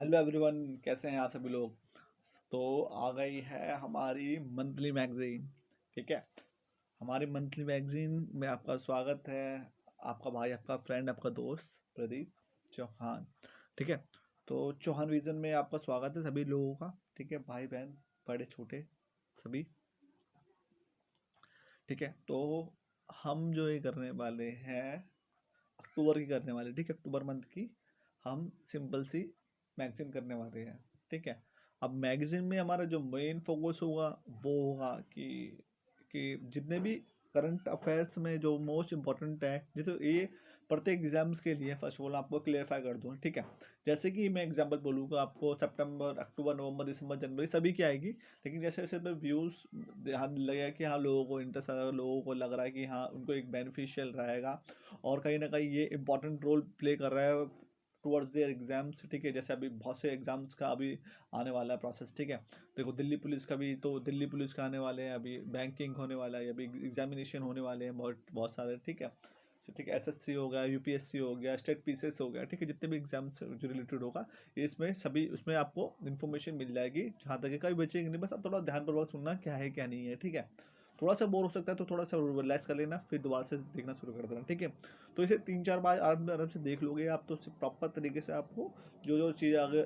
Hello everyone, कैसे हैं आप सभी लोग। तो आ गई है हमारी मंथली मैगजीन। ठीक है, हमारी मंथली मैगजीन में आपका स्वागत है। आपका भाई, आपका फ्रेंड, आपका दोस्त प्रदीप चौहान। ठीक है, तो चौहान विजन में आपका स्वागत है सभी लोगों का। ठीक है, भाई बहन, बड़े छोटे सभी। ठीक है, तो हम जो ये करने वाले हैं, अक्टूबर की करने वाले। ठीक है, अक्टूबर मंथ की हम सिंपल सी मैगजीन करने वाले हैं। ठीक है, अब मैगजीन में हमारा जो मेन फोकस होगा वो होगा कि जितने भी करंट अफेयर्स में जो मोस्ट इम्पोर्टेंट है, जैसे ये प्रत्येक एग्जाम्स के लिए फर्स्ट ऑफ ऑल आपको क्लियरफाई कर दूँ। ठीक है, जैसे कि मैं एग्जांपल बोलूँगा आपको, सितंबर, अक्टूबर, नवंबर, दिसंबर, जनवरी सभी की आएगी। लेकिन जैसे जैसे तो व्यूज़ ध्यान लगेगा कि हाँ लोगों को इंटरेस्ट आ रहा है, लोगों को लग रहा है कि हाँ उनको एक बेनिफिशियल रहेगा और कहीं ना कहीं ये इंपॉर्टेंट रोल प्ले कर रहा है टुवर्ड्स देयर एग्जाम्स। ठीक है, जैसे अभी बहुत से एग्जाम्स का अभी आने वाला है प्रोसेस। ठीक है, देखो दिल्ली पुलिस का भी, तो दिल्ली पुलिस का आने वाले हैं, अभी बैंकिंग होने वाला है, अभी एग्जामिनेशन होने वाले हैं बहुत बहुत सारे। ठीक है, ठीक है, एसएससी हो गया, यूपीएससी हो गया, स्टेट पीसीएस हो गया। ठीक है, जितने भी एग्जाम्स जो रिलेटेड होगा ये इसमें सभी उसमें आपको इन्फॉर्मेशन मिल जाएगी। जहाँ तक कभी बचेंगे नहीं, बस अब थोड़ा ध्यानपूर्वक सुनना क्या है क्या नहीं है। ठीक है, थोड़ा सा बोर हो सकता है तो थोड़ा सा रिलैक्स कर लेना, फिर दोबारा से देखना शुरू कर देना। ठीक है, तो इसे 3-4 बार आराम से देख लोगे आप तो प्रॉपर तरीके से आपको जो जो चीज़ आगे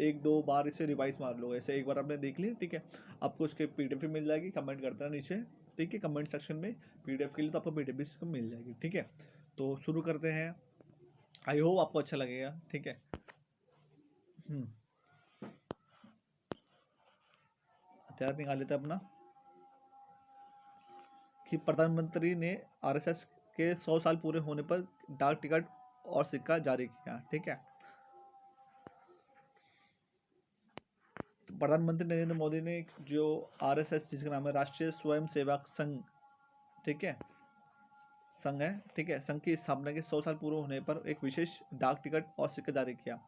एक दो बार इसे रिवाइज मार लोगे। ऐसे एक बार आपने देख ली, ठीक है, आपको उसके पीडीएफ मिल जाएगी, कमेंट करते हैं नीचे। ठीक है, कमेंट सेक्शन में पीडीएफ के लिए तो आपको पीडीएफ भी मिल जाएगी। ठीक है, तो शुरू करते हैं। आई होप आपको अच्छा लगेगा। ठीक है, हम्म, हथियार निकाल लेते हैं अपना। कि प्रधानमंत्री ने आरएसएस के 100 साल पूरे होने पर डाक टिकट और सिक्का जारी किया। ठीक है, तो प्रधानमंत्री नरेंद्र मोदी ने जो आरएसएस, जिसका नाम है राष्ट्रीय स्वयं सेवक संघ, ठीक है, संघ है, ठीक है, संघ की स्थापना के 100 साल पूरे होने पर एक विशेष डाक टिकट और सिक्का जारी किया।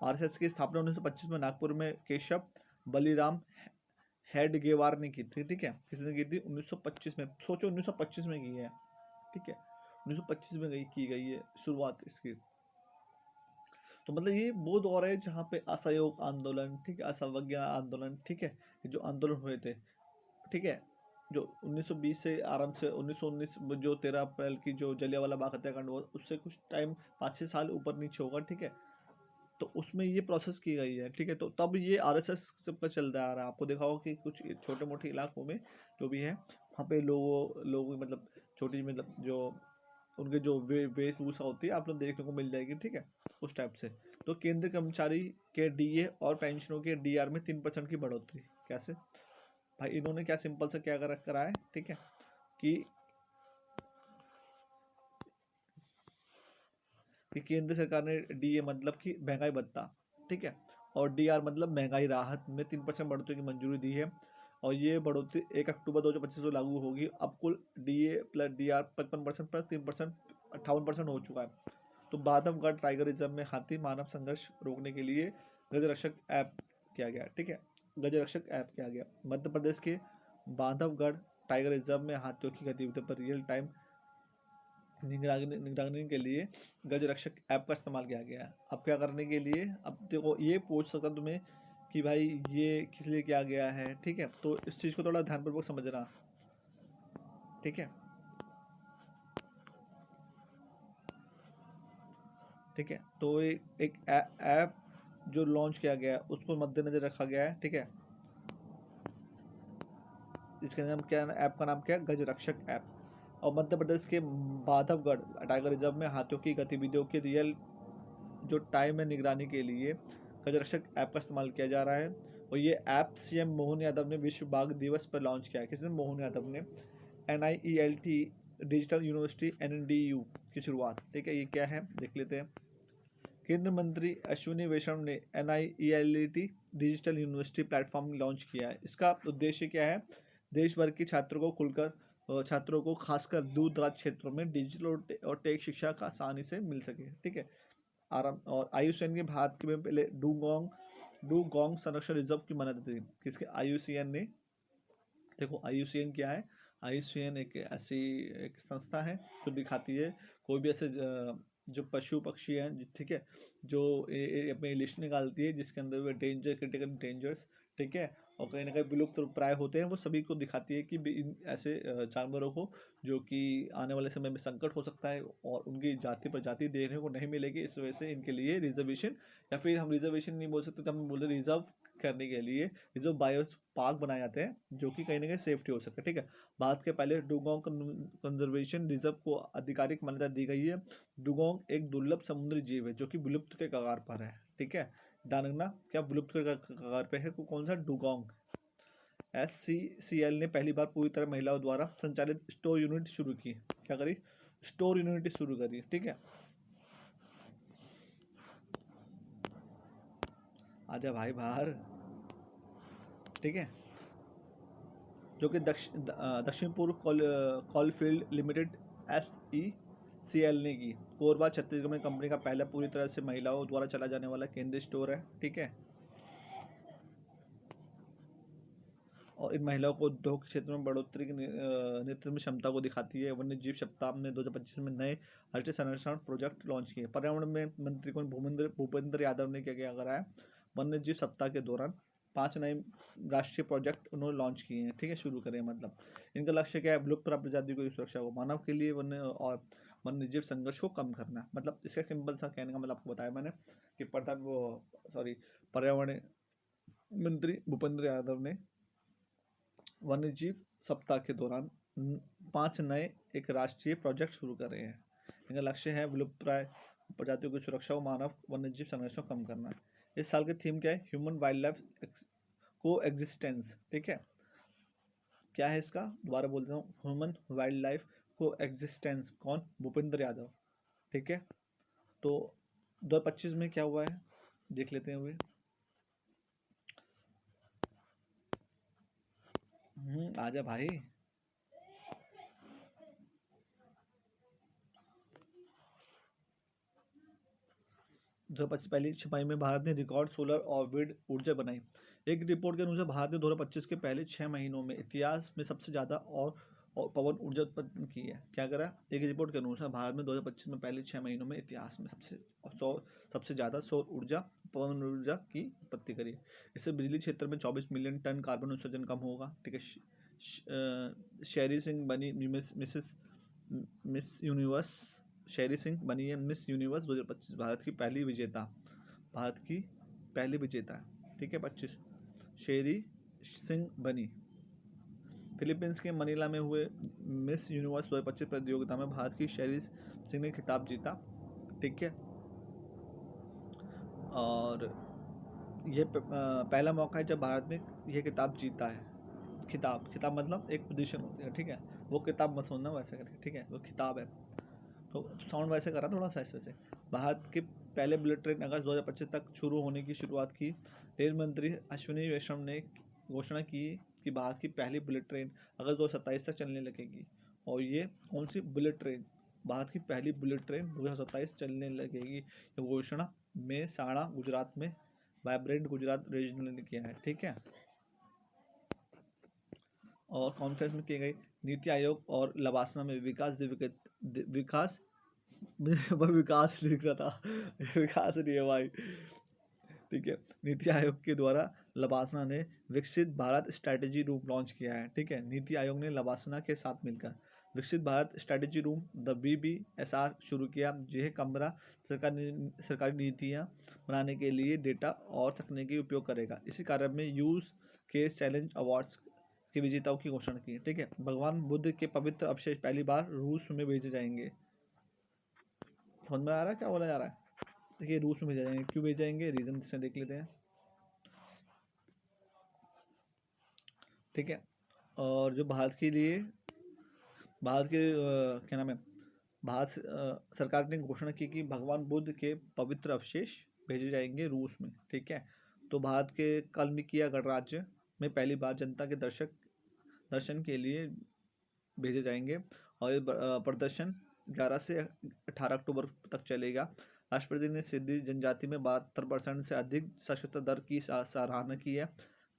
आरएसएस की स्थापना 1925 में नागपुर में केशव बलिराम हेडगेवार ने की थी। ठीक है, किसने की थी? 1925 में। सोचो 1925 में की है। ठीक है, 1925 में की गई है शुरुआत इसकी। तो मतलब ये वो दौर है जहाँ पे असहयोग आंदोलन, ठीक है, असंवज्ञा आंदोलन, ठीक है, जो आंदोलन हुए थे। ठीक है, जो 1920 से आराम से 1919 जो 13 अप्रैल की जो जलियांवाला बाग हत्याकांड हुआ, उससे कुछ टाइम 5-6 साल ऊपर नीचे होगा। ठीक है, तो उसमें ये प्रोसेस की गई है। ठीक है, तो तब ये आरएसएस सबका चलता आ रहा है। आपको देखा होगा कि कुछ छोटे मोटे इलाकों में जो भी है वहाँ पे लोग मतलब छोटी, मतलब जो उनके जो वेशभूषा होती है आप लोग देखने को मिल जाएगी। ठीक है, उस टाइप से। तो केंद्रीय कर्मचारी के डीए और पेंशनों के डीआर में 3% की बढ़ोतरी। कैसे भाई, इन्होंने क्या सिंपल से क्या करा है। ठीक है, कि केंद्र सरकार ने डीए मतलब कि महंगाई भत्ता, ठीक है, और डीआर मतलब महंगाई राहत में 3% बढ़ोतरी की मंजूरी दी है। और ये बढ़ोतरी 1 अक्टूबर 2025 से लागू होगी। अब कुल डीए प्लस डीआर 55% प्लस 3% 58% हो चुका है। तो बांधवगढ़ टाइगर रिजर्व में हाथी मानव संघर्ष रोकने के लिए गजरक्षक ऐप किया गया। ठीक है, गजरक्षक ऐप किया गया। मध्य प्रदेश के बांधवगढ़ टाइगर रिजर्व में हाथियों की गतिविधियों पर रियल टाइम निगरानी के लिए गजरक्षक ऐप का इस्तेमाल किया गया है। अब क्या करने के लिए, अब देखो ये पूछ सकता तुम्हें कि भाई ये किस लिए किया गया है। ठीक है, तो इस चीज़ को थोड़ा ध्यानपूर्वक समझना। ठीक है, ठीक है, तो एक ऐप जो लॉन्च किया गया है उसको मद्देनजर रखा गया है। ठीक है, इसका नाम क्या, ऐप का नाम क्या है? गजरक्षक ऐप। और मध्य प्रदेश के बांधवगढ़ टाइगर रिजर्व में हाथियों की गतिविधियों की रियल जो टाइम है निगरानी के लिए गजरक्षक ऐप का इस्तेमाल किया जा रहा है। और ये ऐप सीएम मोहन यादव ने विश्व बाघ दिवस पर लॉन्च किया है। किसने? मोहन यादव ने। NIELT डिजिटल यूनिवर्सिटी NDU की शुरुआत। ठीक है, ये क्या है देख लेते हैं। केंद्रीय मंत्री अश्विनी वैष्णव ने NIELT digital university platform launch किया है। इसका उद्देश्य क्या है? देश भर के छात्रों को खुलकर छात्रों को खासकर दूर दराज क्षेत्रों में डिजिटल और टेक शिक्षा का आसानी से मिल सके। ठीक है, आराम। और आयुषएन के भारत के में पहले डूगोंग संरक्षण रिजर्व की मान्यता थी। किसके? आयुषएन ने। देखो आयुषएन क्या है? आयुषएन एक ऐसी एक संस्था है जो दिखाती है कोई भी ऐसे जो पशु पक्षी हैं, ठीक है, जो अपनी लिस्ट निकालती है जिसके अंदर वे डेंजर, क्रिटिकल डेंजर्स, ठीक है, और कहीं ना कहीं विलुप्त प्राय होते हैं, वो सभी को दिखाती है कि इन ऐसे जानवरों को जो कि आने वाले समय में संकट हो सकता है और उनकी जाति प्रजाति देखने को नहीं मिलेगी, इस वजह से इनके लिए रिजर्वेशन, या फिर हम रिजर्वेशन नहीं बोल सकते तो हम बोलते रिजर्व करने के लिए रिजर्व बायो पार्क बनाए जाते हैं जो कि कहीं ना कहीं सेफ्टी हो सके, ठीक है। भारत के पहले डुगोंग कंजर्वेशन रिजर्व को आधिकारिक मान्यता दी गई है। डुगोंग एक दुर्लभ समुद्री जीव है जो कि विलुप्त के कगार पर है, ठीक है, ध्यान रखना, क्या विलुप्त के कगार पे है, कौन सा, डुगोंग। SCCL ने पहली बार पूरी तरह महिलाओं द्वारा संचालित स्टोर यूनिट शुरू की, क्या करी, स्टोर यूनिट शुरू करी, ठीक है। आजा भाई बाहर, ठीक है, जो कि दक्षिण पूर्व कोलफील्ड लिमिटेड SECL ने की। कोरबा छत्तीसगढ़ में कंपनी का पहला पूरी तरह से महिलाओं द्वारा चला जाने वाला केंद्रीय स्टोर है, ठीक है। और इन महिलाओं को उद्योग क्षेत्र में बढ़ोतरी की नेतृत्व क्षमता को दिखाती है। वन्य जीव सप्ताह ने 2025 में नए राष्ट्रीय संरक्षण प्रोजेक्ट लॉन्च किए। पर्यावरण में मंत्री को भूपेंद्र यादव ने क्या क्या करा है, वन्य जीव सप्ताह के दौरान 5 नए राष्ट्रीय प्रोजेक्ट उन्होंने लॉन्च किए हैं, ठीक है, शुरू करे, मतलब इनका लक्ष्य क्या है, विलुप्त प्राप्त प्रजातियों की सुरक्षा को, मानव के लिए वन्य और वन्य जीव संघर्ष को कम करना। मतलब इसका सिंपल सा कहने का मतलब आपको बताया मैंने कि पर्यावरण मंत्री भूपेंद्र यादव ने वन्यजीव सप्ताह के दौरान 5 नए एक राष्ट्रीय प्रोजेक्ट शुरू कर रहे हैं। इनका लक्ष्य है विलुप्तप्राय प्रजातियों की सुरक्षा और मानव वन्यजीव संघर्ष को कम करना। इस साल की थीम क्या है, ह्यूमन वाइल्ड लाइफ को एग्जिस्टेंस, ठीक है, क्या है इसका, दोबारा बोल रहा हूँ, ह्यूमन वाइल्ड लाइफ को एग्जिस्टेंस, कौन, भूपेंद्र यादव, ठीक है। तो 2025 में क्या हुआ है देख लेते हैं हुए। आजा भाई, 2025 पहली छपाई में भारत ने रिकॉर्ड सोलर और विंड ऊर्जा बनाई। एक रिपोर्ट के अनुसार भारत ने 2025 के पहले 6 महीनों में इतिहास में सबसे ज़्यादा और पवन ऊर्जा उत्पन्न की है। क्या करा, एक रिपोर्ट के अनुसार भारत में 2025 में पहले 6 महीनों में इतिहास में सबसे ज़्यादा सौर ऊर्जा, पवन ऊर्जा की उत्पत्ति करी। इससे बिजली क्षेत्र में 24 मिलियन टन कार्बन उत्सर्जन कम होगा, ठीक है। शेरी सिंह बनी मिस यूनिवर्स, शेरी सिंह बनी है मिस यूनिवर्स 2025, भारत की पहली विजेता, भारत की पहली विजेता, ठीक है। 25 शेरी सिंह बनी। फिलीपींस के मनीला में हुए मिस यूनिवर्स 2025 प्रतियोगिता में भारत की शेरी सिंह ने खिताब जीता, ठीक है। और ये पहला मौका है जब भारत ने यह खिताब जीता है। खिताब मतलब एक पोजीशन होती है, ठीक है, वो किताब मत सुनना वैसे करके, ठीक है, वो खिताब है, तो साउंड वैसे करा थोड़ा सा ऐसे। भारत के पहले बुलेट ट्रेन अगस्त 2025 तक शुरू होने की शुरुआत की। रेल मंत्री अश्विनी वैष्णव ने घोषणा की कि भारत की पहली बुलेट ट्रेन अगस्त 2027 तक चलने लगेगी। और ये कौन सी बुलेट ट्रेन, भारत की पहली बुलेट ट्रेन 2027 चलने लगेगी, ये घोषणा मेहसाणा गुजरात में वाइब्रेंट गुजरात रीजनल ने किया है, ठीक है। और कॉन्फ्रेंस में की गई नीति आयोग और लवासना में विकास विकास लिख रहा था विकास नहीं है भाई, ठीक है। नीति आयोग के द्वारा लवासना ने विकसित भारत स्ट्रेटेजी रूम लॉन्च किया है, ठीक है। नीति आयोग ने लवासना के साथ मिलकर विकसित Bharat strategy room the BBSR शुरू किया। यह कमरा सरकारी नीतियां बनाने के लिए डेटा और तकनीकी उपयोग करेगा। इसी कार्य में यूज केस चैलेंज अवार्ड्स के विजेताओं की घोषणा की, ठीक है। भगवान बुद्ध के पवित्र अवशेष पहली बार रूस में भेजे जाएंगे। समझ में आ रहा है क्या बोला जा रहा है, देखिए रूस में भेजा जाएंगे, क्यों भेजे जाएंगे, रीजन से देख लेते हैं, ठीक है। और जो भारत के लिए भारत के क्या नाम है, भारत सरकार ने घोषणा की कि भगवान बुद्ध के पवित्र अवशेष भेजे जाएंगे रूस में, ठीक है। तो भारत के काल्मिकिया गणराज्य में पहली बार जनता के दर्शन के लिए भेजे जाएंगे। और ये प्रदर्शन 11 से 18 अक्टूबर तक चलेगा। राष्ट्रपति ने सिद्धि जनजाति में 72% से अधिक साक्षरता दर की सराहना की है।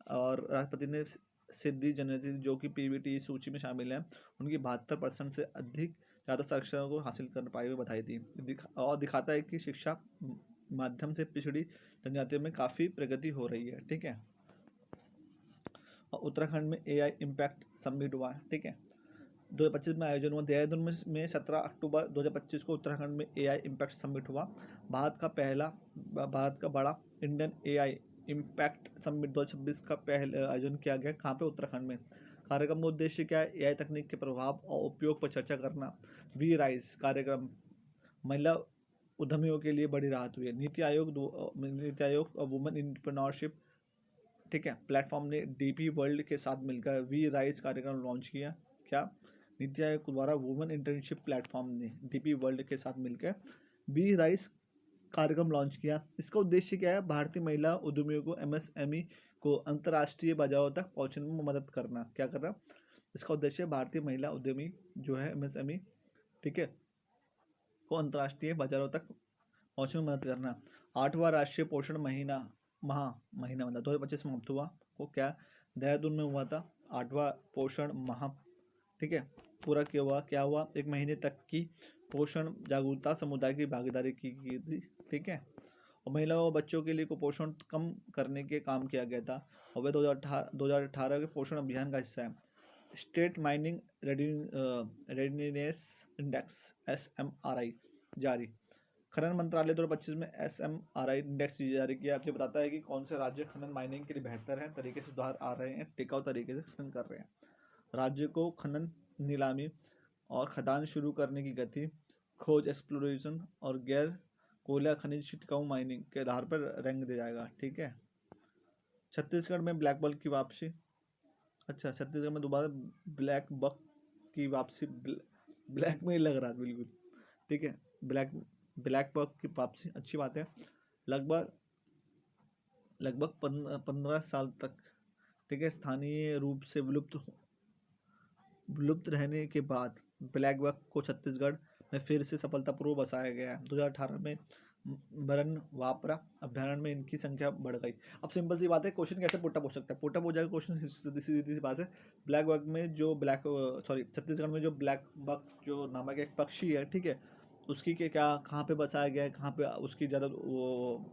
और राष्ट्रपति ने सिद्धि जनजाति जो कि PBT सूची में शामिल है, उनकी 72% से अधिक ज़्यादा साक्षरता को हासिल कर पाए हुए बताई थी। और दिखाता है कि शिक्षा माध्यम से पिछड़ी जनजातियों में काफ़ी प्रगति हो रही है। ठीक है, और उत्तराखंड में AI इम्पैक्ट समिट हुआ है। ठीक है, 2025 में आयोजन हुआ देहरादून में 17 अक्टूबर 2025 को उत्तराखंड में AI इम्पैक्ट समिट हुआ। भारत का बड़ा इंडियन AI इम्पैक्ट समिट 2026 का पहले आयोजन किया गया। कहाँ पे? उत्तराखंड में। कार्यक्रम का उद्देश्य क्या है? AI तकनीक के प्रभाव और उपयोग पर चर्चा करना। वी राइज कार्यक्रम महिला उद्यमियों के लिए बड़ी राहत हुई है। नीति आयोग और वुमेन एंटरप्रेन्योरशिप, ठीक है, प्लेटफॉर्म ने DP वर्ल्ड के साथ मिलकर वी राइज कार्यक्रम लॉन्च किया। क्या? नीति आयोग द्वारा वुमेन इंटर्नशिप प्लेटफॉर्म ने DP वर्ल्ड के साथ मिलकर वी राइज कार्यक्रम लॉन्च किया। इसका उद्देश्य क्या है? भारतीय महिला उद्यमियों को MSME को अंतर्राष्ट्रीय बाजारों तक पहुंचने में मदद करना। क्या करना? इसका उद्देश्य भारतीय महिला उद्यमी जो है MSME, ठीक है, को अंतर्राष्ट्रीय बाजारों तक पहुंचने में मदद करना। 8वां राष्ट्रीय पोषण महीना मतलब 2025 समाप्त हुआ। वो क्या? देहरादून में हुआ था 8वां पोषण माह। ठीक है, पूरा किया हुआ। क्या हुआ? 1 महीने तक की पोषण जागरूकता, समुदाय की भागीदारी की गई थी। ठीक है, और महिलाओं और बच्चों के लिए कुपोषण कम करने के काम किया गया था, और वह 2018 के पोषण अभियान का हिस्सा है। State mining readiness index SMRI जारी। खनन मंत्रालय 2025 में SMRI इंडेक्स जारी किया। आपको बताता है कि कौन से राज्य खनन माइनिंग के लिए बेहतर है, तरीके से सुधार आ रहे हैं, टिकाऊ तरीके से खनन कर रहे हैं। राज्य को खनन, नीलामी और खदान शुरू करने की गति, खोज एक्सप्लोरेशन और गैर कोयला खनिज टिकाऊ माइनिंग के आधार पर रैंक दिया जाएगा। ठीक है, छत्तीसगढ़ में ब्लैक बक की वापसी। अच्छा, छत्तीसगढ़ में दोबारा ब्लैक बक की वापसी। ब्लैक में ही लग रहा है बिल्कुल। ठीक है, ब्लैक बक की वापसी अच्छी बात है। लगभग 15 साल तक, ठीक है, स्थानीय रूप से विलुप्त रहने के बाद ब्लैक बक को छत्तीसगढ़ में फिर से सफलतापूर्वक बसाया गया है। 2018 में बरन वापरा अभ्यारण्य में इनकी संख्या बढ़ गई। अब सिंपल सी बात है, क्वेश्चन कैसे पुटअप हो सकता है? पुटअप हो जाएगा क्वेश्चन, सीधी सी बात है। ब्लैक बक में जो छत्तीसगढ़ में जो ब्लैक बक जो नामक एक पक्षी है, ठीक है, उसकी के क्या कहाँ पे बसाया गया है, कहाँ पे उसकी ज़्यादा वो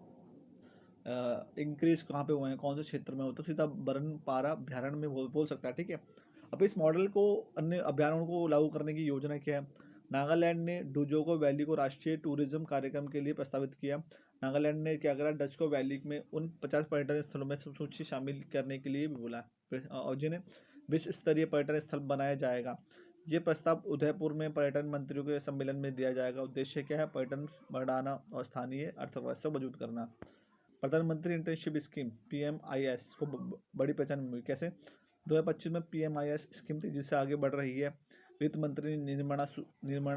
इंक्रीज कहाँ पे हुए हैं, कौन से क्षेत्र में हो, तो सीधा बरनपारा अभ्यारण्य में बोल सकता है। ठीक है, अब इस मॉडल को अन्य अभ्यारण्यों को लागू करने की योजना क्या है? नागालैंड ने डुजोको वैली को राष्ट्रीय टूरिज्म कार्यक्रम के लिए प्रस्तावित किया। नागालैंड ने क्या करा? डचको वैली में उन 50 पर्यटन स्थलों में सूची शामिल करने के लिए भी बोला, और जिन्हें विश्व स्तरीय पर्यटन स्थल बनाया जाएगा। ये प्रस्ताव उदयपुर में पर्यटन मंत्रियों के सम्मेलन में दिया जाएगा। उद्देश्य क्या है? पर्यटन बढ़ाना और स्थानीय अर्थव्यवस्था मजबूत करना। प्रधानमंत्री इंटर्नशिप स्कीम PMIS को बड़ी पहचान मिली। कैसे? 2025 में PMIS स्कीम तेजी से आगे बढ़ रही है। वित्त मंत्री निर्मला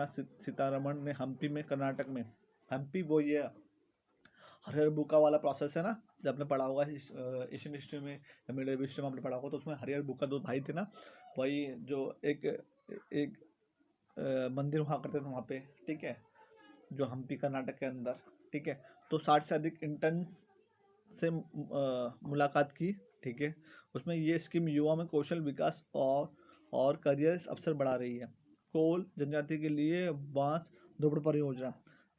सीतारमण ने हम्पी में, कर्नाटक में, हम्पी वो ये हरिहर बुक्का वाला प्रोसेस है ना, जब आपने पढ़ा होगा एशियन हिस्ट्री में या मिडिल हिस्ट्री में आपने पढ़ा होगा, तो उसमें हरिहर बुक्का 2 भाई थे ना, वही जो एक मंदिर वहाँ करते थे वहाँ पे। ठीक है, जो हम्पी कर्नाटक के अंदर। ठीक है, तो 60 से अधिक इंटर्न्स से मुलाकात की। ठीक है, उसमें ये स्कीम युवा में कौशल विकास और करियर अवसर बढ़ा रही है। कोल जनजाति के लिए बांस द्रविड़ परियोजना।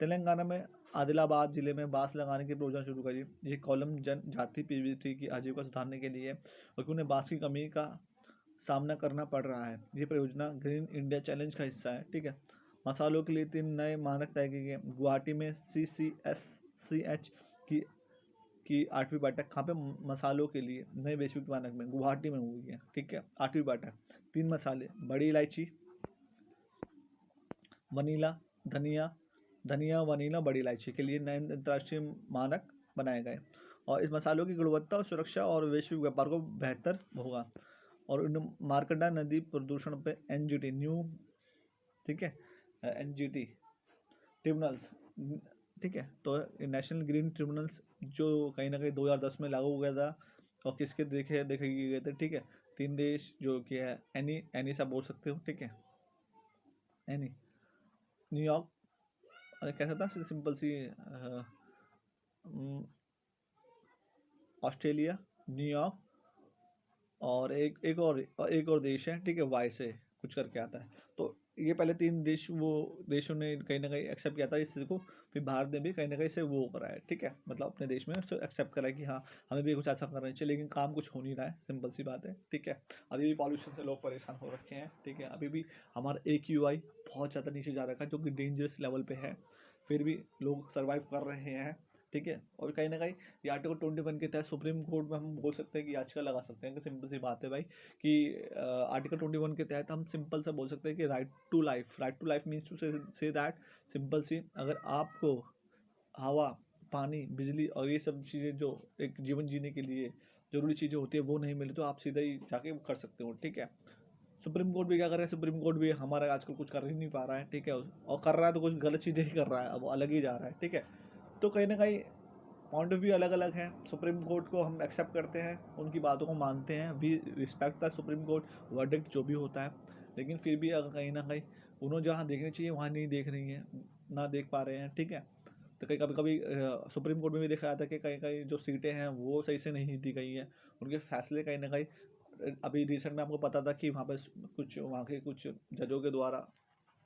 तेलंगाना में आदिलाबाद जिले में बांस लगाने की परियोजना शुरू करी। ये कॉलम जनजाति PVT की आजीविका सुधारने के लिए, क्योंकि उन्हें बांस की कमी का सामना करना पड़ रहा है। ये परियोजना ग्रीन इंडिया चैलेंज का हिस्सा है। ठीक है, मसालों के लिए 3 नए मानक तय किए गए। गुवाहाटी में CCSCH की 8वीं बैठक। कहाँ पे? मसालों के लिए नए वैश्विक मानक में गुवाहाटी में हुई है। ठीक है, 8वीं बैठक। 3 मसाले, बड़ी इलायची, वनीला, धनिया वनीला, बड़ी इलायची के लिए नए अंतर्राष्ट्रीय मानक बनाए गए, और इस मसालों की गुणवत्ता और सुरक्षा और वैश्विक व्यापार को बेहतर होगा। और मार्कंडा नदी प्रदूषण पे NGT न्यू, ठीक है, NGT ट्रिब्यूनल्स। ठीक है, तो नेशनल ग्रीन ट्रिब्यूनल्स जो कहीं ना कहीं 2010 में लागू हो गया था, और किसके देखे गए थे। ठीक है, 3 देश जो कि है एनी सा बोल सकते हो। ठीक है, एनी, न्यूयॉर्क, अरे कैसा था सिंपल सी, ऑस्ट्रेलिया, न्यूयॉर्क, और एक और देश है। ठीक है, वाई से कुछ करके आता है। तो ये पहले 3 देशों ने कहीं ना कहीं एक्सेप्ट किया था इस चीज़ को, फिर भारत ने भी कहीं ना कहीं से वो करा है, ठीक है, मतलब अपने देश में एक्सेप्ट करा है कि हाँ हमें भी कुछ ऐसा करना चाहिए, लेकिन काम कुछ हो नहीं रहा है, सिंपल सी बात है, ठीक है। अभी भी पॉल्यूशन से लोग परेशान हो रखे हैं, ठीक है, अभी भी हमारा AQI बहुत ज़्यादा नीचे जा रखा है, जो कि डेंजरस लेवल पे है, फिर भी लोग सर्वाइव कर रहे हैं, ठीक है। और कहीं ना कहीं ये आर्टिकल 21 के तहत सुप्रीम कोर्ट में हम बोल सकते हैं कि याचिका लगा सकते हैं, कि सिंपल सी बात है भाई कि आर्टिकल 21 के तहत हम सिंपल सा बोल सकते हैं कि right to life means to say that, simple सी, अगर आपको हवा, पानी, बिजली और ये सब चीज़ें जो एक जीवन जीने के लिए जरूरी चीज़ें होती है वो नहीं मिले, तो आप सीधा ही जाके कर सकते हो, ठीक है। सुप्रीम कोर्ट भी क्या कर रहा है, सुप्रीम कोर्ट भी हमारा आजकल कुछ कर ही नहीं पा रहा है, ठीक है, और कर रहा है तो कुछ गलत चीज़ें ही कर रहा है, अब वो अलग ही जा रहा है, ठीक है। तो कहीं ना कहीं पॉइंट ऑफ व्यू अलग अलग है, सुप्रीम कोर्ट को हम एक्सेप्ट करते हैं, उनकी बातों को मानते हैं, we respect the Supreme Court verdict जो भी होता है, लेकिन फिर भी अगर कहीं ना कहीं उन्होंने जहाँ देखनी चाहिए वहाँ नहीं देख रही हैं, ना देख पा रहे हैं, ठीक है। तो कहीं कभी कभी सुप्रीम कोर्ट में भी देखा जाता है कि कहीं कहीं जो सीटें हैं वो सही से नहीं दी गई हैं, उनके फैसले कहीं ना कहीं अभी रिसेंट में आपको पता था कि वहाँ पर कुछ वहाँ के कुछ जजों के द्वारा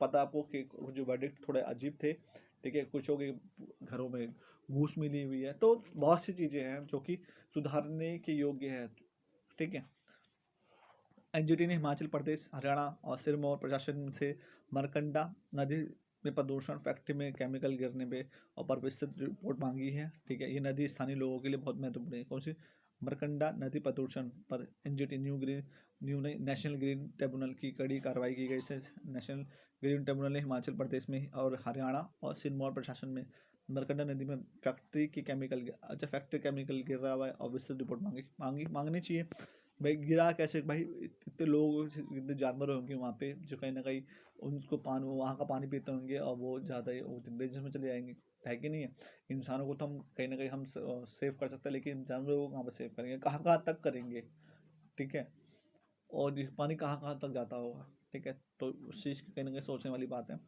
पता आपको कि जो वर्डिक्ट थोड़े अजीब थे, ठीक है, कुछ के घरों में घूस मिली हुई है, तो बहुत सी चीज़ें हैं जो कि सुधारने के योग्य है, ठीक है। एनजीटी ने हिमाचल प्रदेश, हरियाणा और सिरमौर प्रशासन से मरकंडा नदी में प्रदूषण फैक्ट्री में केमिकल गिरने पे और विस्तृत रिपोर्ट मांगी है, ठीक है। ये नदी स्थानीय लोगों के लिए बहुत महत्वपूर्ण है, कौन सी, मरकंडा नदी प्रदूषण पर NGT new national green tribunal की कड़ी कार्रवाई की गई है। नेशनल ग्रीन ट्रिब्यूनल ने हिमाचल प्रदेश में और हरियाणा और सिरमौर प्रशासन में मरकंडा नदी में फैक्ट्री केमिकल गिर रहा है और विस्तृत रिपोर्ट मांगनी चाहिए। भाई गिरा कैसे, भाई इतने लोग, इतने जानवर होंगे वहाँ पे जो कहीं ना कहीं उनको पानी, वहाँ का पानी पीते होंगे और वो ज़्यादा वो डेंजर में चले जाएंगे, है कि नहीं है। इंसानों को तो हम कहीं ना कहीं हम सेव कर सकते हैं, लेकिन जानवरों को कहाँ पर सेव करेंगे, कहाँ कहाँ तक करेंगे, ठीक है। और ये पानी कहाँ कहाँ तक जाता होगा, ठीक है, तो उस चीज़ की कहीं ना कहीं सोचने वाली बात है।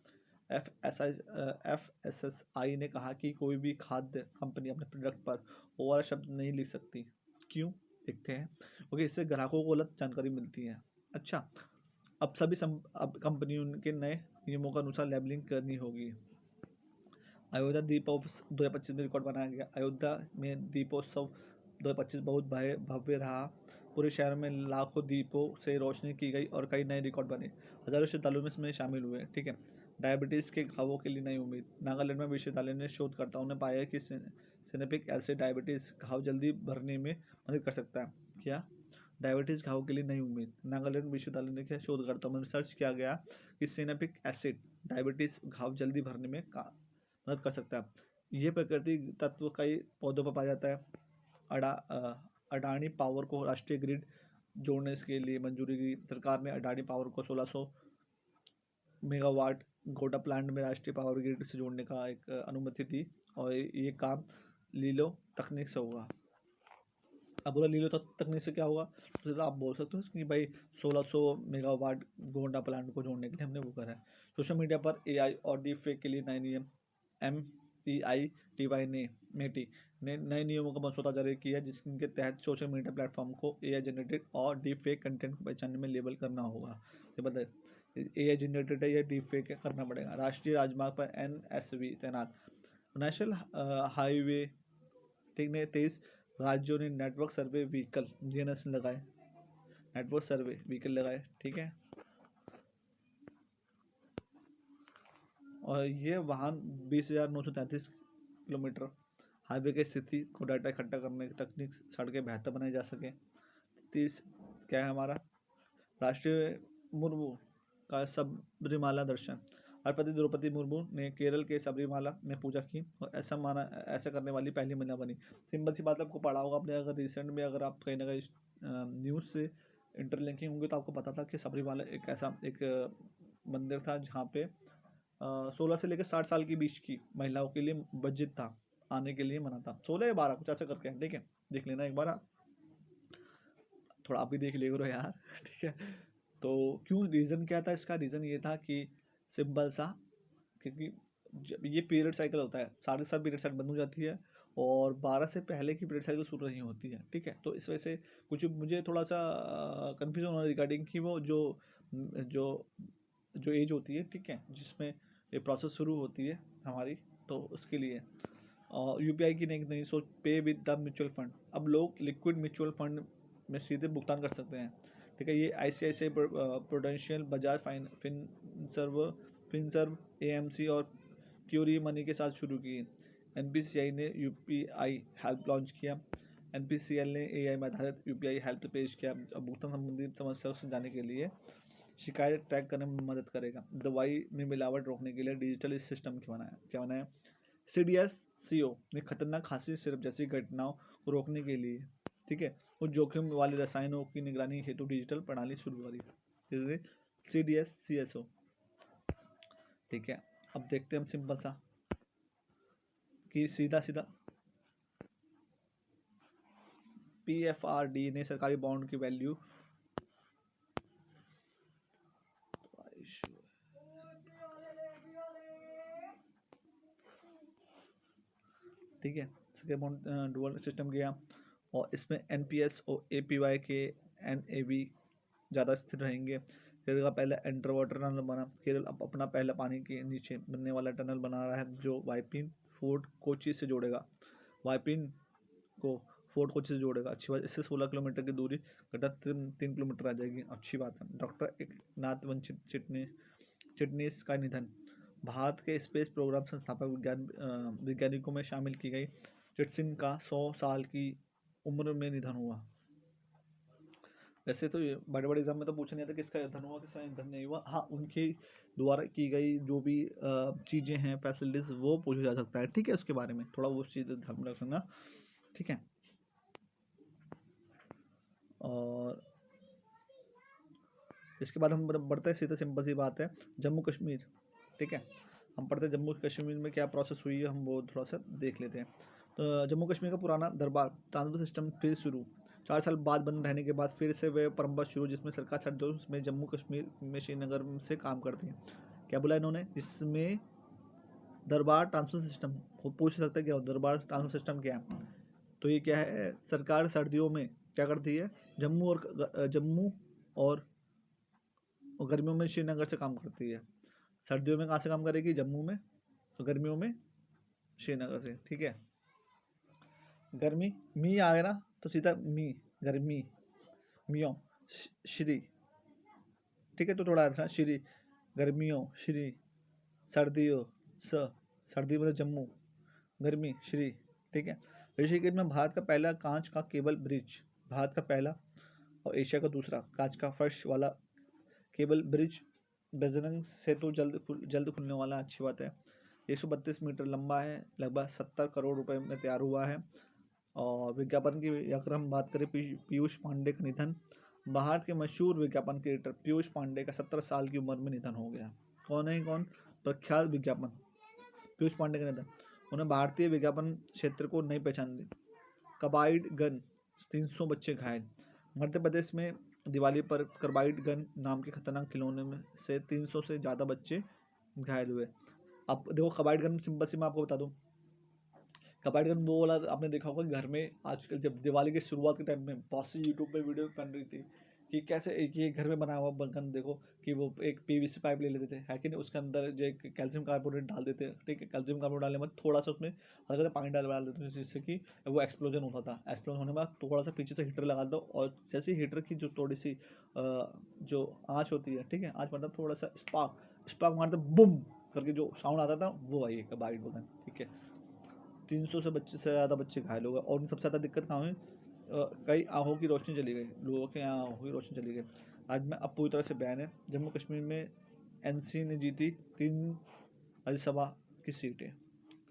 FSSAI ने कहा कि कोई भी खाद्य कंपनी अपने प्रोडक्ट पर ओवर शब्द नहीं लिख सकती, क्यों, देखते हैं, क्योंकि इससे ग्राहकों को गलत जानकारी मिलती है। अच्छा, अब कंपनियों के नए नियमों के अनुसार लेबलिंग करनी होगी। अयोध्या दीपोत्सव 2025 में रिकॉर्ड बनाया गया। अयोध्या में दीपोत्सव 2025 बहुत भव्य रहा। पूरे शहर में लाखों दीपों से रोशनी की गई और कई नए रिकॉर्ड बने। हजारों श्रद्धालु इसमें शामिल हुए, ठीक है। डायबिटीज के घावों के लिए नई उम्मीद। नागालैंड में विश्वविद्यालय ने शोधकर्ताओं ने पाया कि सिनेपिक एसिड डायबिटीज घाव जल्दी भरने में मदद कर सकता है। क्या, डायबिटीज घाव के लिए नई उम्मीद। नागालैंड विश्वविद्यालय ने क्या, शोधकर्ताओं में रिसर्च किया गया कि सिनेपिक एसिड डायबिटीज घाव जल्दी भरने में मदद कर सकता है। ये प्रकृति तत्व कई पौधों पर पाया जाता है। अडानी पावर को राष्ट्रीय ग्रिड जोड़ने के लिए मंजूरी दी। सरकार ने अडानी पावर को 1600 मेगावाट गोटा प्लांट में राष्ट्रीय पावर ग्रिड से जोड़ने का एक अनुमति दी, और ये काम लीलो तकनीक से होगा। अब बोला लीलो तकनीक से क्या होगा, तो आप बोल सकते हो कि भाई 1600 मेगावाट गोंडा प्लांट को जोड़ने के लिए हमने वो करा है। सोशल मीडिया पर AI और डीप फेक के लिए नए नियम। MEPI ने नए नियमों का मसौदा जारी किया, जिसके तहत सोशल मीडिया प्लेटफॉर्म को AI जनरेटेड और डीप फेक कंटेंट को पहचानने में लेबल करना होगा। ये बता, AI जनरेटेड है या डीप फेक करना पड़ेगा। राष्ट्रीय राजमार्ग पर NSV तैनात। नेशनल हाईवे, ठीक ने 23 राज्यों ने नेटवर्क सर्वे व्हीकल GNS लगाए, नेटवर्क सर्वे व्हीकल लगाए, ठीक है। और ये वाहन 20,933 किलोमीटर हाईवे की स्थिति को डाटा इकट्ठा करने की तकनीक सड़कें बेहतर बनाई जा सके। 30 क्या है हमारा, राष्ट्रीय मुर्मू का सबरीमाला दर्शन। राष्ट्रपति द्रौपदी मुर्मू ने केरल के सबरीमाला में पूजा की और ऐसा करने वाली पहली महिला बनी। सिंपल सी बात, आपको पढ़ा होगा आपने, अगर रिसेंट में अगर आप कहीं ना कहीं न्यूज़ से इंटरलिंकिंग होंगे तो आपको पता था कि सबरीमाला एक ऐसा एक मंदिर था जहाँ पे 16 से लेकर 60 साल के बीच की महिलाओं के लिए वर्जित था, आने के लिए मना था। 16 या 12 कुछ ऐसा करके, ठीक है, देख लेना एक बार, थोड़ा आप भी देख लिया करो यार ठीक है। तो क्यों, रीज़न क्या था इसका, रीज़न ये था कि सिंपल सा, क्योंकि जब ये पीरियड साइकिल होता है, 7.5 पीरियड साइकिल बंद हो जाती है और 12 से पहले की पीरियड साइकिल शुरू नहीं होती है, ठीक है। तो इस वजह से कुछ मुझे थोड़ा सा कन्फ्यूजन हो रहा है रिगार्डिंग कि वो जो जो जो एज होती है, ठीक है, जिसमें ये प्रोसेस शुरू होती है हमारी, तो उसके लिए। और यूपीआई की नई सोच, पे विद द म्यूचुअल फंड। अब लोग लिक्विड म्यूचुअल फंड में सीधे भुगतान कर सकते हैं, ठीक है। ये ICICI prudential, Bajaj Finserv, AMC और क्यूरी मनी के साथ शुरू की। एनपीसीआई ने यूपीआई हेल्प लॉन्च किया। एनपीसीएल ने एआई में आधारित यूपीआई हेल्प पेश किया। भुगतान संबंधी समस्याओं से जाने के लिए शिकायत ट्रैक करने में मदद करेगा। दवाई में मिलावट रोकने के लिए डिजिटल सिस्टम क्या बनाया। सीडीएस-सीओ ने खतरनाक खांसी सिरप जैसी घटनाओं को रोकने के लिए, ठीक है, उस जोखिम वाले रसायनों की निगरानी हेतु डिजिटल प्रणाली शुरू करी, जैसे सीडीएस-सीएसओ, ठीक है। अब देखते हैं हम सिंपल सा कि सीधा सीधा पीएफआरडी ने सरकारी बॉन्ड की वैल्यू, ठीक है, सरकारी बॉन्ड डुअल सिस्टम किया, और इसमें एनपीएस और एपीवाई के एनएवी ज़्यादा स्थिर रहेंगे। केरल का पहला अंडर वाटर टनल बना। केरल अब अपना पहला पानी के नीचे बनने वाला टनल बना रहा है, जो वाइपिन फोर्ट कोची से जोड़ेगा। वाइपिन को फोर्ट कोची से जोड़ेगा, अच्छी बात। इससे 16 किलोमीटर की दूरी घटा 3 किलोमीटर आ जाएगी, अच्छी बात है। डॉक्टर एकनाथ चिटनीस का निधन। भारत के स्पेस प्रोग्राम संस्थापक वैज्ञानिकों में शामिल की गई चिटसिन का 100 साल की उम्र में निधन हुआ। वैसे तो ये बड़े बड़े एग्जाम में तो पूछा नहीं आता किसका निधन हुआ, किसका निधन नहीं हुआ। हाँ, उनके द्वारा की गई जो भी चीज़ें हैं, फैसिलिटीज, वो पूछा जा सकता है, ठीक है। उसके बारे में थोड़ा वो चीज़ ध्यान में रखना, ठीक है। और इसके बाद हम बढ़ते हैं, सीधा सिंपल सी बात है, जम्मू कश्मीर, ठीक है। हम पढ़ते हैं जम्मू कश्मीर में क्या प्रोसेस हुई है, हम वो थोड़ा सा देख लेते हैं। तो जम्मू कश्मीर का पुराना दरबार ट्रांसफर सिस्टम फिर शुरू। 4 साल बाद बंद रहने के बाद फिर से वे परंपरा शुरू, जिसमें सरकार सर्दियों में जम्मू कश्मीर में श्रीनगर से काम करती है। क्या बोला इन्होंने, जिसमें दरबार ट्रांसफर सिस्टम, पूछ सकता है क्या दरबार ट्रांसफर सिस्टम क्या है। तो ये क्या है, सरकार सर्दियों में क्या करती है, जम्मू और गर्मियों में श्रीनगर से काम करती है। सर्दियों में कहाँ से काम करेगी, जम्मू में, तो गर्मियों में श्रीनगर से, ठीक है। गर्मी मी आ गया ना, तो सीधा मी, गर्मी, मियों, श्री, ठीक है। तो थोड़ा था श्री, गर्मियों श्री, सर्दियों स, सर्दी मतलब जम्मू, गर्मी श्री, ठीक है। ऋषिकेश में भारत का पहला कांच का केबल ब्रिज, भारत का पहला और एशिया का दूसरा कांच का फर्श वाला केबल ब्रिज बजरंग सेतु जल्द खुलने वाला, अच्छी बात है। 132 मीटर लंबा है, लगभग 70 करोड़ रुपए में तैयार हुआ है। और विज्ञापन की अगर हम बात करें, पीयूष पांडे का निधन। भारत के मशहूर विज्ञापन क्रिएटर पीयूष पांडे का 17 साल की उम्र में निधन हो गया। कौन है, कौन, प्रख्यात विज्ञापन पीयूष पांडे का निधन। उन्हें भारतीय विज्ञापन क्षेत्र को नई पहचान दी। कार्बाइड गन, 300 बच्चे घायल। मध्य प्रदेश में दिवाली पर कार्बाइड गन नाम के खतरनाक खिलौने में से 300 से ज़्यादा बच्चे घायल हुए। अब देखो, कार्बाइड गन सिंपल सी मैं आपको बता दूं, कार्बाइड गन वो वाला आपने देखा होगा घर में, आजकल जब दिवाली की शुरुआत के टाइम में बहुत सी यूट्यूब पे वीडियो बन रही थी कि कैसे एक ये घर में बना हुआ गन, देखो कि वो एक पीवीसी पाइप ले लेते थे, है कि नहीं, उसके अंदर जो एक कैल्शियम कार्बोनेट डाल देते, ठीक है। कैल्शियम कार्बोनेट डालने के बाद थोड़ा सा उसमें हल्का सा पानी डाल देते, जिससे कि वो एक्सप्लोजन होता था। एक्सप्लोजन होने के बाद थोड़ा सा पीछे से हीटर लगा दो, और जैसे हीटर की जो थोड़ी सी जो आँच होती है, ठीक है, आँच मतलब थोड़ा सा स्पार्क मारते बुम करके जो साउंड आता था, वो आई कार्बाइड गन, ठीक है। 300 से ज़्यादा बच्चे घायल हो गए, और सबसे ज़्यादा दिक्कत कहाँ हुई, कई आंखों की रोशनी चली गई, लोगों के यहाँ आंखों की रोशनी चली गई। आज में अब पूरी तरह से बैन है। जम्मू कश्मीर में एनसी ने जीती 3 राज्यसभा की सीटें,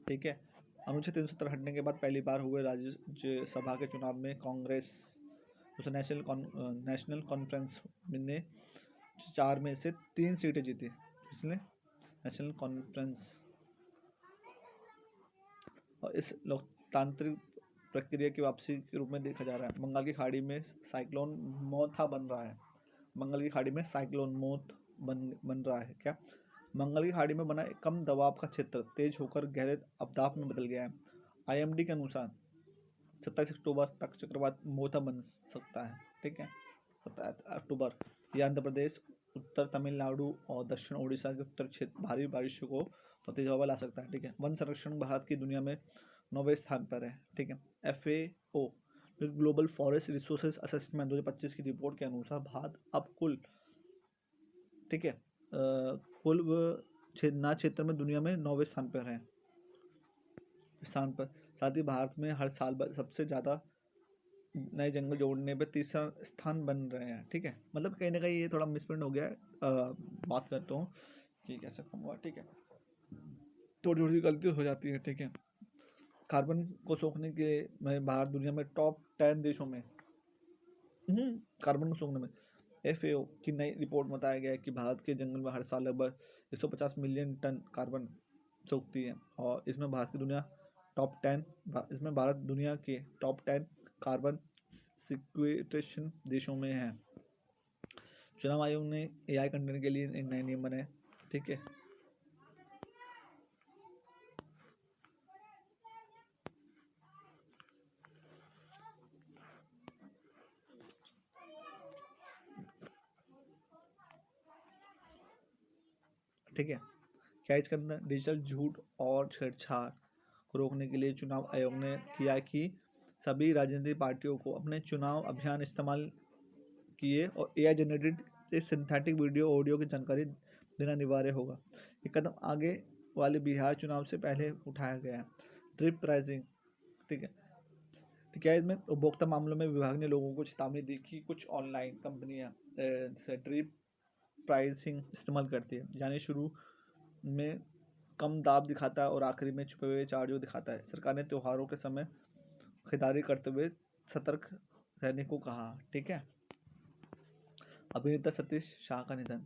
ठीक है। अनुच्छेद 370 हटने के बाद पहली बार हुए राज्यसभा के चुनाव में कांग्रेस, नेशनल कॉन्फ्रेंस ने 4 में से 3 सीटें जीती। किसने, नेशनल कॉन्फ्रेंस। और इस लोकतांत्रिक प्रक्रिया की वापसी के रूप में देखा जा रहा है। बंगाल की खाड़ी में साइक्लोन मोथा बन रहा है। बंगाल की खाड़ी में साइक्लोन मोथ बन रहा है। क्या, बंगाल की खाड़ी में बना एक कम दबाव का क्षेत्र तेज होकर गहरे अवदाब में बदल गया है। आईएमडी के अनुसार 27 अक्टूबर तक चक्रवात मोथा बन सकता है, ठीक है। 27 अक्टूबर, ये आंध्र प्रदेश, उत्तर तमिलनाडु और दक्षिण ओडिशा के उत्तर क्षेत्र भारी बारिशों को तेज हवा ला सकता है, ठीक है। वन संरक्षण भारत की दुनिया में 9वें स्थान पर है, ठीक है। FAO global forest resources assessment 2025 की रिपोर्ट के अनुसार भारत अब कुल, ठीक है, कुल क्षेत्र में दुनिया में 9वें स्थान पर है, साथ ही भारत में हर साल सबसे ज़्यादा नए जंगल जोड़ने पे तीसरा स्थान बन रहे हैं, ठीक है। मतलब कहीं ना कहीं ये थोड़ा मिसप्रिंट हो गया है। बात करता हूँ कि कैसे कम हुआ, ठीक है। थोड़ी थोड़ी गलती हो जाती है, ठीक है। कार्बन को सोखने के में भारत दुनिया में टॉप 10 देशों में, कार्बन को सोखने में FAO की नई रिपोर्ट में बताया गया है कि भारत के जंगल में हर साल लगभग 150 मिलियन टन कार्बन सोखती है, और इसमें भारत की दुनिया टॉप 10 इसमें भारत दुनिया के टॉप 10 कार्बन सिक्वेस्ट्रेशन देशों में है। चुनाव आयोग ने AI कंटेंट के लिए एक नए नियम बनाए, ठीक है। ठीक है, क्या इसके अंदर डिजिटल झूठ और छेड़छाड़ को रोकने के लिए चुनाव आयोग ने किया कि सभी राजनीतिक पार्टियों को अपने चुनाव अभियान इस्तेमाल किए और AI generated synthetic video audio की जानकारी देना अनिवार्य होगा। ये कदम आगे वाले बिहार चुनाव से पहले उठाया गया है। ड्रिप प्राइसिंग, ठीक है। तो क्या इसमें उपभोक्ता मामलों में विभाग ने लोगों को चेतावनी दी कि कुछ ऑनलाइन कंपनियां ड्रिप प्राइसिंग इस्तेमाल करती है, यानी शुरू में कम दाब दिखाता है और आखिरी में छुपे हुए चार्जो दिखाता है। सरकार ने त्योहारों के समय खरीदारी करते हुए सतर्क रहने को कहा, ठीक है। अभिनेता सतीश शाह का निधन,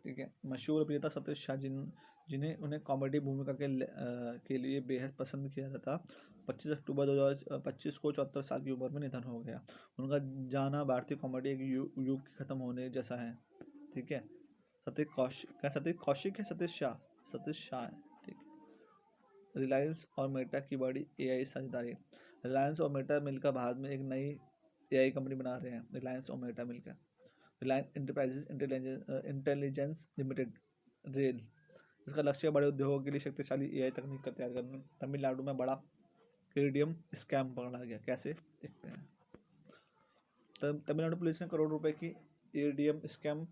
ठीक है। मशहूर अभिनेता सतीश शाह जिन्हें उन्हें कॉमेडी भूमिका के लिए बेहद पसंद किया जाता, 25 अक्टूबर 2025 को 74 साल की उम्र में निधन हो गया। उनका जाना भारतीय कॉमेडी एक युग के खत्म होने जैसा है, ठीक है। सतीश कौशिक है, सतीश शाह है, ठीक है। रिलायंस और मेटा की बड़ी AI साझेदारी। रिलायंस और मेटा मिलकर भारत में एक नई AI कंपनी बना रहे हैं। रिलायंस और मेटा मिलकर Reliance enterprises intelligence limited rail. इसका लक्ष्य बड़े उद्योगों के लिए शक्तिशाली AI तकनीक का तैयार करना। तमिलनाडु में बड़ा इरिडियम स्कैम पकड़ा गया, कैसे देखते हैं। तमिलनाडु पुलिस ने करोड़ रुपए की इरिडियम स्कैम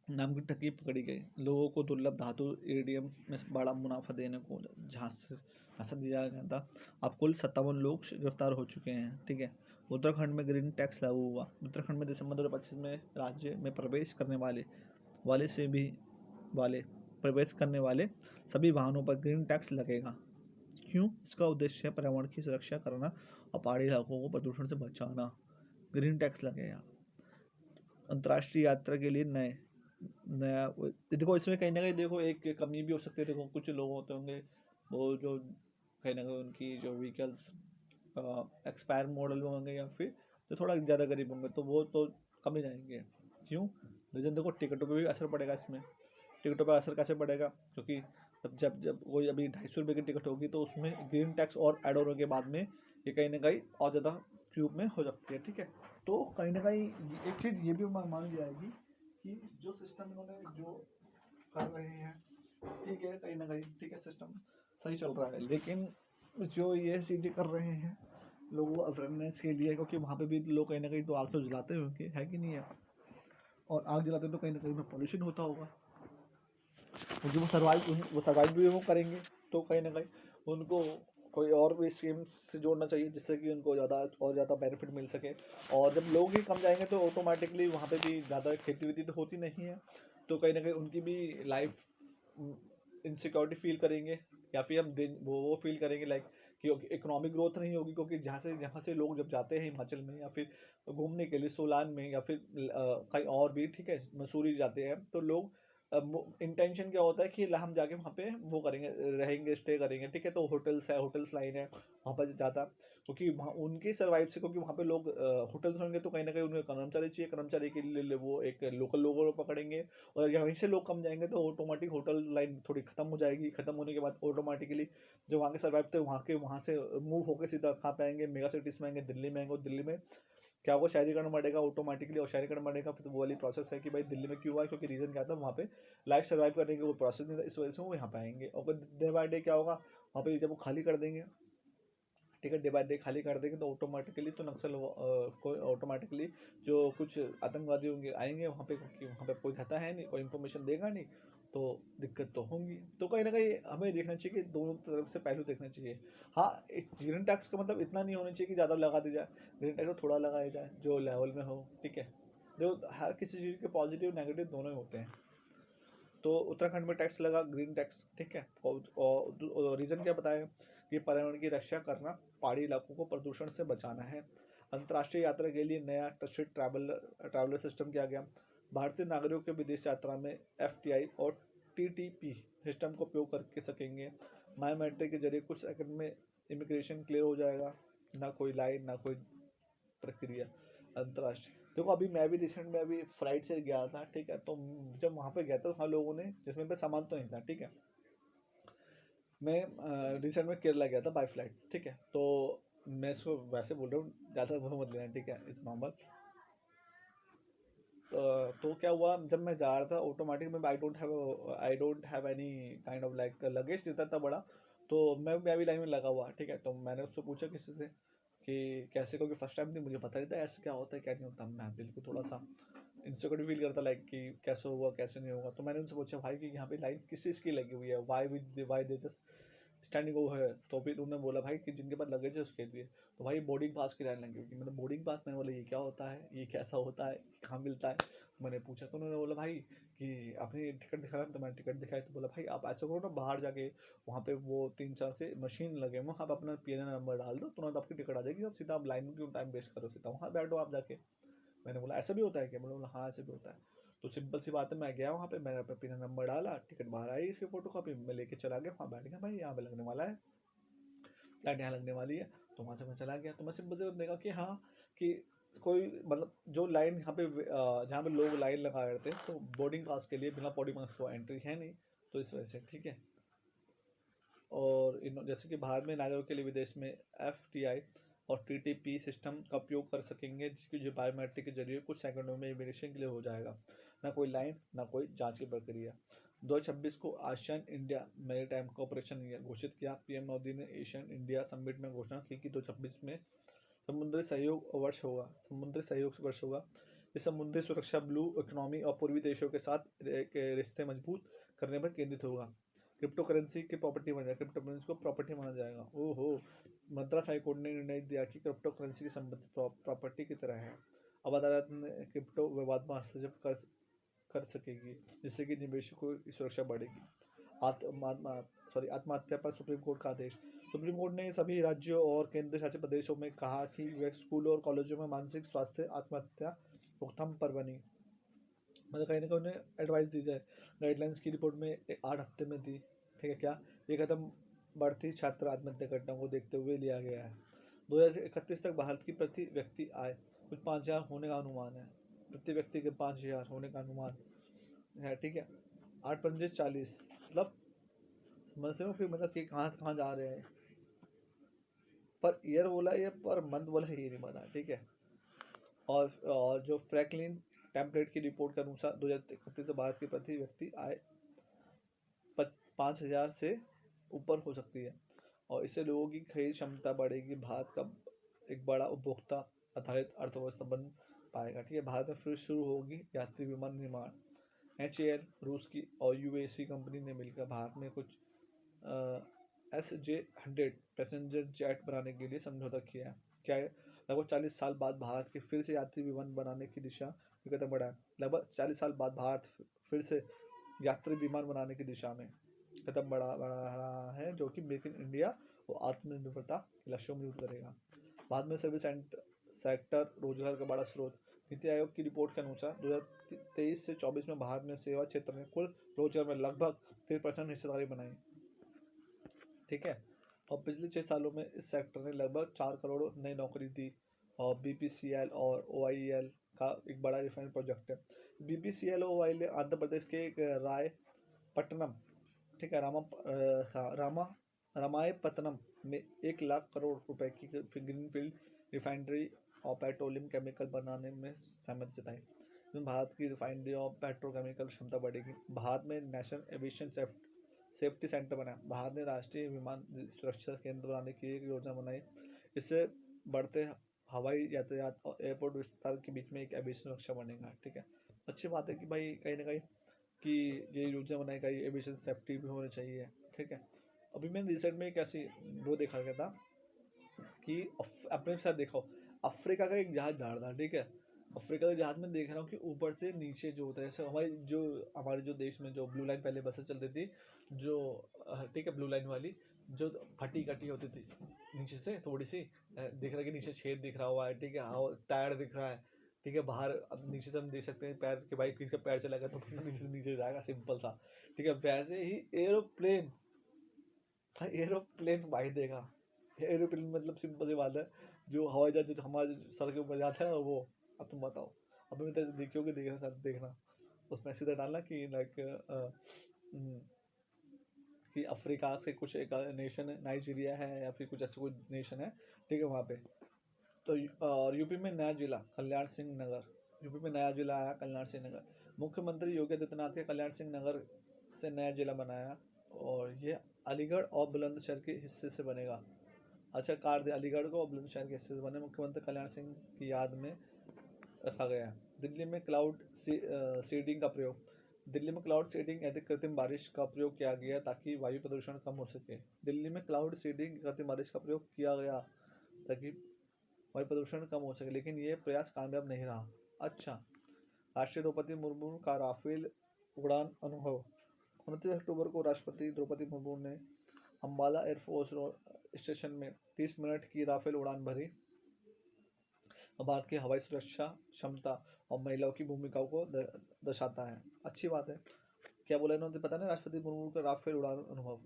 नाम की ठगी पकड़ी गई। लोगों को दुर्लभ धातु इरिडियम में बड़ा मुनाफा देने को झांसा दिया गया था। अब कुल 57 लोग गिरफ्तार हो चुके हैं, ठीक है। उत्तराखंड में ग्रीन टैक्स लागू हुआ। उत्तराखंड में दिसंबर 2025 में राज्य में प्रवेश करने वाले सभी वाहनों पर ग्रीन टैक्स लगेगा। क्यों? इसका उद्देश्य है पर्यावरण की सुरक्षा करना और पहाड़ी इलाकों को प्रदूषण से बचाना। ग्रीन टैक्स लगेगा। अंतर्राष्ट्रीय यात्रा के लिए नया देखो, इसमें कहीं ना कहीं देखो एक कमी भी हो सकती है। देखो कुछ लोग होते होंगे वो जो कहीं ना कहीं उनकी जो व्हीकल्स एक्सपायर मॉडल में होंगे या फिर जो थोड़ा ज़्यादा गरीब होंगे, तो वो तो कम ही जाएंगे। क्यों? रीज़न देखो, टिकटों पे भी असर पड़ेगा। इसमें टिकटों पर असर कैसे पड़ेगा? क्योंकि जब कोई अभी 250 रुपये की टिकट होगी तो उसमें ग्रीन टैक्स और ऐड होने के बाद में ये कहीं ना कहीं और ज़्यादा क्यूब में हो सकती है, ठीक है। तो कहीं ना कहीं एक चीज़ ये भी मान ली जाएगी कि जो सिस्टम इन्होंने जो कर रहे हैं, ठीक है, कहीं ना कहीं ठीक है, सिस्टम सही चल रहा है। लेकिन जो ये चीज़ें कर रहे हैं लोगों को अवेयरनेस के लिए, क्योंकि वहाँ पे भी लोग कहीं ना कहीं तो आग तो जलाते होंगे, है कि नहीं है। और आग जलाते तो कहीं ना कहीं में पॉल्यूशन होता होगा, क्योंकि वो सर्वाइव भी वो करेंगे। तो कहीं ना कहीं उनको कोई और भी स्कीम से जोड़ना चाहिए जिससे कि उनको ज़्यादा बेनिफिट मिल सके। और जब लोग ही कम जाएंगे तो ऑटोमेटिकली वहाँ पे भी ज़्यादा खेती वेती तो होती नहीं है, तो कहीं ना कहीं उनकी भी लाइफ इनसिक्योरिटी फील करेंगे, या फिर हम वो फील करेंगे लाइक कि इकोनॉमिक ग्रोथ नहीं होगी। क्योंकि जहाँ से लोग जब जाते हैं हिमाचल में या फिर घूमने के लिए सोलान में या फिर कहीं और भी, ठीक है, मसूरी जाते हैं, तो लोग इंटेंशन क्या होता है कि हम जाके वहाँ पे वो करेंगे, रहेंगे, स्टे करेंगे, ठीक है। तो होटल्स लाइन है वहाँ पर ज़्यादा, क्योंकि वहाँ उनके सर्वाइव से, क्योंकि वहाँ पे लोग होटल्स होंगे तो कहीं ना कहीं उन्हें कर्मचारी चाहिए, कर्मचारी के लिए वो एक लोकल लोगों को पकड़ेंगे। और यहीं से लोग कम जाएंगे तो ऑटोमेटिक होटल लाइन थोड़ी खत्म हो जाएगी। खत्म होने के बाद ऑटोमेटिकली जो वहाँ के सर्वाइव थे वहाँ से मूव होकर सीधा कहाँ पे आएंगे, मेगा सिटीज़ में आएंगे, दिल्ली में आएंगे। और दिल्ली में क्या वो शहरीकरण बढ़ेगा ऑटोमेटिकली, और शहरीकरण बढ़ेगा फिर तो वो वाली प्रोसेस है कि भाई दिल्ली में क्यों आए, क्योंकि रीजन क्या था, वहाँ पे लाइफ सर्वाइव करने की वो प्रोसेस नहीं था, इस वजह से वो यहाँ पे आएंगे। और फिर डे बाय डे क्या होगा, वहाँ पे जब वो खाली कर देंगे, ठीक है, डे बाय डे खाली कर देंगे तो ऑटोमेटिकली तो नक्सल कोई ऑटोमेटिकली जो कुछ आतंकवादी होंगे आएंगे वहाँ पे, क्योंकि वहाँ पे कोई रहता है नहीं, कोई इन्फॉर्मेशन देगा नहीं, तो दिक्कत तो होंगी। तो कहीं ना कहीं हमें देखना चाहिए कि दोनों तरफ से पहलू देखना चाहिए। हाँ, ग्रीन टैक्स का मतलब इतना नहीं होना चाहिए कि ज़्यादा लगा दिया जाए, ग्रीन टैक्स थोड़ा लगाया जाए जो लेवल में हो, ठीक है। जो हर किसी चीज़ के पॉजिटिव नेगेटिव दोनों ही होते हैं। तो उत्तराखंड में टैक्स लगा, ग्रीन टैक्स, ठीक है। और रीज़न क्या बताया कि पर्यावरण की रक्षा करना, पहाड़ी इलाकों को प्रदूषण से बचाना है। अंतर्राष्ट्रीय यात्रा के लिए नया ट्रस्टेड ट्रैवलर सिस्टम किया गया। भारतीय नागरिकों के विदेश यात्रा में FTI और TTP सिस्टम का उपयोग करके सकेंगे। बायोमेट्रिक के जरिए कुछ सेकंड में इमिग्रेशन क्लियर हो जाएगा, ना कोई लाइन ना कोई प्रक्रिया। अंतर्राष्ट्रीय देखो, अभी मैं भी रिसेंट में अभी फ्लाइट से गया था, ठीक है। तो जब वहाँ पे गया था वहाँ लोगों ने, जिसमें पे सामान तो नहीं था, ठीक है। मैं रिसेंट में केरला गया था बाय फ्लाइट, ठीक है। तो मैं इसको वैसे बोल रहा हूँ, ज़्यादा वो मत लेना, ठीक है, इट्स नॉर्मल। तो क्या हुआ, जब मैं जा रहा था ऑटोमेटिक में, I don't have any kind of like luggage देता था बड़ा। तो मैं भी लाइन में लगा हुआ, ठीक है। तो मैंने उससे पूछा किसी से कि कैसे, क्योंकि फर्स्ट टाइम थी, मुझे पता नहीं था ऐसे क्या होता है क्या नहीं होता। मैं बिल्कुल थोड़ा सा इंसिक्योर फील करता, लाइक कि कैसे होगा कैसे नहीं होगा। तो मैंने उनसे पूछा भाई कि यहाँ पे लाइन किस चीज़ की लगी हुई है, why they just standing over है। तो फिर उन्होंने बोला भाई कि जिनके पास लगेज है उसके लिए। तो भाई बोर्डिंग पास की लाइन लगी हुई, मतलब बोर्डिंग पास। मैंने बोला ये क्या होता है, ये कैसा होता है, कहाँ मिलता है। मैंने पूछा तो उन्होंने बोला भाई कि अपनी टिकट दिखा। तो मैंने टिकट दिखाई, तो बोला भाई आप ऐसा करो ना, बाहर जाके वहाँ पे वो 3-4 से मशीन लगे हुए, आप अपना PNR नंबर डाल दो, तुरंत आपकी टिकट आ जाएगी। अब सीधा आप लाइन में क्यों टाइम वेस्ट करो, सीधा वहाँ बैठो आप जाके। मैंने बोला ऐसा भी होता है क्या, मैंने बोला हाँ ऐसे भी होता है। तो सिंपल सी बात है, मैं गया वहाँ पे, मैंने अपना PNR नंबर डाला, टिकट बाहर आई, इसकी फोटो कॉपी मैं लेके चला गया, वहाँ बैठ गया, भाई यहाँ पे लगने वाला है, फ्लाइट यहाँ लगने वाली है। तो वहाँ से मैं चला गया। तो मैं सिंपल से देखा कि हाँ, कि कोई मतलब जो लाइन यहाँ पे जहाँ पे लोग लाइन लगा रहे थे, तो बोर्डिंग पास के लिए बिना बोर्डिंग पास को एंट्री है नहीं, तो इस वजह से, ठीक है। और जैसे कि भारत में नागरिकों के लिए विदेश में FTI और TTP सिस्टम का उपयोग कर सकेंगे, जिसकी जो बायोमेट्रिक के जरिए कुछ सेकंडों में इमिग्रेशन के लिए हो जाएगा, ना कोई लाइन ना कोई जांच की प्रक्रिया। 2026 को आसियान इंडिया मैरीटाइम कोऑपरेशन घोषित किया। PM मोदी ने एशियन इंडिया समिट में घोषणा की कि 2026 में समुद्री सहयोग वर्ष होगा। इस समुद्री सुरक्षा, ब्लू इकोनॉमी और पूर्वी देशों के साथ रिश्ते मजबूत करने पर केंद्रित होगा। क्रिप्टो करेंसी की प्रॉपर्टी बन जाएगा, क्रिप्टो करेंसी को प्रॉपर्टी माना जाएगा। ओहो, मद्रास हाईकोर्ट ने निर्णय दिया कि क्रिप्टो करेंसी की संबंधित प्रॉपर्टी की तरह है। अब अदालत ने क्रिप्टो विवाद में हस्तक्षेप कर सकेगी, जिससे कि निवेशकों की सुरक्षा बढ़ेगी। आत्महत्या पर सुप्रीम कोर्ट का आदेश। सुप्रीम कोर्ट ने सभी राज्यों और केंद्र शासित प्रदेशों में कहा कि वे स्कूलों और कॉलेजों में मानसिक स्वास्थ्य आत्महत्या रोकथाम पर बनी, मतलब कहीं ना कहीं उन्हें एडवाइस दी जाए। गाइडलाइंस की रिपोर्ट में 8 हफ्ते में दी, ठीक है। क्या ये कदम बढ़ती छात्र आत्महत्या घटनाओं को देखते हुए लिया गया है। 2031 तक भारत की प्रति व्यक्ति आय कुछ 5,000 होने का अनुमान है। प्रति व्यक्ति के 5,000 होने का अनुमान है, ठीक है। 8 पंजे 40, मतलब समझ रहे हो कि मतलब कि कहाँ कहाँ जा रहे हैं। पर ईयर बोला है, पर मंथ बोला है, ये नहीं पता, ठीक है। और जो फ्रैंकलिन टेम्पलेट की रिपोर्ट के अनुसार 2031 से भारत की प्रति व्यक्ति आय 5,000 से ऊपर हो सकती है, और इससे लोगों की खरीद क्षमता बढ़ेगी। भारत का एक बड़ा उपभोक्ता आधारित अर्थव्यवस्था बन पाएगा, ठीक है। भारत में फिर शुरू होगी यात्री विमान निर्माण। HAL रूस की और UAC कंपनी ने मिलकर भारत में कुछ SJ-100 पैसेंजर जेट बनाने के लिए समझौता किया है। क्या है, लगभग 40 साल बाद भारत के फिर से यात्री विमान बनाने की दिशा में कदम बढ़ा है। लगभग 40 साल बाद भारत फिर से यात्री विमान बनाने की दिशा में कदम बढ़ा रहा है, जो कि मेक इन इंडिया और आत्मनिर्भरता के लक्ष्यों में मदद करेगा। बाद में सर्विस सेक्टर रोजगार का बड़ा स्रोत। नीति आयोग की रिपोर्ट के अनुसार 2023 से 24 में भारत में सेवा क्षेत्र ने कुल रोजगार में लगभग 30% हिस्सेदारी बनाई, ठीक है। और पिछले 6 सालों में इस सेक्टर ने लगभग 4 करोड़ नई नौकरी दी। और BPCL और OIL का एक बड़ा रिफाइनरी प्रोजेक्ट है। BPCL और OIL आंध्र प्रदेश के एक रायपट्टनम, ठीक है, रामायपट्टनम में 1 लाख करोड़ रुपए की ग्रीनफील्ड रिफाइनरी और पेट्रोलियम केमिकल बनाने में सहमति जताई। इसमें भारत की रिफाइनरी और पेट्रोकेमिकल क्षमता बढ़ेगी। भारत में नेशनल एविएशन सेफ्टी सेंटर बना। भारत ने राष्ट्रीय विमान सुरक्षा केंद्र बनाने की एक योजना बनाई। इससे बढ़ते हवाई यातायात और एयरपोर्ट विस्तार के बीच में एक एविएशन सुरक्षा बनेगा। ठीक है, अच्छी बात है कि भाई कहीं ना कहीं कि ये योजना बनाई गई, एविएशन सेफ्टी भी होनी चाहिए। ठीक है, अभी मैंने रिसेंट में एक ऐसी वो देखा गया था कि अपने साथ देखो, अफ्रीका का एक जहाज जा रहा था। ठीक है, अफ्रीका के जहाज में देख रहा हूँ कि ऊपर से नीचे जो होता है, जैसे हमारे जो देश में जो ब्लू लाइन पहले बसें चलती थी, जो ठीक है ब्लू लाइन वाली, जो फटी कटी होती थी नीचे से थोड़ी सी, दिख रहा है कि नीचे छेद दिख रहा हुआ है। ठीक है, टायर दिख रहा है। ठीक है, बाहर अब नीचे से हम देख सकते हैं पैर के, भाई किसी का पैर चला गया तो नीचे से नीचे जाएगा, सिंपल सा। ठीक है, वैसे ही एरोप्लेन, एरोप्लेन भाई देखा, एरोप्लेन मतलब सिंपल सी बात है, जो हवाई जहाज जो हमारे सर के ऊपर जाता है वो। अब तुम बताओ, अभी मैं देखियोगे देखना उसमें सीधा डालना कि लाइक कि अफ्रीका से कुछ एक नेशन है, नाइजीरिया है या फिर कुछ ऐसे कोई नेशन है। ठीक है, वहाँ पे तो और यूपी में नया जिला कल्याण सिंह नगर, यूपी में नया जिला आया कल्याण सिंह नगर। मुख्यमंत्री योगी आदित्यनाथ के कल्याण सिंह नगर से नया जिला बनाया और ये अलीगढ़ और बुलंदशहर के हिस्से से बनेगा। अच्छा, कार्य अलीगढ़ को और बुलंदशहर के हिस्से से बने। मुख्यमंत्री कल्याण सिंह की याद में रखा गया है। दिल्ली में क्लाउड सीडिंग का प्रयोग, दिल्ली में क्लाउड सीडिंग यानी कृत्रिम बारिश का प्रयोग किया गया ताकि वायु प्रदूषण कम हो सके। दिल्ली में क्लाउड सीडिंग कृत्रिम बारिश का प्रयोग किया गया ताकि वायु प्रदूषण कम हो सके, लेकिन ये प्रयास कामयाब नहीं रहा। अच्छा, राष्ट्रपति द्रौपदी मुर्मू का राफेल उड़ान अनुभव। 29 अक्टूबर को राष्ट्रपति द्रौपदी मुर्मू ने अम्बाला एयरफोर्स स्टेशन में 30 मिनट की राफेल उड़ान भरी। भारत की हवाई सुरक्षा क्षमता और महिलाओं की भूमिकाओं को दर्शाता है। अच्छी बात है। क्या बोला इन्होंने पता नहीं, राष्ट्रपति मुर्मू का राफेल उड़ान अनुभव,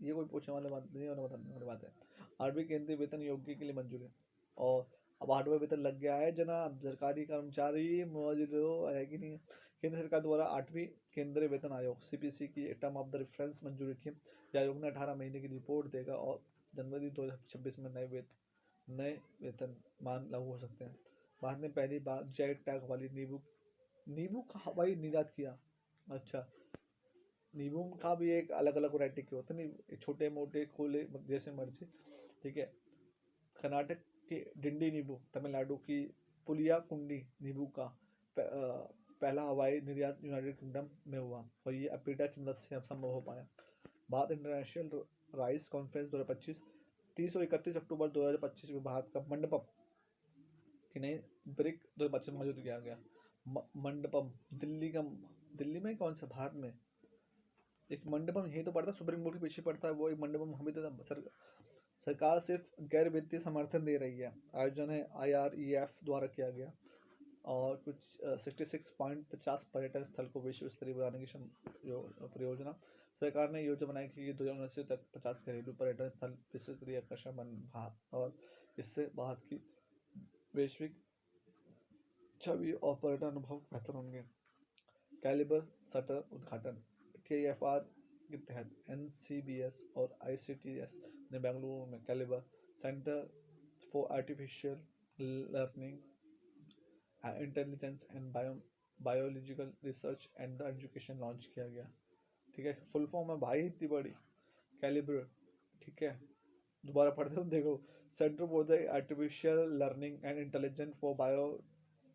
ये कोई पूछने वाली बात नहीं, बताने वाली बात है। 8वीं केंद्रीय वेतन योगी के लिए मंजूरी, और अब 8वां वेतन लग गया है जनाब, सरकारी कर्मचारी मौज लो, है कि नहीं। केंद्र सरकार द्वारा 8वीं केंद्रीय वेतन आयोग सीपीसी की टर्म ऑफ द रेफरेंस मंजूरी की। आयोग ने 18 महीने की रिपोर्ट देगा और जनवरी 2026 में नए वेतनमान लागू हो सकते हैं। भारत ने पहली बार जेट टैग वाली नींबू का हवाई निर्यात किया। अच्छा, नींबू का भी एक अलग अलग वैरायटी के होते हैं, छोटे मोटे खोले जैसे मर्जी। ठीक है, कर्नाटक के डिंडी नींबू, तमिलनाडु की पुलिया कुंडी नींबू का पहला हवाई निर्यात यूनाइटेड किंगडम में हुआ और ये अपेटा की मदद से संभव हो पाया। भारत इंटरनेशनल राइस कॉन्फ्रेंस 2025, 30 और 31 अक्टूबर 2025 में भारत का मंडपम कि नहीं ब्रिक 2025 में मौजूद किया गया। मंडपम दिल्ली में कौन सा, भारत में एक मंडपम यही तो पड़ता है, सुप्रीम कोर्ट के पीछे पड़ता है वो एक मंडपम। हमें तो सरकार सिर्फ गैर वित्तीय समर्थन दे रही है। आयोजन है IREF द्वारा किया गया और कुछ 66.50 पर्यटन स्थल को विश्व स्तरीय बनाने की परियोजना। सरकार ने योजना बनाई कि 2029 तक 50 घरेलू पर्यटन स्थल विश्व स्तरीय आकर्षण बन, और इससे भारत की वैश्विक छवि और पर्यटन अनुभव बेहतर होंगे। कैलिबर सटर उद्घाटन, TIFR के तहत NCBS और ICTS ने बेंगलुरु में Calibre centre for artificial learning intelligence and biological research and education launch किया गया। ठीक है, फुल फॉर्म है भाई इतनी बड़ी, कैलिबर। ठीक है, दोबारा पढ़ते हो देखो, centre for the artificial learning and intelligence for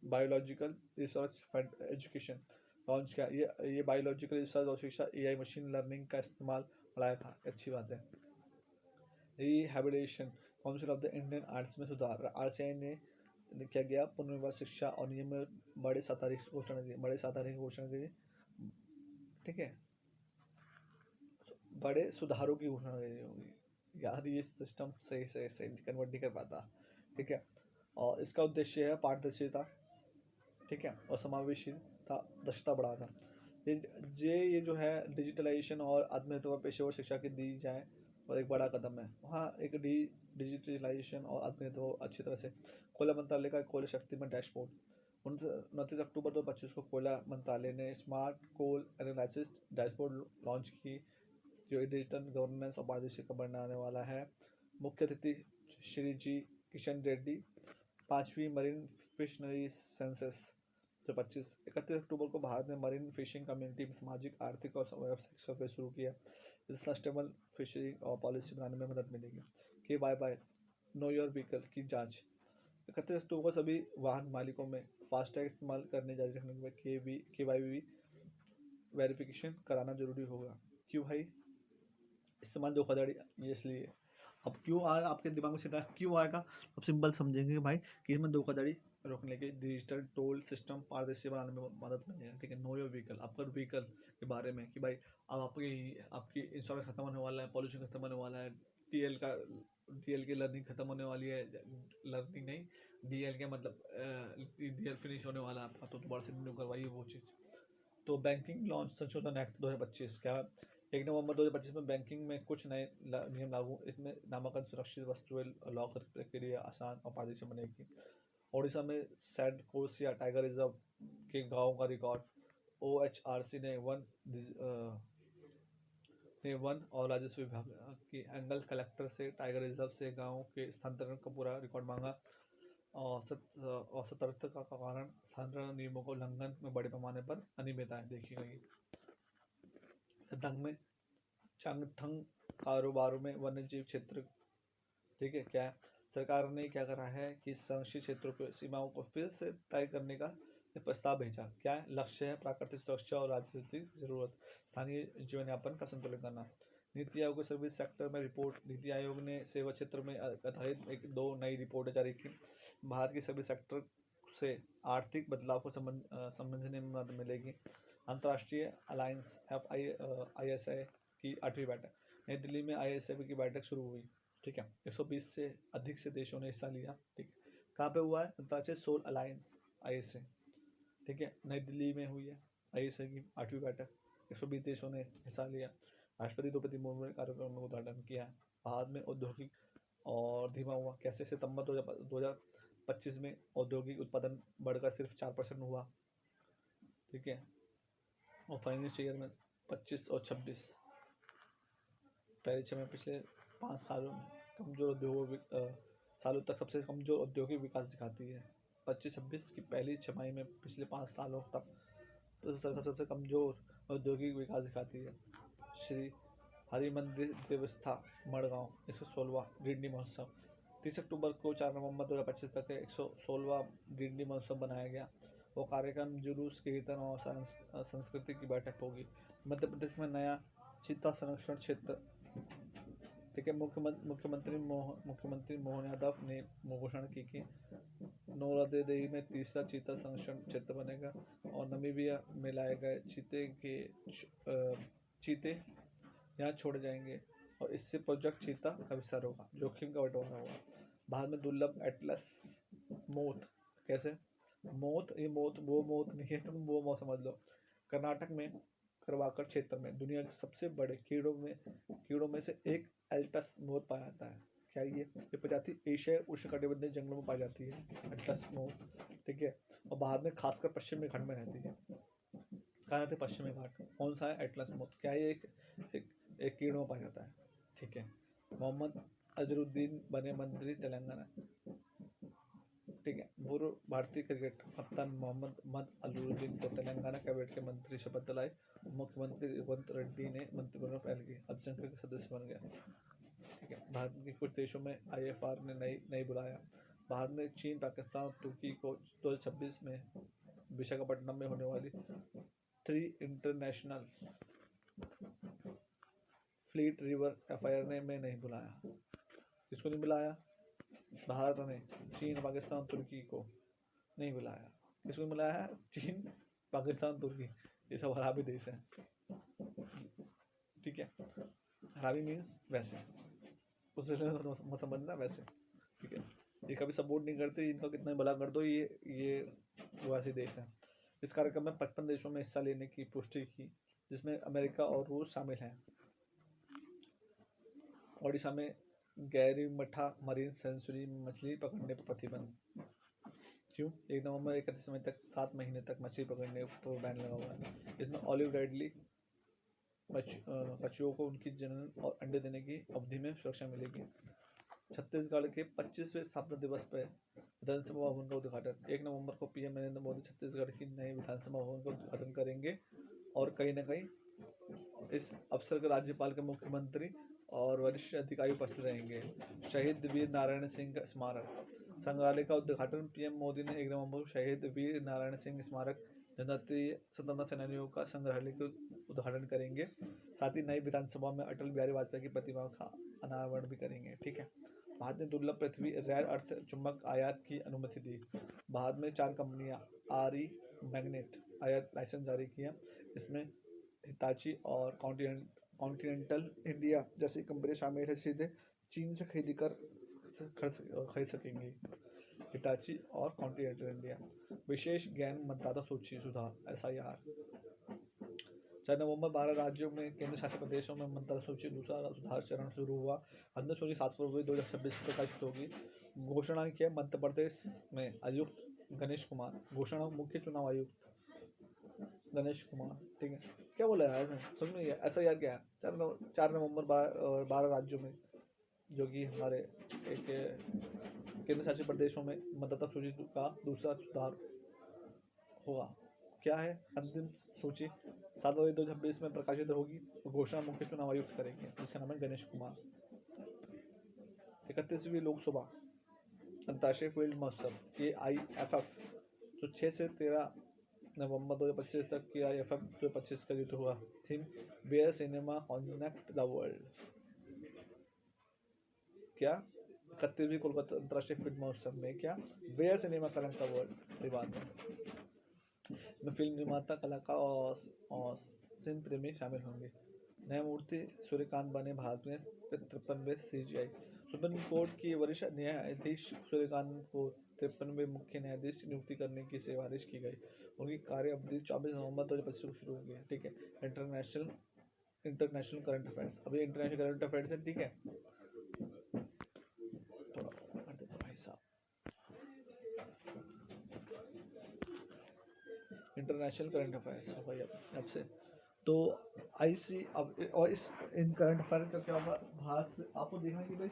biological research and education launch किया। ये बायोलॉजिकल रिसर्च और शिक्षा AI मशीन लर्निंग का इस्तेमाल बढ़ाया। अच्छी बात है। Rehabilitation council of the Indian arts में सुधार, RCI ने किया गया पुनर्विवाह शिक्षा और नियम में बड़े 7 तारीख की घोषणा की। ठीक है, बड़े सुधारों की घोषणा की होगी यार, ये सिस्टम सही कन्वर्ट नहीं कर पाता। ठीक है, और इसका उद्देश्य है पारदर्शिता, ठीक है, और समावेशिता दक्षता बढ़ाना। ये जो है डिजिटलाइजेशन और आत्मनिर्भर पेशेवर शिक्षा की दी जाए और एक बड़ा कदम है। वहाँ एक डिजिटलाइजेशन और आत्मनिर्भर अच्छी तरह से। कोयला मंत्रालय का कोयला शक्ति में डैशबोर्ड, 29 अक्टूबर 2025 को कोयला मंत्रालय ने स्मार्ट कोल एनालिसिस डैशबोर्ड लॉन्च की, जो डिजिटल गवर्नेंस और पारदर्शिता बनाने वाला है। मुख्य अतिथि श्री जी किशन रेड्डी, 5वीं मरीन फिशनरी सेंसस जो 31 अक्टूबर को भारत में मरीन फिशिंग कम्युनिटी में सामाजिक, आर्थिक और व्यावसायिक सर्वे शुरू किया। इस सस्टेनेबल फिशरिंग और पॉलिसी बनाने में मदद मिलेगी। के बाय नो योर व्हीकल की जांच। 31 अक्टूबर को सभी वाहन मालिकों में फास्टैग इस्तेमाल करने जारी रखने के KYB वेरिफिकेशन कराना जरूरी होगा। क्यों भाई इस्तेमाल धोखाधड़ी? ये इसलिए अब क्यों आ रहा आपके दिमाग में सीधा क्यों आएगा? अब सिंपल समझेंगे भाई कि इसमें धोखाधड़ी रोकने के डिजिटल टोल सिस्टम पारदर्शी बनाने में मदद मिलेगी। ठीक है, नो योर व्हीकल, आपका व्हीकल के बारे में कि भाई अब आपकी इंश्योरेंस खत्म होने वाला है, पॉल्यूशन खत्म होने वाला है, DL की लर्निंग खत्म होने वाली है, लर्निंग नहीं DL के मतलब DL फिनिश होने वाला है आपका, तो दोबारा से रिन्यू करवाइए वो चीज़। तो बैंकिंग लॉन्च संशोधन एक्ट 2025 क्या 1 नवंबर 2025 में बैंकिंग में कुछ नए नियम लागू। इसमें नामांकन सुरक्षित वस्तुएं लॉ प्रक्रिया आसान और पारदर्शी बनेगी। ओडिशा में सैंड कोर्स या टाइगर रिजर्व के गाँव का रिकॉर्ड OHRC ने वन और राजस्व विभाग की एंगल कलेक्टर से टाइगर रिजर्व से गाँव के स्थानांतरण का पूरा रिकॉर्ड मांगा और सतर्कता का कारण स्थानांतरण नियमों को उल्लंघन में बड़े पैमाने पर अनियमितताएं देखी गई। दंग में चांगथंग कारोबारों में वन्य जीव क्षेत्र। ठीक है, क्या सरकार ने क्या करा है कि संरक्षित क्षेत्रों की सीमाओं को फिर से तय करने का प्रस्ताव भेजा। क्या लक्ष्य है? प्राकृतिक सुरक्षा और राजनीतिक जरूरत, स्थानीय जीवन यापन का संतुलन करना। नीति आयोग के सर्विस सेक्टर में रिपोर्ट। नीति आयोग ने सेवा क्षेत्र में आधारित 2 नई रिपोर्ट जारी की। भारत के सर्विस सेक्टर से आर्थिक बदलाव को समझने में मदद मिलेगी। अंतर्राष्ट्रीय अलायंस ISA की 8वीं बैठक। नई दिल्ली में ISA की बैठक शुरू हुई। ठीक है, 120 से अधिक से देशों ने हिस्सा लिया। ठीक है, कहाँ पे हुआ है? अंतर्राष्ट्रीय सोल अलायंस ISA। ठीक है, नई दिल्ली में हुई है ISA की 8वीं बैठक। 120 देशों ने हिस्सा लिया। राष्ट्रपति द्रौपदी मुर्मू ने कार्यक्रम में उद्घाटन किया। भारत में औद्योगिक और धीमा हुआ। कैसे? सितंबर 2025 में औद्योगिक उत्पादन बढ़कर सिर्फ 4% हुआ। ठीक है, और फाइनेंशियल ईयर में 25 और 26 पहले 6 में पिछले 5 सालों में कमजोर सालों तक सबसे कमजोर औद्योगिक विकास दिखाती है। 25-26 की पहली छमाही में पिछले 5 सालों तक सबसे कमजोर औद्योगिक विकास दिखाती है। श्री हरिमंदिर देवस्था मड़गांव 116वां गिरनी महोत्सव। 30 अक्टूबर को 4 नवंबर 2025 तक 116वां गिरनी महोत्सव बनाया गया। वो कार्यक्रम जुलूस, कीर्तन और संस्कृति की बैठक होगी। मध्य प्रदेश में नया चीता संरक्षण क्षेत्र। ठीक है, मुख्यमंत्री मोहन यादव ने घोषणा की कि नोरादेई में तीसरा चीता संरक्षण क्षेत्र बनेगा और नामीबिया में लाए गए चीते यहाँ छोड़े जाएंगे और इससे प्रोजेक्ट चीता का विस्तार होगा, जोखिम का बंटवारा होगा। भारत में दुर्लभ एटलस मोथ। कैसे? मोथ, ये मोथ वो मोथ नहीं है, तुम वो मोथ समझ लो। कर्नाटक में करवाकर क्षेत्र में दुनिया के सबसे बड़े कीड़ों में से एक एल्टस मोथ पाया जाता है। क्या ये प्रजाति एशिया उष्णकटिबंधीय जंगलों में पाई जाती है, एल्टस मोथ। ठीक है, और भारत में खासकर पश्चिमी घाट में रहती है। कहाँ रहते? पश्चिमी घाट। कौन सा है? Atlas moth. क्या ये एक कीड़ों में पाया जाता है। ठीक है, मोहम्मद अजरुद्दीन बने मंत्री तेलंगाना। ठीक है, पूर्व भारतीय क्रिकेट कप्तान मोहम्मद अजरुद्दीन को तेलंगाना कैबिनेट के मंत्री शपथ दिलाई। मुख्यमंत्री रेवंत रेड्डी ने मंत्रिमंडल फैल गई, अल्पसंख्यक के सदस्य बन गया। ठीक है, भारत के कुछ देशों में IFR ने नई बुलाया। भारत ने चीन, पाकिस्तान और तुर्की को 2026 में विशाखापट्टनम में होने वाली 3 इंटरनेशनल फ्लीट रिवर FIR में नहीं बुलाया। किसको नहीं बुलाया? भारत ने चीन, पाकिस्तान, तुर्की को नहीं बुलाया। किसको बुलाया है? चीन, पाकिस्तान, तुर्की, ये सब अरबी देश हैं। ठीक है, अरबी मीन्स वैसे, उस मत समझना वैसे। ठीक है, ये कभी सपोर्ट नहीं करते, इनका कितना भला कर दो, ये वैसे देश हैं। इस कार्यक्रम में 55 देशों में हिस्सा लेने की पुष्टि की, जिसमें अमेरिका और रूस शामिल हैं। ओडिशा में गैरीमठा मरीन सेंचुरी में मछली पकड़ने पर प्रतिबंध। क्यों? 1 नवंबर 31 मई तक 7 महीने तक मछली पकड़ने पर बैन लगा हुआ है। इसमें ऑलिव राइडली कछुओं को उनकी जनन और अंडे देने की अवधि में सुरक्षा मिलेगी। छत्तीसगढ़ के 25वें स्थापना दिवस पर विधानसभा भवन का उद्घाटन 1 नवंबर को पीएम नरेंद्र मोदी छत्तीसगढ़ की नए विधानसभा भवन का उद्घाटन करेंगे और कहीं ना कहीं इस अवसर पर राज्यपाल के मुख्यमंत्री और वरिष्ठ अधिकारी उपस्थित रहेंगे। शहीद वीर नारायण सिंह स्मारक संग्रहालय का उद्घाटन पीएम मोदी ने 1 नवंबर को शहीद वीर नारायण सिंह स्मारक जनजातीय स्वतंत्रता सेनानियों का संग्रहालय का उद्घाटन करेंगे। साथ ही नई विधानसभा में अटल बिहारी वाजपेयी की प्रतिमा का अनावरण भी करेंगे। ठीक है। भारत ने दुर्लभ पृथ्वी रेयर अर्थ चुंबक आयात की अनुमति दी। भारत में 4 कंपनियां आरई मैग्नेट आयात लाइसेंस जारी किया। इसमें हिताची और कॉन्टिनेंटल इंडिया जैसी कंपनी शामिल है। सीधे चीन से खरीद सकेंगी हिटाची और कॉन्टिनेंटल इंडिया। विशेष ज्ञान मतदाता सूची सुधार SIR 4 नवंबर 12 राज्यों में केंद्र शासित प्रदेशों में मतदाता सूची दूसरा सुधार चरण शुरू हुआ। अंतिम सूची 7 फरवरी 2026 को प्रकाशित होगी। घोषणा किया मध्य प्रदेश में आयुक्त गणेश कुमार। घोषणा मुख्य चुनाव आयुक्त गणेश कुमार। ठीक है। क्या बोला यार समझ में SIR क्या है। 4 नवंबर 12 राज्यों में जो कि हमारे एक केंद्र शासित प्रदेशों में मतदाता सूची का दूसरा सुधार होगा। क्या है अंतिम सूची 7 फरवरी 2026 में प्रकाशित होगी। घोषणा मुख्य चुनाव आयुक्त करेंगे जिसका नाम है गणेश कुमार। 31वीं लोकसभा अंतर्राष्ट्रीय फील्ड महोत्सव AIFF जो 6 से 13 नवंबर 2025 तक की AIFF 2025 का आयोजित हुआ। Theme where cinema connect the world. क्या 31वीं कोलकाता अंतर्राष्ट्रीय फिल्म महोत्सव में क्या where cinema connect the world. सही बात है। में फिल्म निर्माता कलाकार और सिने प्रेमी शामिल होंगे। न्यायमूर्ति सूर्यकांत बने भारत में 53वें CJI। सुप्रीम कोर्ट की वरिष्ठ न्यायाधीश सूर्यकांत को 53वें मुख्य न्यायाधीश की नियुक्ति करने की सिफारिश की गई। उनकी कार्य अवधि 24 नवंबर 2025 को शुरू होगी। ठीक है। International current affairs. अभी इंटरनेशनल करंट अफेयर्स है। ठीक है। इंटरनेशनल करंट अफेयर्स भाई अब से तो IC अब और इस इन करंट अफेयर का क्या होगा। भारत से आपको देखना कि भाई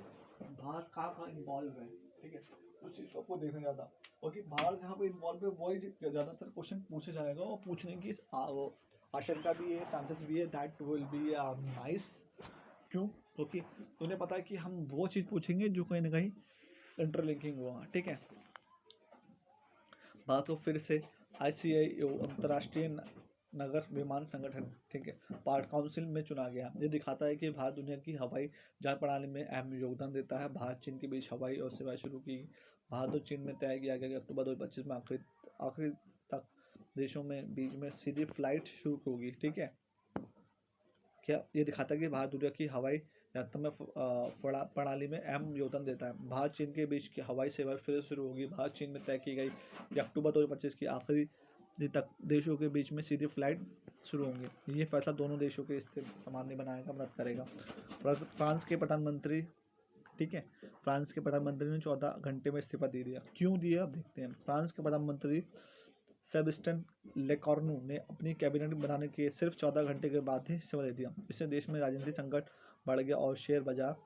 भारत कहाँ इन्वॉल्व है। ठीक है। उस चीज़ को आपको देखना ज़्यादा क्योंकि भारत जहाँ पे इन्वॉल्व है वही ज़्यादातर क्वेश्चन पूछे जाएगा और पूछने की आशंका भी है चांसेस भी है दैट विल बी नाइस। क्यों क्योंकि उन्हें पता है कि हम वो चीज़ पूछेंगे जो कहीं ना कहीं इंटरलिंकिंग हुआ। ठीक है। भारत को फिर से ICAO अंतर्राष्ट्रीय नगर विमान संगठन ठीक है पार्ट काउंसिल में चुना गया। ये दिखाता है कि भारत दुनिया की हवाई जहाज प्रणाली में अहम योगदान देता है। भारत चीन के बीच हवाई और सेवाएं शुरू की। भारत और चीन में तय किया गया कि अक्टूबर 2025 में आखिरी तक देशों में बीच में सीधी फ्लाइट शुरू होगी। ठीक है। क्या ये दिखाता है कि भारत दुनिया की हवाई यात्रा में प्रणाली में अहम योगदान देता है। भारत चीन के बीच की हवाई सेवा फिर शुरू होगी। भारत चीन में तय की गई कि अक्टूबर 2025 की आखिरी दिन तक देशों के बीच में सीधी फ्लाइट शुरू होंगी। ये फैसला दोनों देशों के स्थिति सामान्य बनाने का मदद करेगा। फ्रांस के प्रधानमंत्री ठीक है फ्रांस के प्रधानमंत्री ने 14 घंटे में इस्तीफा दे दिया। क्यों दिया अब देखते हैं। फ्रांस के प्रधानमंत्री सेबेस्टियन लेकॉर्नू ने अपनी कैबिनेट बनाने के सिर्फ 14 घंटे के बाद ही इस्तीफा दे दिया। इससे देश में राजनीतिक संकट बढ़ गया और शेयर बाजार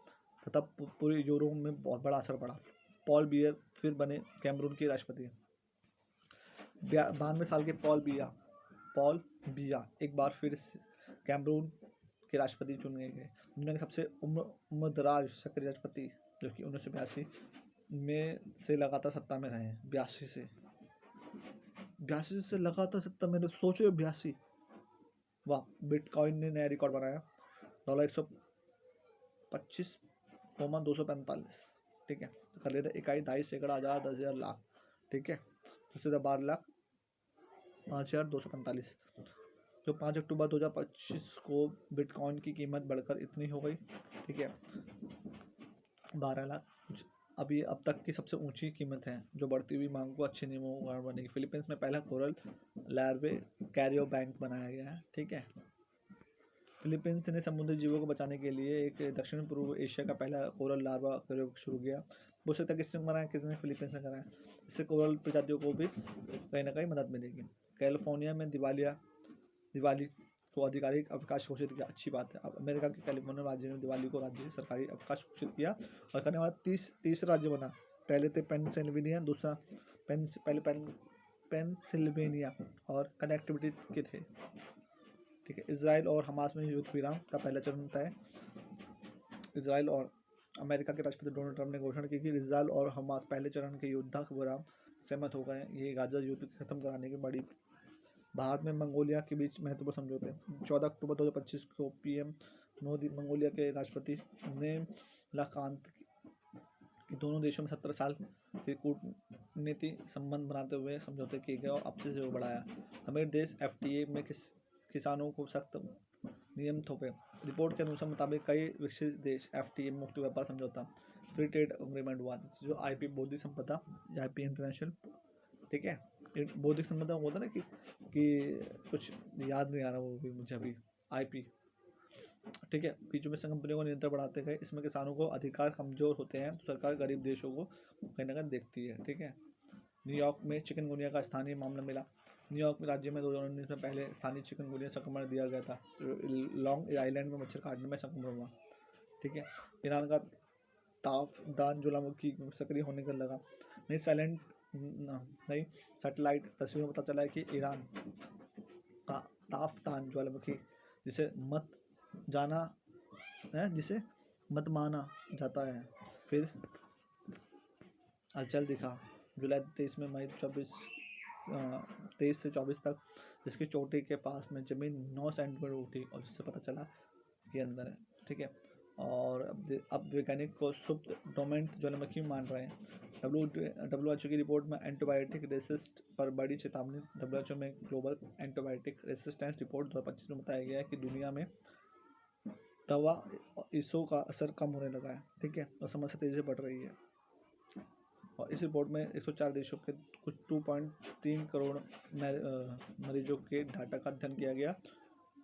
तथा पूरे यूरोप में बहुत बड़ा असर पड़ा। पॉल बिया फिर बने कैमरून के राष्ट्रपति। 92 साल के पॉल बिया एक बार फिर कैमरून के राष्ट्रपति चुने गए। दुनिया के सबसे उम्रदराज सक्रिय राष्ट्रपति जो कि 1982 में से लगातार सत्ता में रहे हैं। 82 से लगातार सत्ता में सोचो 82 वाह। बिटकॉइन ने नया रिकॉर्ड बनाया $125,245। ठीक है। तो कर लेते इकाई 2.5 सैकड़ा 1000 10,000 लाख। ठीक है। तो 12,05,245 जो 5 अक्टूबर 2025 को बिटकॉइन की कीमत बढ़कर इतनी हो गई। ठीक है 12 लाख अभी अब तक की सबसे ऊंची कीमत है जो बढ़ती हुई मांग को अच्छे नियमों कारण बनेगी। फिलीपींस में पहला कोरल लार्वे कैरियो बैंक बनाया गया है। ठीक है। फिलीपींस ने समुद्री जीवों को बचाने के लिए एक दक्षिण पूर्व एशिया का पहला कोरल लार्वा कैरियो शुरू किया। पूछ सकता किसने बनाया किसने फिलीपींस ने कराया। इससे कोरल प्रजातियों को भी कहीं ना कहीं मदद मिलेगी। कैलिफोर्निया में दिवाली को आधिकारिक अवकाश घोषित किया। अच्छी बात है। अब अमेरिका के कैलिफोर्निया राज्य ने दिवाली को राज्य सरकारी अवकाश घोषित किया और करने वाला तीसरा राज्य बना पहले थे पेंसिल्वेनिया, दूसरा पहले पेंसिल्वेनिया और कनेक्टिविटी के थे। ठीक है, इसराइल और हमास में युद्ध विराम का पहला चरण तय। इसराइल और अमेरिका के राष्ट्रपति डोनाल्ड ट्रंप ने घोषणा की कि इसराइल और हमास पहले चरण के युद्ध विराम सहमत हो गए। ये गाजा युद्ध खत्म कराने की बड़ी। भारत में मंगोलिया के बीच महत्वपूर्ण समझौते। 14 अक्टूबर 2025 को पीएम मोदी मंगोलिया के राष्ट्रपति ने मुलाकात की। दोनों देशों में 17 साल के कूटनीति संबंध बनाते हुए समझौते किए गए और आपसी सहयोग बढ़ाया। अमीर देश एफटीए में किसानों को सख्त नियम थोपे। रिपोर्ट के अनुसार मुताबिक कई विकसित देश एफटीए मुक्त व्यापार समझौता फ्री ट्रेड एग्रीमेंट हुआ, जो आईपी बौद्धिक संपदा आईपी इंटरनेशनल। ठीक है, बौद्धिक संपदा होता ना कि कुछ याद नहीं आ रहा वो भी मुझे अभी, आईपी। ठीक है, बीच में से कंपनियों को नियंत्रण बढ़ाते गए। इसमें किसानों को अधिकार कमजोर होते हैं तो सरकार गरीब देशों को कहीं ना कहीं देखती है। ठीक है, न्यूयॉर्क में चिकनगुनिया का स्थानीय मामला मिला। न्यूयॉर्क में राज्य में 2019 में पहले स्थानीय चिकनगुनिया संक्रमण दिया गया था। लॉन्ग आइलैंड में मच्छर काटने में संक्रमण हुआ। ठीक है, ईरान का ताफदान ज्वालामुखी सक्रिय होने का लगा। नई सैटेलाइट तस्वीरों में पता चला है कि ईरान का ताफदान ज्वालामुखी जिसे मत माना जाता है फिर हलचल दिखा। जुलाई 23 में मई 23 से 24 तक जिसकी चोटी के पास में जमीन 9 सेंटीमीटर उठी और जिससे पता चला कि अंदर है। ठीक है, और अब वैज्ञानिक को सुप्त डोमेंट ज्वालामुखी मान रहे हैं। WHO की रिपोर्ट में एंटीबायोटिक रेसिस्ट पर बड़ी चेतावनी। WHO में ग्लोबल एंटीबायोटिक रेसिस्टेंस रिपोर्ट 2025 में बताया गया है कि दुनिया में दवा इसो का असर कम होने लगा है। ठीक है, और समस्या तेजी से बढ़ रही है। और इस रिपोर्ट में 104 देशों के कुछ 2.3 करोड़ मरीजों के डाटा का अध्ययन किया गया,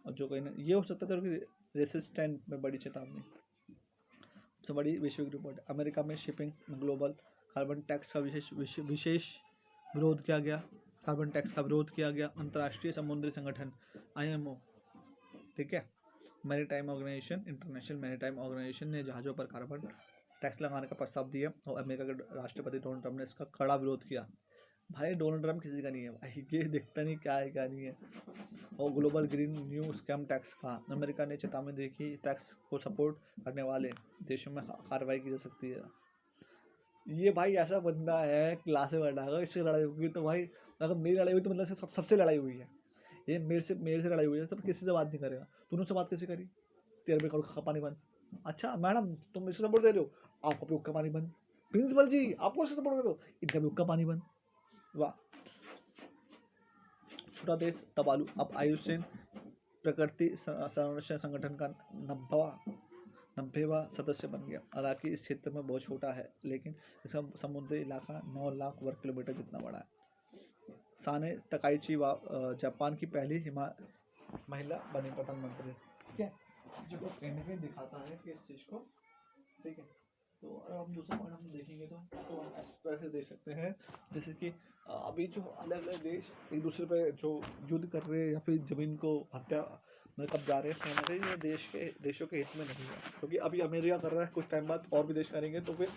और जो कहीं ये हो सकता है रेसिस्टेंट में बड़ी चेतावनी। सबसे बड़ी वैश्विक रिपोर्ट। अमेरिका में शिपिंग ग्लोबल कार्बन टैक्स का विशेष विरोध किया गया। कार्बन टैक्स का विरोध किया गया। अंतर्राष्ट्रीय समुद्री संगठन IMO, ठीक है, maritime organisation, international maritime organisation ने जहाज़ों पर कार्बन टैक्स लगाने का प्रस्ताव दिया और अमेरिका के राष्ट्रपति डोनाल्ड ट्रंप ने इसका कड़ा विरोध किया। भाई डोनाल्ड ट्रंप किसी का नहीं है भाई, ये दिखता नहीं क्या है क्या नहीं है। और global green new scam tax का अमेरिका ने चेतावनी दी कि टैक्स को सपोर्ट करने वाले देशों में कार्रवाई की जा सकती है। ये भाई ऐसा बंदा है क्लास में बैठा, अगर इससे लड़ाई होगी तो भाई, अगर मेरी लड़ाई हुई तो मतलब सबसे लड़ाई हुई है। ये मेरे से लड़ाई हुई है, तो किसी से बात नहीं करेगा। तूने उससे बात कैसे करी? तेरे में करोड़ का पानी बंद। अच्छा मैडम तुम इसको सपोर्ट दे रहे हो, आपका भी का पानी बंद। प्रिंसिपल जी आपको इसको सपोर्ट करो, इनका भी का पानी बंद। वाह, छोटा देश तबालू। अब आयुष्यन प्रकृति संरक्षण संगठन का 90वां सदस्य बन गया। हालांकि इस क्षेत्र में बहुत छोटा है, लेकिन इसका समुद्री इलाका 9 लाख वर्ग किलोमीटर जितना बड़ा है। साने तकाइची जापान की पहली महिला बनी प्रधानमंत्री। ठीक है, जो कहीं ना कहीं दिखाता है कि इस चीज को। ठीक है, तो अगर हम दूसरा पॉइंट हम देखेंगे तो हम इस तरह से देख सकते हैं, जैसे कि अभी जो अलग अलग देश एक दूसरे पे जो युद्ध कर रहे हैं या फिर जमीन को हत्या में कब्जा रहे हैं, ना ये देशों के हित में नहीं है। क्योंकि अभी अमेरिका कर रहा है, कुछ टाइम बाद और भी देश करेंगे तो फिर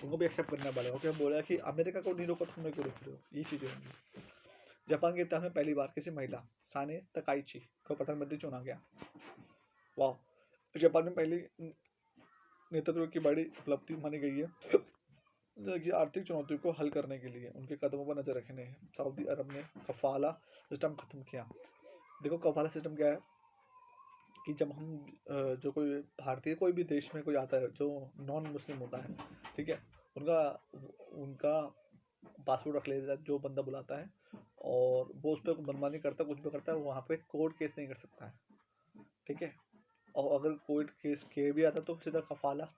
उनको भी एक्सेप्ट करना पड़ेगा। क्योंकि बोला कि अमेरिका को नहीं रोका, तुम क्यों रोक रहे हो, ये चीज़ें होंगी। जापान के इतिहास में पहली बार किसी महिला साने तकाइची को प्रधानमंत्री चुना गया। वाह, जापान में पहली नेतृत्व की बड़ी उपलब्धि मानी गई है। आर्थिक चुनौतियों को हल करने के लिए उनके कदमों पर नजर रखने हैं। सऊदी अरब ने कफाला सिस्टम खत्म किया। देखो कफाला सिस्टम क्या है कि जब हम जो कोई भारतीय कोई भी देश में कोई आता है जो नॉन मुस्लिम होता है, ठीक है, उनका पासपोर्ट रख लेता है जो बंदा बुलाता है, और वो उस पर मनमानी करता, कुछ भी करता है, वहाँ पे कोर्ट केस नहीं कर सकता है। ठीक है, और अगर कोर्ट केस किए भी आता तो सीधा कफाला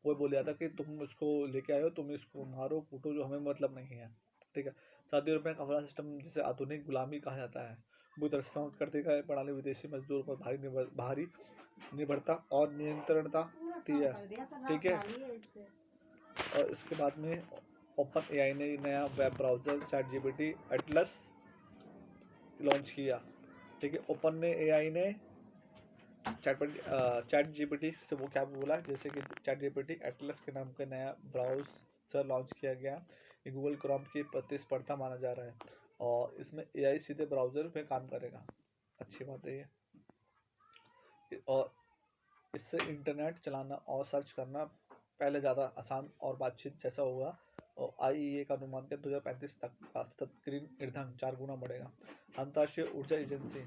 वो बोल जाता कि तुम इसको लेके आए हो, तुम इसको मारो कूटो, जो हमें मतलब नहीं है। ठीक है, सऊदी अरब में कफाला सिस्टम जिसे आधुनिक गुलामी कहा जाता है, वो तरह से करते का प्रणाली विदेशी मजदूर पर भारी निर्भरता और नियंत्रणता दी है। ठीक है, और इसके बाद में ओपन एआई ने नया web browser ChatGPT Atlas launch किया। ठीक है, ओपन ने एआई ने ChatGPT से वो क्या बोला, जैसे कि ChatGPT एटलस के नाम का नया ब्राउज़र लॉन्च किया गया। ये गूगल क्रोम की प्रतिस्पर्धा माना जा रहा है और इसमें एआई सीधे ब्राउज़र पे काम करेगा। अच्छी बात है ये। और इससे इंटरनेट चलाना और सर्च करना पहले ज़्यादा आसान और बातचीत जैसा होगा। और आईईए का अनुमान है 2035 तक का तत्कालीन ईंधन 4 गुना बढ़ेगा। अंतर्राष्ट्रीय ऊर्जा एजेंसी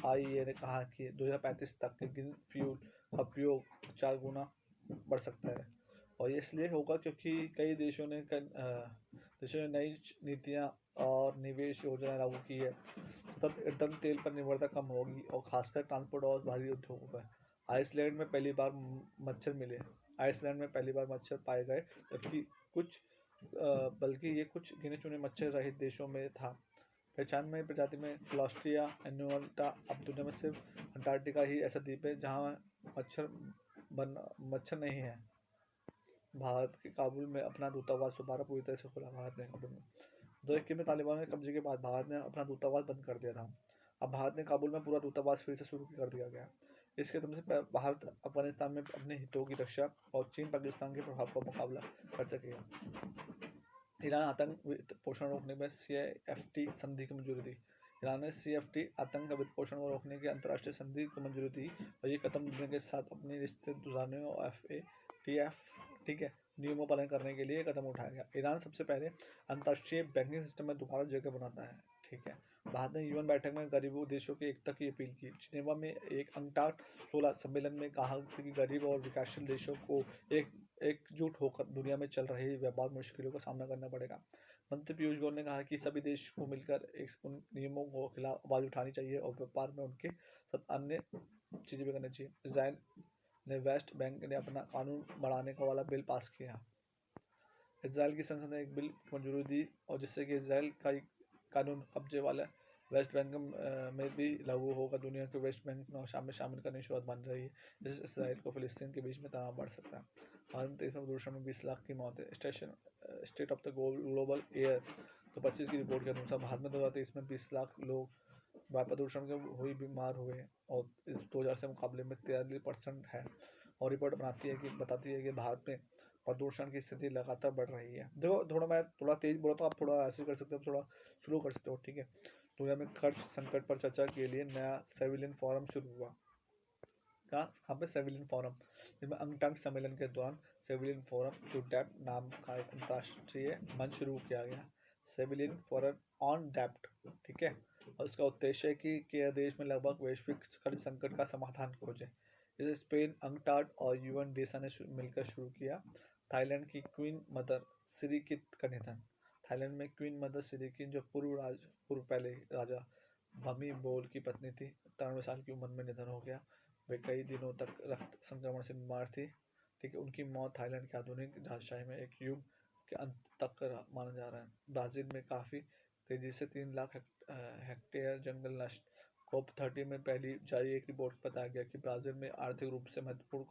आईईए ने कहा कि 2035 तक ग्रीन फ्यूल का उपयोग 4 गुना बढ़ सकता है। और ये इसलिए होगा क्योंकि कई देशों ने नई नीतियां और निवेश योजनाएं लागू की है। सतत ईंधन तेल पर निर्भरता कम होगी और खासकर ट्रांसपोर्ट और भारी उद्योगों पर। आइसलैंड में पहली बार मच्छर मिले। आइसलैंड में पहली बार मच्छर पाए गए, जबकि बल्कि ये कुछ गिने चुने मच्छर रहित देशों में था। पहचानवी प्रजाति में क्लॉस्ट्रिया एन्युअल्टा। अब दुनिया में सिर्फ अंटार्कटिका ही ऐसा द्वीप है जहाँ मच्छर नहीं है। भारत के काबुल में अपना दूतावास दोबारा पूरी तरह से खुला। भारत ने काबुल में 2021 में तालिबान के कब्जे के बाद भारत ने अपना दूतावास बंद कर दिया था। अब भारत ने काबुल में पूरा दूतावास फिर से शुरू कर दिया गया। इसके कदम से भारत अफगानिस्तान में अपने हितों की रक्षा और चीन पाकिस्तान के प्रभाव का मुकाबला कर सकेगा। ईरान आतंक वित्त पोषण रोकने में CFT संधि की मंजूरी दी। ईरान ने CFT आतंक वित्त पोषण को रोकने की अंतर्राष्ट्रीय संधि को मंजूरी दी और ये कदम दुनिया के साथ अपने रिश्ते सुधारने और FATF ठीक है नियमों पालन करने के लिए कदम उठाया गया। ईरान सबसे पहले अंतर्राष्ट्रीय बैंकिंग सिस्टम में दोबारा जगह बनाता है। ठीक है। भारत ने UN बैठक में गरीबों देशों की एकता की अपील की। जिनेवा में एक UNCTAD 16 सम्मेलन में कहा कि गरीब और विकासशील देशों को एकजुट होकर दुनिया में चल रही व्यापार मुश्किलों का सामना करना पड़ेगा। मंत्री पीयूष गोयल ने कहा कि सभी देश को मिलकर उन नियमों के खिलाफ आवाज उठानी चाहिए और व्यापार में उनके साथ अन्य चीजें भी करनी चाहिए। इजराइल ने वेस्ट बैंक ने अपना कानून बढ़ाने का वाला बिल पास किया। इजराइल की संसद ने एक बिल मंजूरी दी और जिससे कि इजराइल का कानून कब्जे वाला वेस्ट बैंक में भी लागू होगा। दुनिया के वेस्ट बैंक में शामिल करने की शुरुआत बन रही है, जिससे इसराइल को फिलिस्तीन के बीच में तनाव बढ़ सकता है। भारत में 23 में प्रदूषण में 20 लाख की मौत है। State of the global air 2025 की रिपोर्ट के अनुसार भारत में 2023 में 20 लाख लोग वायु प्रदूषण के हुई बीमार हुए और इस 2000 से मुकाबले में 43% है। और रिपोर्ट बताती है कि भारत में प्रदूषण की स्थिति लगातार बढ़ रही है। देखो मैं थोड़ा तेज बोला तो आप थोड़ा ऐसे कर सकते हो, थोड़ा स्लो कर सकते हो। ठीक है। दुनिया में खर्च संकट पर चर्चा के लिए नया सेविलियन फोरम शुरू हुआ। कहाँ पे सेविलियन फोरम, जिसमें UNCTAD सम्मेलन के दौरान सेविलियन फोरम जो डेप्ट नाम का एक अंतर्राष्ट्रीय मंच शुरू किया गया। सेविलियन फोरम ऑन डेप्ट। ठीक है। और इसका उद्देश्य है कि देश में लगभग वैश्विक कर्ज संकट का समाधान खोजे। इसे स्पेन, UNCTAD और UN डेसा ने मिलकर शुरू किया। थाईलैंड की क्वीन मदर सिरिकित का निधन। थाईलैंड में क्वीन मदर सिरिकित जो पूर्व पहले राजा भूमिबोल की पत्नी थी, 93 साल की उम्र में निधन हो गया। वे कई दिनों तक रक्त संक्रमण से बीमार थी। ठीक है। उनकी मौत थाईलैंड के आधुनिक राजशाही में एक युग के अंत तक माना जा रहा है। ब्राजील में काफी तेजी से 3 लाख हेक्टेयर जंगल नष्ट। COP30 में पहली जारी एक रिपोर्ट बताया गया कि ब्राजील में आर्थिक रूप से महत्वपूर्ण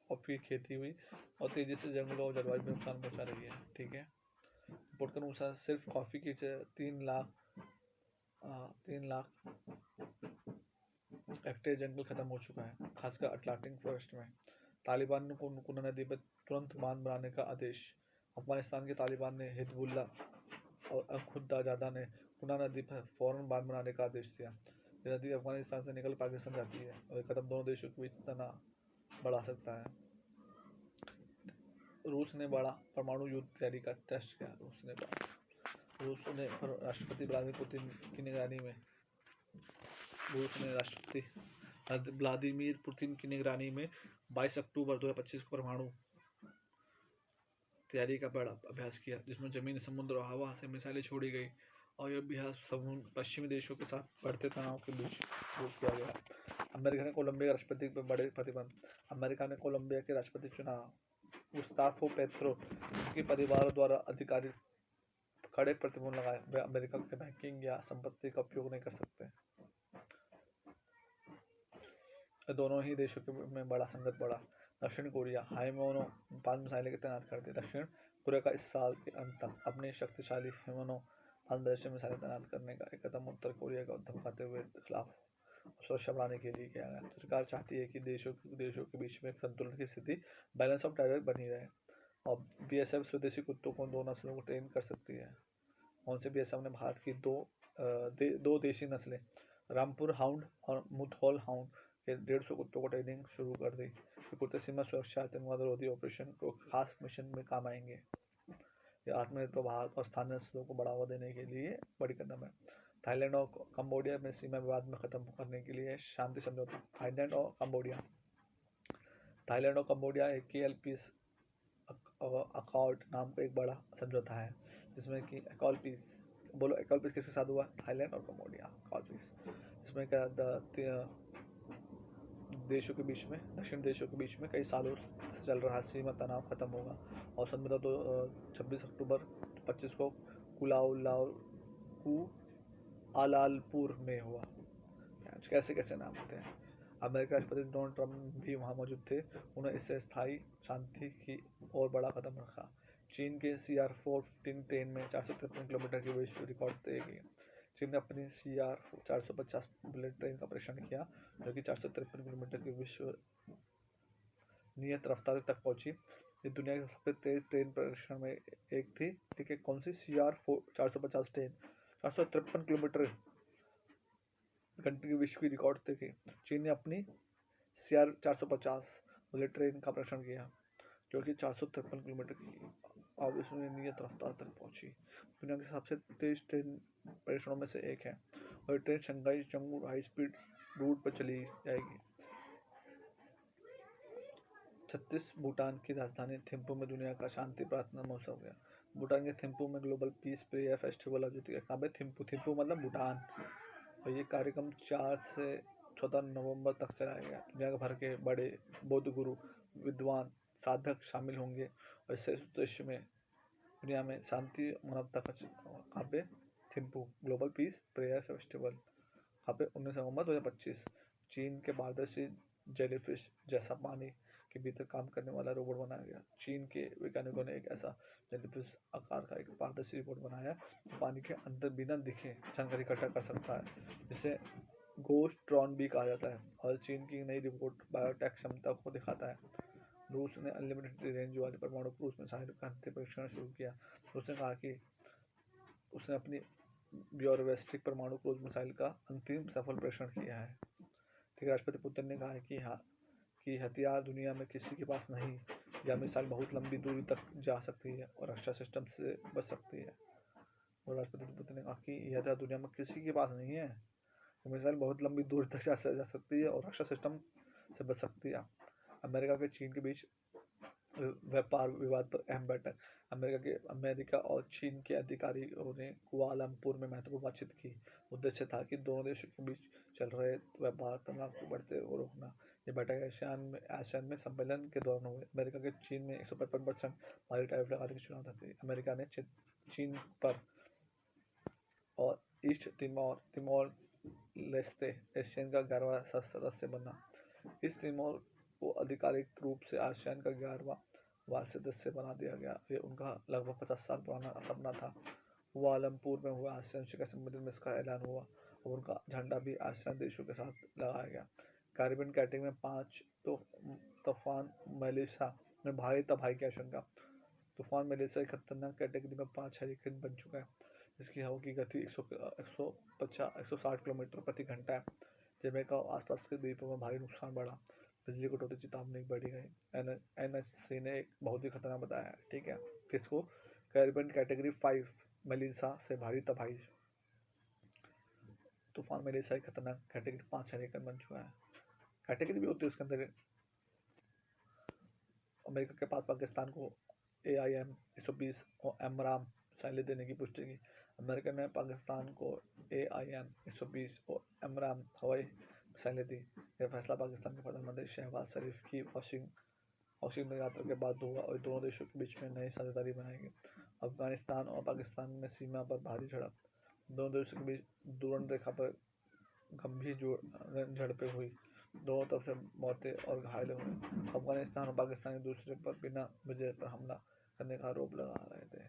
कॉफी की खेती हुई और तेजी से जंगलों और जलवायु में नुकसान पहुंचा रही है। ठीक है। रिपोर्ट के अनुसार सिर्फ कॉफी की 3 लाख हेक्टेयर जंगल खत्म हो चुका है, खासकर अटलांटिक फॉरेस्ट में। तालिबान को कुना नदी पर तुरंत बांध बनाने का आदेश। अफगानिस्तान के तालिबान ने हिजबुल्लाह और खुदाजादा ने कुना नदी पर फौरन बांध बनाने का आदेश दिया। यह नदी अफगानिस्तान से निकल पाकिस्तान जाती है और यह कदम दोनों देशों के बीच तनाव बढ़ा सकता है। रूस ने बड़ा परमाणु युद्ध तैयारी का टेस्ट किया। रूस ने राष्ट्रपति व्लादिमीर पुतिन की निगरानी में 22 अक्टूबर 2025 को परमाणु तैयारी का बड़ा अभ्यास किया, जिसमें जमीन, समुद्र और हवा से मिसाइलें छोड़ी गई। और यह अभ्यास पश्चिमी देशों के साथ बढ़ते तनाव के बीच शुरू किया गया। अमेरिका ने कोलंबिया के राष्ट्रपति पर बड़े प्रतिबंध। अमेरिका ने कोलंबिया के राष्ट्रपति चुनाव गुस्ताफो पेत्रो के परिवार द्वारा अधिकारी कड़े प्रतिबंध लगाए। वे अमेरिका के बैंकिंग या संपत्ति का उपयोग नहीं कर सकते। दोनों ही देशों में बड़ा संकट बढ़ा। दक्षिण कोरिया हाइमेनो 5 मिसाइलें तैनात कर दी। दक्षिण कोरिया का इस साल के अंत तक अपने शक्तिशाली हाइमेनो 5 बैलिस्टिक मिसाइलें तैनात करने का एक कदम उत्तर कोरिया का धमकाते हुए खिलाफ सुरक्षा बढ़ाने के लिए किया गया। सरकार चाहती है कि देशों के बीच में संतुलन की स्थिति, बैलेंस ऑफ टेरर बनी रहे। और बीएसएफ स्वदेशी कुत्तों को 2 नस्लों को ट्रेन कर सकती है। कौन से बीएसएफ ने भारत की दो देशी नस्लें रामपुर हाउंड और मुथोल हाउंड के 150 कुत्तों को ट्रेनिंग शुरू कर दी। ये कुत्ते सीमा सुरक्षा आतंकवाद रोधी ऑपरेशन को खास मिशन में काम आएंगे। ये आत्मनिर्भर भारत और स्थानीय नस्लों को बढ़ावा देने के लिए बड़ी कदम है। थाईलैंड और कंबोडिया में सीमा विवाद में खत्म करने के लिए शांति समझौता। थाईलैंड और कंबोडिया एक केएल पीस अकॉर्ड नाम का एक बड़ा समझौता है, जिसमें कि अकॉल पीस किसके साथ हुआ? थाईलैंड और कंबोडिया अकॉल पीस, जिसमें क्या देशों के बीच में, दक्षिण देशों के बीच में कई सालों से चल रहा सीमा तनाव खत्म होगा। और समझौता 26 अक्टूबर 25 को कुआलालंपुर में हुआ। कैसे कैसे नाम होते हैं। अमेरिका राष्ट्रपति डोनाल्ड ट्रंप भी वहां मौजूद थे। उन्होंने इससे स्थायी शांति की और बड़ा कदम रखा। चीन के CR-415 ट्रेन में 453 किलोमीटर की विश्व रिकॉर्ड तय किया। चीन ने अपनी CR-450 बुलेट ट्रेन का परीक्षण किया, जो कि 453 किलोमीटर की विश्व नियत रफ्तार तक पहुंची। ये दुनिया की सबसे तेज ट्रेन परीक्षण में एक थी। ठीक है, कौन सी? CR-450 ट्रेन 453 किलोमीटर घंटे की विश्व की रिकॉर्ड तय की। चीन ने अपनी CR-450 बुलेट ट्रेन का परीक्षण किया, जो कि 453 किलोमीटर की और इसमें नियत रफ्तार तक पहुंची। दुनिया की सबसे तेज ट्रेन परीक्षणों में से एक है और train Shanghai Chengdu high speed route पर चली जाएगी। 36 भूटान की राजधानी थिम्पू में दुनिया का शांति प्रार्थना महोत्सव गया। भूटान के थिम्पू में ग्लोबल पीस प्रेयर फेस्टिवल आयोजित किया। कहाँ पे? थिम्पू मतलब भूटान। और ये कार्यक्रम 4 से 14 नवंबर तक चलाया गया। दुनिया भर के बड़े बौद्ध गुरु, विद्वान, साधक शामिल होंगे और इस उद्देश्य में दुनिया में शांति मानवता का कहाँ पे? Thimphu global piece prayer festival कहाँ पे? 19 नवंबर 2025। चीन के पारदर्शी जेलीफिश जैसा पानी के भीतर काम करने वाला रोबोट बनाया गया। चीन के वैज्ञानिकों ने एक ऐसा जेलीफिश आकार का एक पारदर्शी रोबोट बनाया जो पानी के अंदर बिना दिखे जानकारी इकट्ठा कर सकता है, जिसे गोस्ट्रॉन भी कहा जाता है। और चीन की नई रिपोर्ट बायोटेक क्षमता को दिखाता है। रूस ने अनलिमिटेड रेंज वाले परमाणु क्रूज मिसाइल का अंतिम परीक्षण शुरू किया। रूस ने कहा कि उसने अपनी ब्योरवेस्टिक परमाणु क्रूज मिसाइल का अंतिम सफल परीक्षण किया है। ठीक है, राष्ट्रपति पुतिन ने कहा है कि हथियार दुनिया में किसी के पास नहीं। यह मिसाइल बहुत लंबी दूरी तक जा सकती है और रक्षा सिस्टम से बच सकती है। और राष्ट्रपति पुतिन ने कहा कि यह हथियार दुनिया में किसी के पास नहीं है। मिसाइल बहुत लंबी दूरी तक जा सकती है और रक्षा सिस्टम से बच सकती है। अमेरिका के चीन के बीच व्यापार विवाद पर अहम बैठक। अमेरिका और चीन के अधिकारियों ने कुआलालंपुर में महत्वपूर्ण बातचीत की। उद्देश्य था कि दोनों देशों के बीच चल रहे व्यापार तनाव को बढ़ते हुए रोकना। ये बैठक आसियान में सम्मेलन के दौरान हुई। अमेरिका के चीन में 155% भारी टैरिफ लगाने की चुनौती थी। अमेरिका ने चीन पर और ईस्ट तिमोर लेस्ते एशियन का 11वां सदस्य बना। इस तिमोर को आधिकारिक रूप से आसियान का 11वां सदस्य बना दिया गया। ये उनका लगभग 50 साल पुराना सपना था। कुआलालंपुर में हुआ आसियान शिखर सम्मेलन में इसका ऐलान हुआ और उनका झंडा भी आसियान देशों के साथ लगाया गया। कैरिबियन कैटेगरी में 5 तूफान मेलिसा में भारी तबाही की आशंका। तूफान मेलिसा एक खतरनाक कैटेगरी में 5 हरिकेन बन चुका है, जिसकी हवा की गति 160 किलोमीटर प्रति घंटा है। जमैका और आसपास के द्वीपों में भारी नुकसान बढ़ा। बिजली कटौती चेतावनी बढ़ी गई। NHC ने एक बहुत ही खतरनाक बताया है। ठीक है, किसको? कैरिबियन कैटेगरी 5 मेलिसा से भारी तबाही। तूफान मेलिसा एक खतरनाक कैटेगरी 5 हरिकेन बन चुका है। कैटेगरी भी होती है उसके अंदर। अमेरिका के पास पाकिस्तान को AIM 120 और एमराम मिसाइलें देने की पुष्टि की। अमेरिका ने पाकिस्तान को AIM 120 और एमराम हवाई मिसाइलें दी। यह फैसला पाकिस्तान के प्रधानमंत्री शहबाज शरीफ की वाशिंगटन यात्रा के बाद हुआ और दोनों देशों के बीच में नई साझेदारी बनाई गई। अफगानिस्तान और पाकिस्तान में सीमा पर भारी झड़प। दोनों देशों के बीच दूरन रेखा पर गंभीर झड़पें हुई। दोनों तरफ से मौतें और घायल हुए। अफगानिस्तान और पाकिस्तान एक दूसरे पर बिना वजह पर हमला करने का आरोप लगा रहे थे।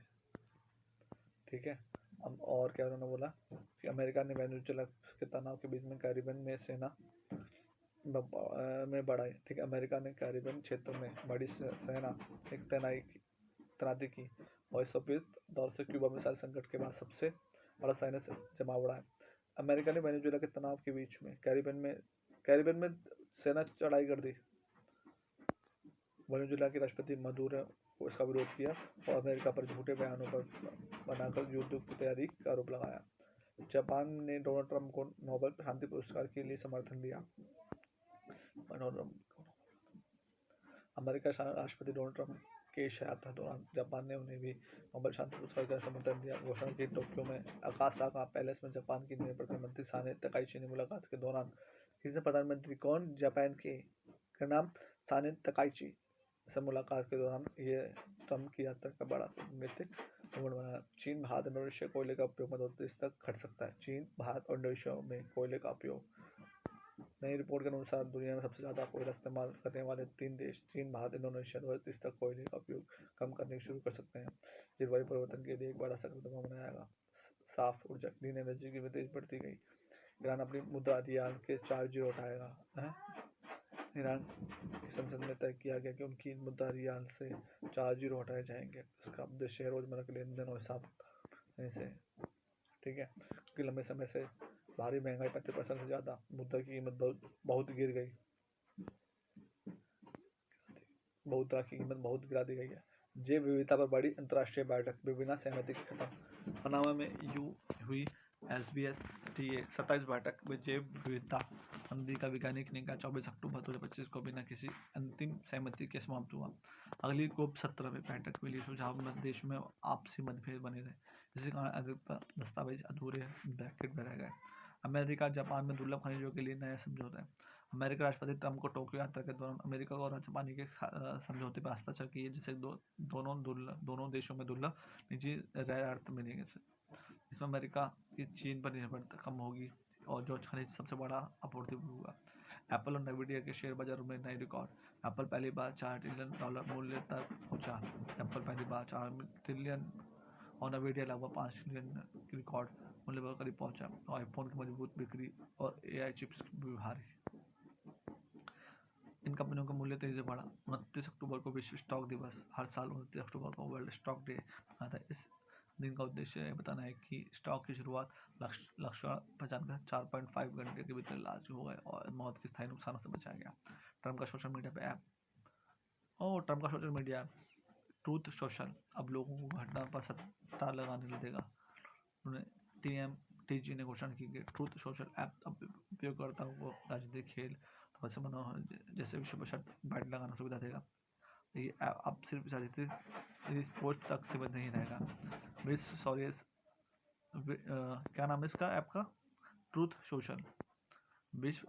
ठीक है, और क्या उन्होंने बोला कि अमेरिका ने वेनेजुएला के तनाव के बीच में कैरिबियन में सेना में बढ़ाई। ठीक है, अमेरिका ने कैरिबियन क्षेत्र में बड़ी सेना एक तैनात की। तैनाती की और इस सोवियत दौर से क्यूबा मिसाइल संकट के बाद सबसे बड़ा सैन्य जमावड़ा है। अमेरिका ने वेनेजुएला के तनाव के बीच में कैरिबियन में सेना चढ़ाई कर दी। वेनेजुएला के राष्ट्रपति मदुरो को इसका विरोध किया और अमेरिका पर झूठे बयानों पर बनाकर युद्ध की तैयारी का आरोप लगाया। जापान ने डोनाल्ड ट्रंप को नोबेल शांति पुरस्कार के लिए समर्थन दिया। अमेरिका के राष्ट्रपति डोनाल्ड ट्रंप के यात्रा दौरान जापान ने उन्हें भी नोबेल शांति पुरस्कार का समर्थन दिया। घोषणा की टोक्यो में अकासाका पैलेस में जापान की नई प्रधानमंत्री साने तकाइची ने मुलाकात के दौरान किसी प्रधानमंत्री कौन जापान के नाम साने तकाइची से मुलाकात के दौरान ये ट्रंप की यात्रा का बड़ा कूटनीतिक मोड़ बना। चीन, भारत, इंडोनेशिया कोयले का उपयोग मध्य देश तक घट सकता है। चीन, भारत और इंडोनेशिया में कोयले का उपयोग। नई रिपोर्ट के अनुसार दुनिया में सबसे ज्यादा कोयला इस्तेमाल करने वाले 3 देश चीन, भारत, इंडोनेशिया 2030 तक कोयले का उपयोग कम करने शुरू कर सकते हैं। जलवायु परिवर्तन के लिए एक बड़ा संकल्प बनाया। साफ ऊर्जा ग्रीन एनर्जी की तेज बढ़ती गई। ईरान अपनी मुद्रा रियाल के 4 हटाएगा। ईरान की संसद में तय किया गया कि उनकी मुद्रा रियाल से 4 हटाए जाएंगे। इसका उद्देश्य है रोजमर्रा के लेन देन और हिसाब से, ठीक है, क्योंकि लंबे समय से भारी महंगाई 35% से ज्यादा मुद्रा की कीमत बहुत गिरा दी गई है। जैव विविधता पर बड़ी अंतर्राष्ट्रीय बैठक बिना सहमति के खत्म। पनामा में हुई SBSTA 27 बैठक में जैव विविधता संधि का वैज्ञानिक निकाय 24 अक्टूबर 2025 को बिना किसी अंतिम सहमति के समाप्त हुआ। अगली COP 17 में बैठक मिली सुझाव में देश में आपसी मतभेद बने रहे, जिसके कारण अधिकतर दस्तावेज अधूरे ब्रैकेट में रह गए। अमेरिका जापान में दुर्लभ खनिजों के लिए नया समझौता। अमेरिका राष्ट्रपति ट्रंप को टोक्यो यात्रा के दौरान अमेरिका और जापान के समझौते पर हस्ताक्षर किए, जिससे दोनों देशों में दुर्लभ निजी रेयर अर्थ मिलेंगे। इसमें अमेरिका की चीन पर निर्भरता कम होगी और जो खनिज सबसे बड़ा आपूर्ति होगा। एप्पल और नेविडिया के शेयर बाजारों में नए रिकॉर्ड। एप्पल पहली बार $4 ट्रिलियन मूल्य तक पहुंचा। एप्पल पहली बार 4 ट्रिलियन और नेविडिया लगभग 5 ट्रिलियन की रिकॉर्ड मूल्य पर करीब पहुंचा। और आईफोन की मजबूत बिक्री और AI चिप्स भी भारी। इन कंपनियों का मूल्य तेजी से बढ़ा। 29 अक्टूबर को विश्व स्टॉक दिवस। हर साल 29 अक्टूबर को वर्ल्ड स्टॉक डे आता है। इस दिन का उद्देश्य यह बताना है कि स्टॉक की शुरुआत लक्ष्य पहचानकर 4.5 घंटे के भीतर इलाज हो गए और मौत के स्थायी नुकसानों से बचाया गया। ट्रंप का सोशल मीडिया पे ऐप ट्रूथ सोशल अब लोगों को घटना पर सट्टा लगाने देगा। उन्हें TG ने घोषणा की कि ट्रूथ सोशल ऐप अब उपयोगकर्ताओं को राजनीतिक, खेल, मनोरंजन जैसे विषय पर बैट लगाना सुविधा देगा। ये ऐप अब सिर्फ राजनीतिक पोस्ट तक सीमित नहीं रहेगा। क्या नाम है इसका ऐप का? Truth social. विश्व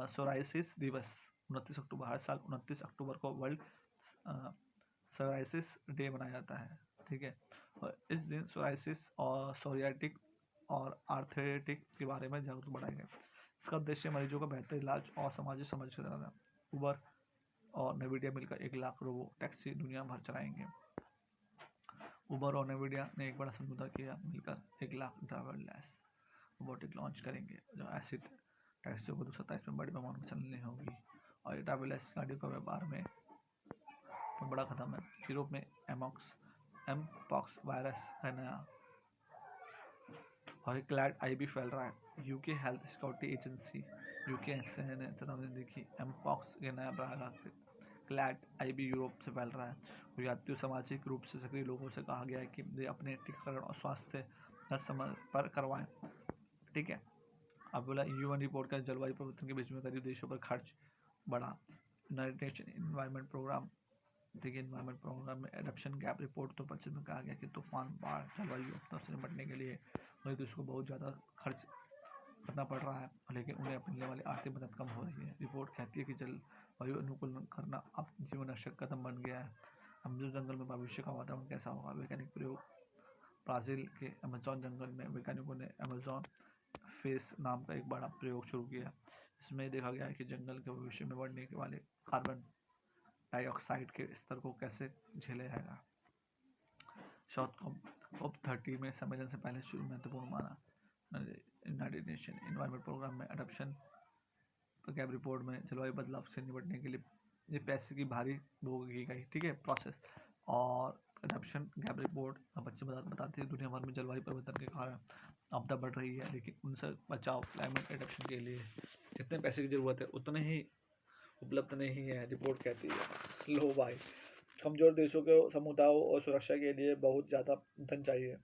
सोराइसिस दिवस 29 अक्टूबर। हर साल 29 अक्टूबर को वर्ल्ड सोराइसिस डे मनाया जाता है, ठीक है। और इस दिन सोराइसिस और सोरियाटिक और आर्थराइटिस के बारे में जागरूकता बढ़ाएगा। इसका उद्देश्य मरीजों का बेहतर इलाज और सामाजिक समझ कराना। उबर और नेविडिया मिलकर 1 लाख रोबो टैक्सी दुनिया भर चलाएंगे। उबर और नेविडिया ने एक बड़ा समझौता किया, मिलकर 1 लाख ड्राइवरलेस रोबोटिक लॉन्च करेंगे, जो ऐसी टैक्सियों को 2027 में बड़े पैमाने पर चलने होगी। और ये ड्राइवरलेस गाड़ियों का व्यापार में बड़ा कदम है। यूरोप में एमपॉक्स वायरस है नया और क्लैड IB फैल रहा है। UK health security agency UKSA ने चेतावनी दी कि एमपॉक्स के नया प्रकार क्लैड IB यूरोप से फैल रहा है। और यात्रियों सामाजिक रूप से सक्रिय लोगों से कहा गया है कि वे अपने टीकाकरण और स्वास्थ्य समय पर करवाएं, ठीक है। अब बोला UN रिपोर्ट का जलवायु परिवर्तन के बीच में गरीब देशों पर खर्च बढ़ा। यूनाइटेड नेशन एनवायरनमेंट प्रोग्राम, ठीक है, एनवायरनमेंट प्रोग्राम में एडप्शन गैप रिपोर्ट 2025 में कहा गया कि तूफान, बाढ़, जलवायु आपदा से निपटने के लिए गरीब देशों को बहुत ज़्यादा खर्च करना पड़ रहा है, लेकिन उन्हें मिलने वाली आर्थिक मदद कम हो रही है। रिपोर्ट कहती है कि जलवायु अनुकूलन करना अब जीवन आवश्यक कदम बन गया है। अमेज़न जंगल में भविष्य का वातावरण कैसा होगा? वैज्ञानिक प्रयोग। ब्राज़ील के अमेज़न जंगल में वैज्ञानिकों ने अमेज़न फेस नाम का एक बड़ा प्रयोग शुरू किया। इसमें देखा गया है कि जंगल के भविष्य में बढ़ने के वाले कार्बन डाइऑक्साइड के स्तर को कैसे झेला जाएगा। COP 30 में सम्मेलन से पहले शुरू महत्वपूर्ण माना। यूनाइटेड नेशन एनवायरनमेंट प्रोग्राम में एडप्शन गैप रिपोर्ट में जलवायु बदलाव से निपटने के लिए ये पैसे की भारी वो की गई, ठीक है, प्रोसेस। और एडप्शन गैप रिपोर्ट अब बच्चे बताते हैं दुनिया भर में जलवायु परिवर्तन के कारण आपदा बढ़ रही है, लेकिन उनसे बचाव क्लाइमेट एडप्शन के लिए जितने पैसे की ज़रूरत है उतने ही उपलब्ध नहीं है, रिपोर्ट कहती है। लो भाई, कमज़ोर देशों के समुदायों और सुरक्षा के लिए बहुत ज़्यादा धन चाहिए,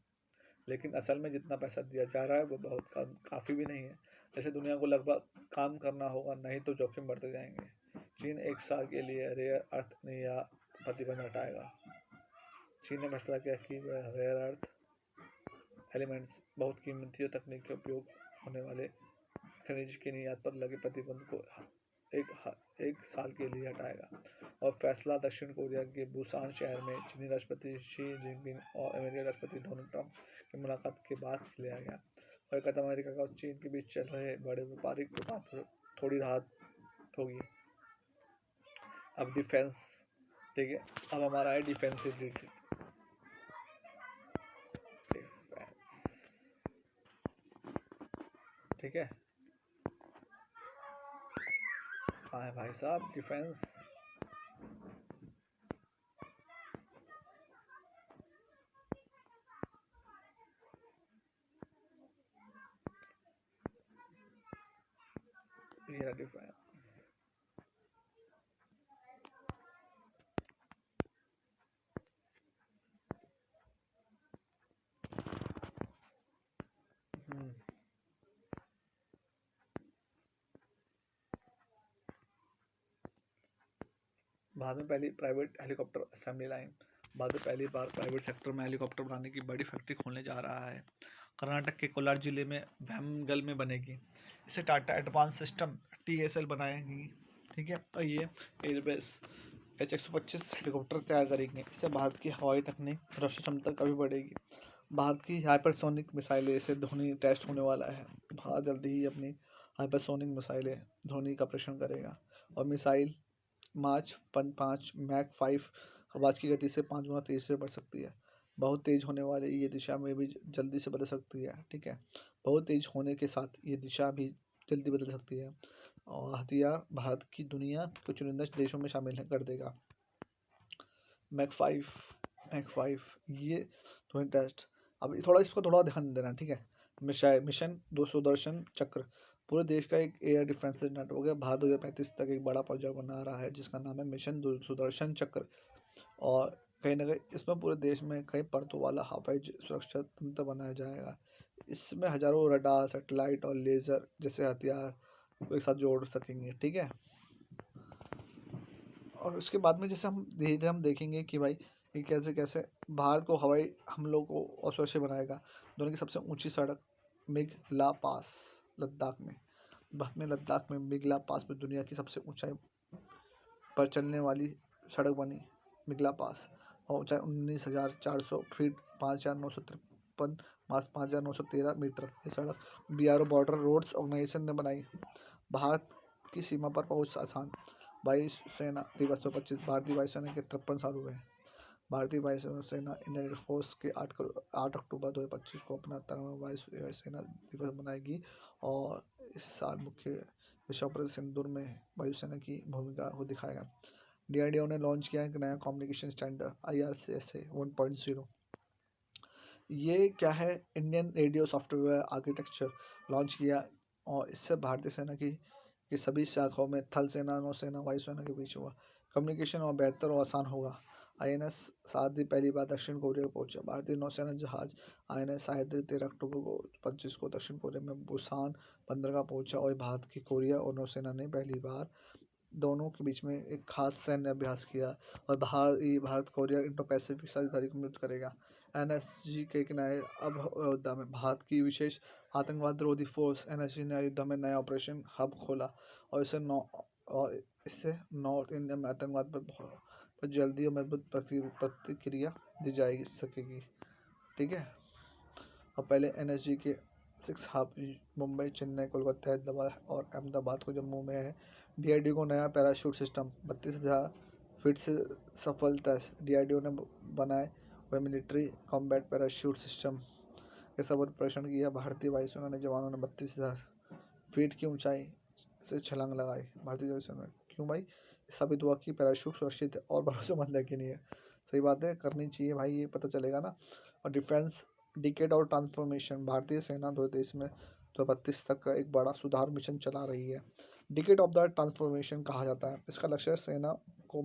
लेकिन असल में जितना पैसा दिया जा रहा है वो बहुत काफ़ी भी नहीं है। जैसे दुनिया को लगभग काम करना होगा, नहीं तो जोखिम बढ़ते जाएंगे। चीन 1 साल के लिए रेयर अर्थ या प्रतिबंध हटाएगा। चीन ने फैसला किया कि वह रेयर अर्थ एलिमेंट्स बहुत कीमती और तकनीक के उपयोग होने वाले खनिज की निर्यात पर लगे प्रतिबंध को एक साल के लिए हटाएगा। और फैसला दक्षिण कोरिया के बुसान शहर में चीनी राष्ट्रपति शी जिनपिंग और अमेरिकी राष्ट्रपति डोनाल्ड ट्रंप की मुलाकात के बाद लिया गया। और कदम अमेरिका और चीन के बीच चल रहे बड़े व्यापारिक विवाद पर थोड़ी राहत होगी। अब डिफेंस, ठीक है, अब हमारा है डिफेंस, ठीक है। हाँ है भाई साहब, डिफेंस। ये डिफेंस, बाद में पहली प्राइवेट हेलीकॉप्टर असेंबली लाइन, बाद में पहली बार प्राइवेट सेक्टर में हेलीकॉप्टर बनाने की बड़ी फैक्ट्री खोलने जा रहा है। कर्नाटक के कोलार जिले में वेमगल में बनेगी। इसे टाटा एडवांस सिस्टम TSL बनाएगी, ठीक है। और ये एयरबेस H-125 हेलीकॉप्टर तैयार करेंगे। इससे भारत की हवाई तकनीक रक्षा क्षमता काफ़ी बढ़ेगी। भारत की हाइपरसोनिक मिसाइलें से धोनी टेस्ट होने वाला है। भारत जल्दी ही अपनी हाइपरसोनिक मिसाइलें धोनी का परीक्षण करेगा। और मिसाइल मार्च 5 मैक 5 आवाज़ की गति से 5 गुना तेज़ से बढ़ सकती है। बहुत तेज़ होने वाली ये दिशा में भी जल्दी से बदल सकती है, ठीक है। बहुत तेज़ होने के साथ ये दिशा भी जल्दी बदल सकती है। और हथियार भारत की दुनिया को चुनिंदा देशों में शामिल कर देगा। मैक 5 ये धोनी टेस्ट। अब थोड़ा इसको थोड़ा ध्यान देना, ठीक है। मिशन 2 सुदर्शन चक्र पूरे देश का एक एयर डिफेंस नेटवर्क है। भारत 2035 तक एक बड़ा प्रोजेक्ट बना रहा है जिसका नाम है मिशन सुदर्शन चक्र। और कहीं ना कहीं इसमें पूरे देश में कई परतों वाला हवाई सुरक्षा तंत्र बनाया जाएगा। इसमें हजारों रडार, सैटेलाइट और लेजर जैसे हथियार एक साथ जोड़ सकेंगे, ठीक है। और उसके बाद में जैसे हम धीरे धीरे हम देखेंगे कि भाई ये कैसे कैसे भारत को हवाई हमलों को और सुरक्षित बनाएगा। दुनिया की सबसे ऊंची सड़क मेघला पास लद्दाख में, भारत में लद्दाख में मेघला पास में दुनिया की सबसे ऊंचाई पर चलने वाली सड़क बनी मेघला पास। और ऊंचाई 19,400 फीट 5,953 5,913 मीटर। ये सड़क BRO बॉर्डर रोड्स ऑर्गेनाइजेशन ने बनाई। भारत की सीमा पर पहुंच आसान। वायुसेना दिवस पर 25 भारतीय वायुसेना के 53 साल हुए हैं। भारतीय वायुसेना इंडियन एयरफोर्स के 8 अक्टूबर 2025 को अपना 93वां वायुसेना दिवस मनाएगी। और इस साल मुख्य विषय ऑपरेशन सिंदूर में वायुसेना की भूमिका को दिखाएगा। DRDO ने लॉन्च किया एक नया कम्युनिकेशन स्टैंडर्ड IRSA 1.0। ये क्या है, Indian radio software architecture launch किया। और इससे भारतीय सेना की सभी शाखाओं में थल सेना, नौसेना, वायुसेना के बीच हुआ कम्युनिकेशन और बेहतर और आसान होगा। INS सारथी पहली बार दक्षिण कोरिया पहुंचा। भारतीय नौसेना जहाज INS सारथी 13 अक्टूबर को 25 को दक्षिण कोरिया में बुसान बंदरगाह पहुंचा। और भारत की कोरिया और नौसेना ने पहली बार दोनों के बीच में एक खास सैन्य अभ्यास किया। और भारत कोरिया इंडो पैसिफिक साझेदारी को मजबूत करेगा। NSG के किनारे अब अयोध्या में भारत की विशेष आतंकवाद विरोधी फोर्स NSG ने अयोध्या में नया ऑपरेशन हब खोला। और इससे नॉर्थ इंडिया में आतंकवाद पर जल्दी और मजबूत प्रतिक्रिया दी जाएगी सकेगी, ठीक है। और पहले NSG के 6 हब मुंबई, चेन्नई, कोलकाता, हैदराबाद और अहमदाबाद को जम्मू में है। DRDO को नया पैराशूट सिस्टम 32,000 फीट से सफल टेस्ट DRDO ने बनाए हुए मिलिट्री कॉम्बैट पैराशूट सिस्टम के सफल परीक्षण किया। भारतीय वायुसेना ने जवानों ने 32,000 फीट की ऊंचाई से छलांग लगाई। भारतीय वायुसेना क्यों भाई, साबित हुआ कि पैराशूट सुरक्षित है और भरोसेमंद है कि नहीं है। सही बात है, करनी चाहिए भाई, ये पता चलेगा ना। और डिफेंस डिकेड और ट्रांसफॉर्मेशन, भारतीय सेना दो देश में 2032 तक का एक बड़ा सुधार मिशन चला रही है। डिकेड ऑफ द ट्रांसफॉर्मेशन कहा जाता है। इसका लक्ष्य है सेना को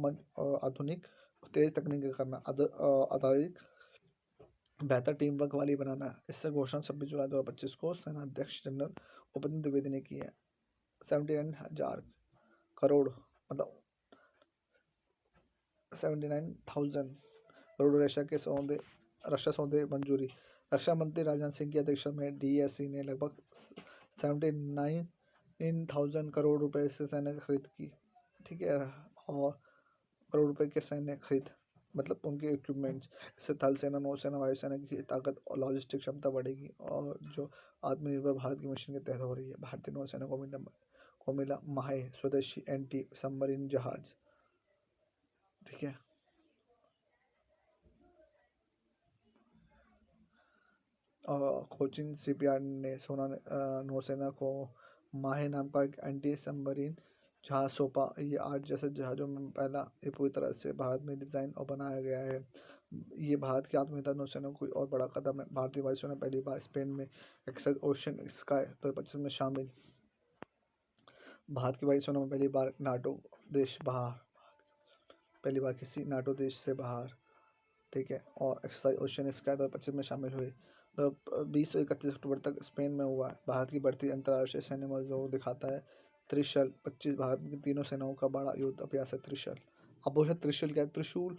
आधुनिक तेज तकनीकी करना, आधारित बेहतर टीम वर्क वाली बनाना है। इससे घोषणा 26 जुलाई 2025 को सेना अध्यक्ष जनरल उपेंद्र द्विवेदी ने की है। 79,000 करोड़ मतलब 79,000 करोड़ रक्षा सौदे मंजूरी। रक्षा मंत्री राजनाथ सिंह की अध्यक्षता में डीएससी ने लगभग 79,000 करोड़ रुपए से सैन्य खरीद की। ठीक है, और करोड़ रुपए के सैन्य खरीद मतलब उनके इक्विपमेंट्स। इससे थल सेना, नौसेना, वायुसेना की ताकत और लॉजिस्टिक क्षमता बढ़ेगी, और जो आत्मनिर्भर भारत की मिशन के तहत हो रही है। भारतीय नौसेना को मिला माहे स्वदेशी एंटी सबमरीन जहाज। ठीक है, कोचिन शिपयार्ड ने नौसेना को माहे नाम का एक एंटी सबमरीन जहाज सौंपा। ये 8 जैसे जहाज़ों में पहला, ये पूरी तरह से भारत में डिज़ाइन और बनाया गया है। ये भारत की आत्मनिर्भर नौसेना कोई और बड़ा कदम है। भारतीय वायुसेना पहली बार स्पेन में एक्सेस ओशन स्काई 2025 में शामिल। भारत की वायुसेना में पहली बार किसी नाटो देश से बाहर। ठीक है, और एक्सरसाइज ओशन स्काई 2025 में शामिल हुई। तो 20 से 31 अक्टूबर तक स्पेन में हुआ है। भारत की बढ़ती अंतर्राष्ट्रीय सैन्य मजबूत दिखाता है। त्रिशल 25 भारत की तीनों सेनाओं का बड़ा युद्ध अभ्यास है। त्रिशल, अब बोले त्रिशूल क्या है? त्रिशूल,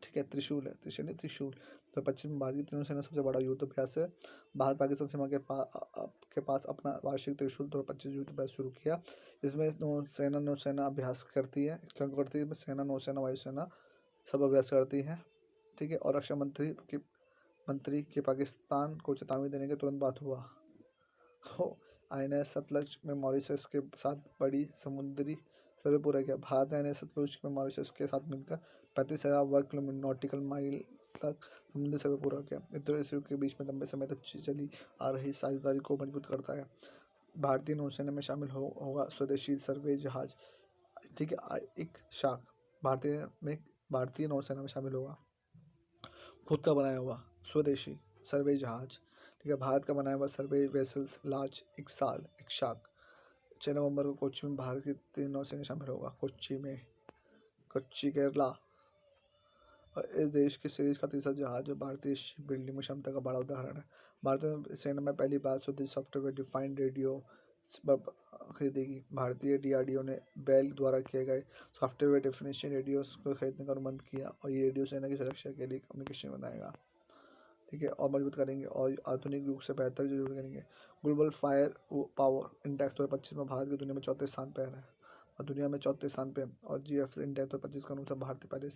ठीक है, त्रिशूल है, त्रिशूल नहीं त्रिशूल। तो 25 में भारत की तीनों सेना सबसे बड़ा युद्ध अभ्यास है। भारत पाकिस्तान सीमा के पास अपना वार्षिक त्रिशूल 2025 युद्ध अभ्यास शुरू किया। इसमें नौसेना अभ्यास करती है। क्या करती है? सेना, नौसेना, वायुसेना सब अभ्यास करती है। ठीक है, और रक्षा मंत्री के पाकिस्तान को चेतावनी देने के तुरंत बाद हुआ। INS सतलज में मॉरिशस के साथ बड़ी समुद्री सर्वे पूरा किया। भारत ने INS सतलज में मॉरिशस के साथ मिलकर 35,000 वर्ग किलोमीटर नॉटिकल माइल तक समुद्री सर्वे पूरा किया। इतने देशों के बीच में लंबे समय तक चली आ रही साझेदारी को मजबूत करता है। भारतीय नौसेना में शामिल होगा स्वदेशी सर्वे जहाज। ठीक है, एक शाख भारतीय नौसेना में शामिल होगा खुद का बनाया हुआ स्वदेशी सर्वे जहाज। ठीक है, भारत का बनाया हुआ सर्वे वेसल्स लार्ज इक्साल इक्शाक। 6 नवंबर को कोच्चि में भारत की 3 नौसेना शामिल होगा। कोच्चि केरला। और इस देश की सीरीज का तीसरा जहाज जो भारतीय शिप बिल्डिंग में क्षमता का बड़ा उदाहरण है। भारतीय सेना में पहली बार स्वदेशी सॉफ्टवेयर डिफाइंड रेडियो खरीदेगी। भारतीय DRDO ने बेल द्वारा किए गए सॉफ्टवेयर डेफिनेशन रेडियो को खरीदने का अनुबंध किया, और ये रेडियो सेना की सुरक्षा के लिए कम्युनिकेशन बनाएगा। ठीक है, और मजबूत करेंगे और आधुनिक युग से बेहतर जरूर करेंगे। ग्लोबल फायर पावर इंडेक्स 2025 में भारत की दुनिया में 34 स्थान पर है, और दुनिया में 34 स्थान पे। और GF इंडेक्स 2025 के अनुसार भारत पहले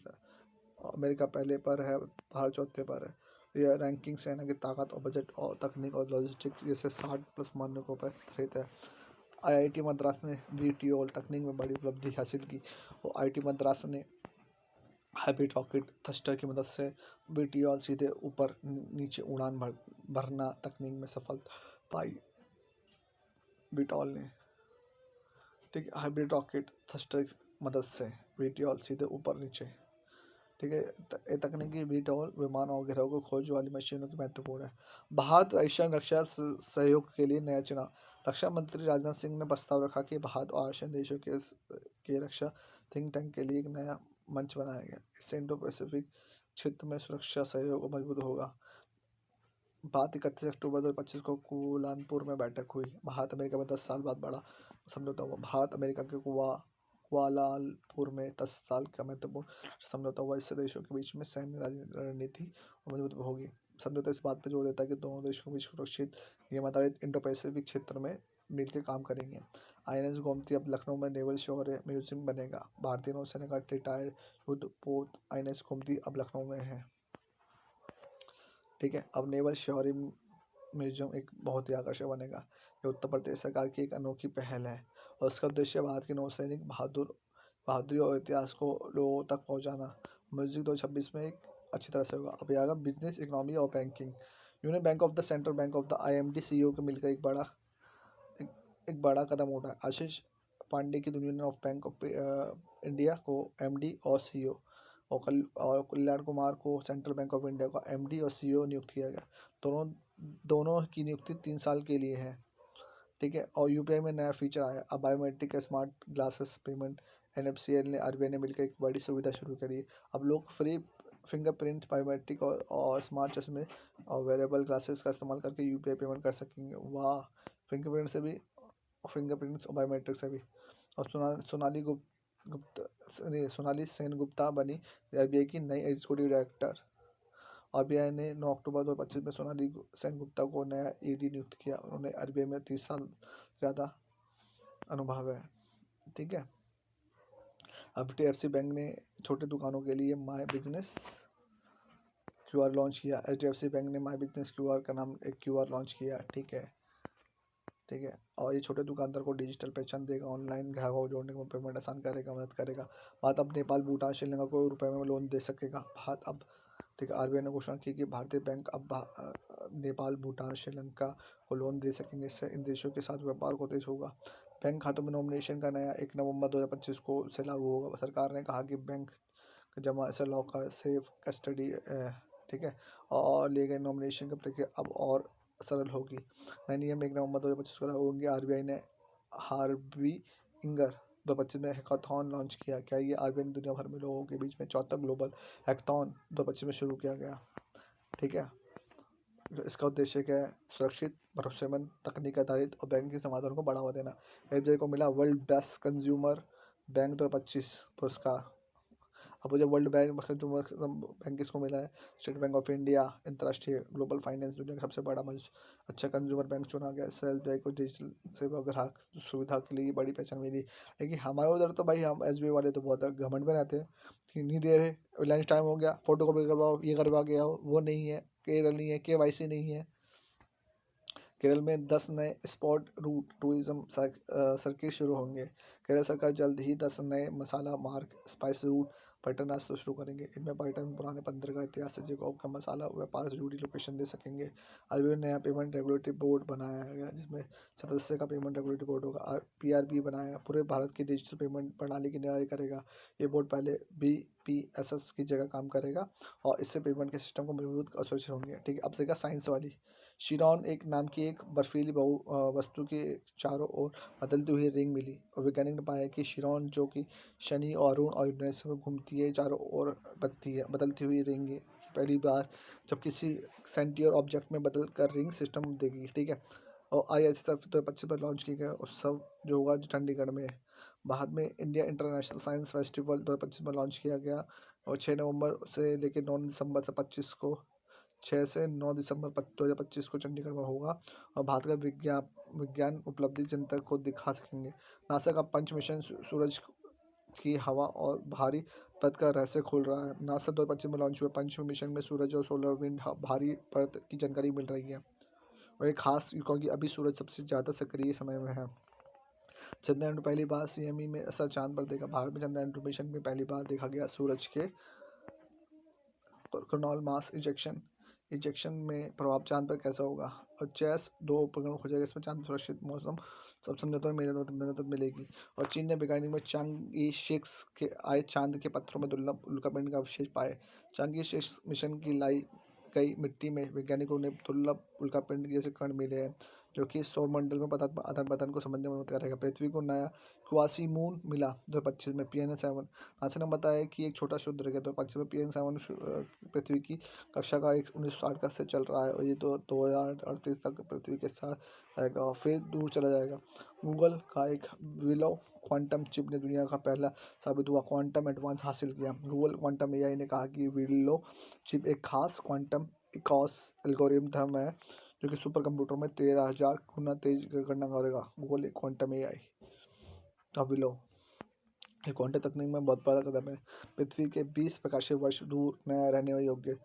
अमेरिका पहले पर है, भारत चौथे पर है। यह रैंकिंग सेना की ताकत और बजट और तकनीक और लॉजिस्टिक्स जैसे 60+ मानकों पर आधारित है। IIT मद्रास ने VTOL तकनीक में बड़ी उपलब्धि हासिल की, और IIT मद्रास ने हाइब्रिड रॉकेट थस्टर की मदद से VTOL सीधे ऊपर नीचे उड़ान भरना तकनीक में सफलता पाई। VTOL ने, ठीक है, हाइब्रिड रॉकेट थस्टर की मदद से VTOL सीधे ऊपर नीचे। ठीक है, ये तकनीकी VTOL विमान और गिरोह को खोज वाली मशीनों की महत्वपूर्ण है। भारत एशियन रक्षा सहयोग के लिए नया चुनाव। रक्षा मंत्री राजनाथ सिंह ने प्रस्ताव रखा कि भारत और आसियान देशों के रक्षा थिंक टैंक के लिए एक नया मंच बनाया गया। इससे इंडो पैसिफिक क्षेत्र में सुरक्षा सहयोग मजबूत होगा। बात 31 अक्टूबर 2025 को कुलालमपुर में बैठक हुई। भारत अमेरिका में 10 साल बाद बड़ा समझौता हुआ। भारत अमेरिका के कुआलालंपुर में 10 साल का महत्वपूर्ण समझौता हुआ। इससे देशों के बीच में सैन्य रणनीति मजबूत होगी। समझौता इस बात पर जोर देता है कि दोनों देशों के बीच सुरक्षित नियम आधारित इंडो पैसिफिक क्षेत्र में मिलकर काम करेंगे। INS गोमती अब लखनऊ में नेवल शौर्य म्यूजियम बनेगा। भारतीय नौसेना का रिटायर्ड युद्धपोत INS गोमती अब लखनऊ में है। ठीक है, अब नेवल शौर्य म्यूजियम एक बहुत ही आकर्षक बनेगा। ये उत्तर प्रदेश सरकार की एक अनोखी पहल है, और इसका उद्देश्य भारत के नौसैनिक बहादुरी और इतिहास को लोगों तक पहुंचाना। म्यूजियम 2026 में एक अच्छी तरह से होगा। अब आएगा बिजनेस, इकोनॉमी और banking. Union bank of the central bank of the IMD CEO को मिलकर एक बड़ा कदम उठा है। आशीष पांडे की union of bank of India को MD और CEO और कल्याण कुमार को सेंट्रल बैंक ऑफ इंडिया का एमडी और सीईओ नियुक्त किया गया। दोनों दोनों की नियुक्ति 3 साल के लिए है, ठीक है। और यूपीआई में नया फीचर आया, अब बायोमेट्रिक स्मार्ट ग्लासेस पेमेंट। एनएफसीएल ने आरबीआई ने मिलकर एक बड़ी सुविधा शुरू करी है। अब लोग फ्री फिंगरप्रिंट बायोमेट्रिक और स्मार्ट चश्मे और वेरेबल ग्लासेस का इस्तेमाल करके यूपीआई पेमेंट कर सकेंगे। वाह, फिंगरप्रिंट से भी, फिंगरप्रिंट्स और बायोमेट्रिक से भी। और सोनाली सेन गुप्ता बनी आरबीआई की नई एग्जीक्यूटिव डायरेक्टर। आरबीआई ने 9 अक्टूबर 2025 में सोनाली सेन गुप्ता को नया ईडी नियुक्त किया। उन्होंने आरबीआई में 30 साल ज़्यादा अनुभव है, ठीक है। अब एचडीएफसी बैंक ने छोटे दुकानों के लिए माई बिजनेस क्यूआर लॉन्च किया। एचडीएफसी बैंक ने माई बिजनेस क्यूआर का नाम एक क्यूआर लॉन्च किया, ठीक है, ठीक है। और ये छोटे दुकानदार को डिजिटल पहचान देगा, ऑनलाइन ग्राहकों को जोड़ने में पेमेंट आसान करेगा, मदद करेगा। बात अब नेपाल, भूटान, श्रीलंका को रुपए में लोन दे सकेगा। बात अब, ठीक है, आरबीआई ने घोषणा की कि भारतीय बैंक अब नेपाल, भूटान, श्रीलंका को लोन दे सकेंगे। इससे इन देशों के साथ व्यापार को तेज होगा। बैंक खातों में नॉमिनेशन का नया 1 नवंबर 2025 को से लागू होगा। सरकार ने कहा कि बैंक जमा से लॉकर सेफ कस्टडी, ठीक है, और लिए गए नॉमिनेशन की प्रक्रिया अब और सरल होगी। नए नियम 1 नवंबर 2025 को लागू होंगे। आरबीआई ने हार्वी इंगर 2025 में हैकाथॉन लॉन्च किया। क्या ये आरबीआई ने दुनिया भर में लोगों के बीच में चौथा ग्लोबल हैकाथॉन 2025 में शुरू किया गया, ठीक है। इसका उद्देश्य क्या है? सुरक्षित, भरोसेमंद, तकनीक आधारित और बैंकिंग समाधान को बढ़ावा देना। एसबीआई को मिला वर्ल्ड बेस्ट कंज्यूमर बैंक 2025 पुरस्कार। अब मुझे वर्ल्ड बैंक बैंक किसको मिला है? स्टेट बैंक ऑफ इंडिया, अंतर्राष्ट्रीय ग्लोबल फाइनेंस, दुनिया का सबसे बड़ा मंच, अच्छा कंज्यूमर बैंक चुना गया। इससे एसबीआई को डिजिटल सेवा ग्राहक सुविधा के लिए बड़ी पहचान मिली। लेकिन हमारे उधर तो भाई, हम एसबीआई वाले तो बहुत घमंड में रहते हैं कि नहीं दे रहे, लंच टाइम हो गया, फोटो कॉपी करवाओ, ये करवा के आओ, वो नहीं है, केरल नहीं है, केवाईसी नहीं है। केरल में 10 नए स्पॉट रूट टूरिज्म सर्किट शुरू होंगे। केरल सरकार जल्द ही 10 नए मसाला मार्ग स्पाइस रूट पर्यटन रास्ते शुरू करेंगे। इनमें पर्यटन पुराने बंदरगाह का इतिहास से जगहों का मसाला व्यापार से जुड़ी लोकेशन दे सकेंगे। आरबीआई ने नया पेमेंट रेगुलेटरी बोर्ड बनाया गया, जिसमें सदस्य का पेमेंट रेगुलेटरी बोर्ड होगा। पीआरबी बनाया, पूरे भारत की डिजिटल पेमेंट प्रणाली की निगरानी करेगा। ये बोर्ड पहले बीपीएसएस की जगह काम करेगा और इससे पेमेंट के सिस्टम को मजबूत और सुरक्षित होंगे, ठीक है। अब देखा साइंस वाली। शिरॉन एक नाम की एक बर्फीली वस्तु के चारों ओर बदलती हुई रिंग मिली और वैज्ञानिक ने पाया कि शिरॉन, जो कि शनि और अरुण और यूरेनस में घूमती है, चारों ओर बदलती हुई रिंग है। पहली बार जब किसी सेंटियर ऑब्जेक्ट में बदल कर रिंग सिस्टम देगी, ठीक है। और IISF 2025 पर लॉन्च किया गया उत्सव जो होगा, जो चंडीगढ़ में है। बाद में इंडिया इंटरनेशनल साइंस फेस्टिवल 2025 में लॉन्च किया गया और 6 नवंबर से लेकर 9 दिसंबर से 25 को 6 से 9 दिसंबर 2025 को चंडीगढ़ में होगा। और भारत का विज्ञान उपलब्धि जनता को दिखा सकेंगे। नासा का पंच मिशन सूरज की हवा और भारी परत का रहस्य खोल रहा है। नासा 2025 में लॉन्च हुए पंच मिशन में सूरज और सोलर विंड भारी परत की जानकारी मिल रही है। और एक खास क्योंकि अभी सूरज सबसे ज़्यादा सक्रिय समय में है। चंद्रयान पहली बार सीएमई में असर चांद पर देखा। भारत में चंद्रयान मिशन में पहली बार देखा गया सूरज के कोरोनल मास इजेक्शन में प्रभाव चांद पर कैसा होगा। और चेस 2 उपग्रह खोजेगा, इसमें चांद सुरक्षित मौसम सब समझौतों में मदद मिलेगी। और चीन ने वैज्ञानिक में चांगी 6 के आए चांद के पत्थरों में दुर्लभ उल्कापिंड का अवशेष पाए। चांगी 6 मिशन की लाई गई मिट्टी में वैज्ञानिकों ने दुर्लभ उल्कापिंड जैसे कण मिले हैं, जो कि सौरमंडल में आदान प्रदान को समझने में मदद करेगा। पृथ्वी को नया क्वासी मून मिला 2025 में, PN7। नासा ने बताया कि एक छोटा शुद्ध रहेगा। 2025 में PN7 पृथ्वी की कक्षा का 1960 का से चल रहा है और ये तो 2038 तक पृथ्वी के साथ रहेगा और फिर दूर चला जाएगा। गूगल का एक विलो क्वांटम चिप ने दुनिया का पहला साबित हुआ क्वांटम एडवांस हासिल किया। गूगल क्वांटम एआई ने कहा कि विलो चिप एक खास क्वांटम इकॉस एल्गोरिथम है जो कि सुपर कंप्यूटर में 13,000 गुना तेज गणना करेगा। गूगल क्वांटम एआई का विलो, ये क्वांटम तकनीक में बहुत बड़ा कदम है। पृथ्वी के 20 प्रकाशीय वर्ष दूर नया रहने योग्य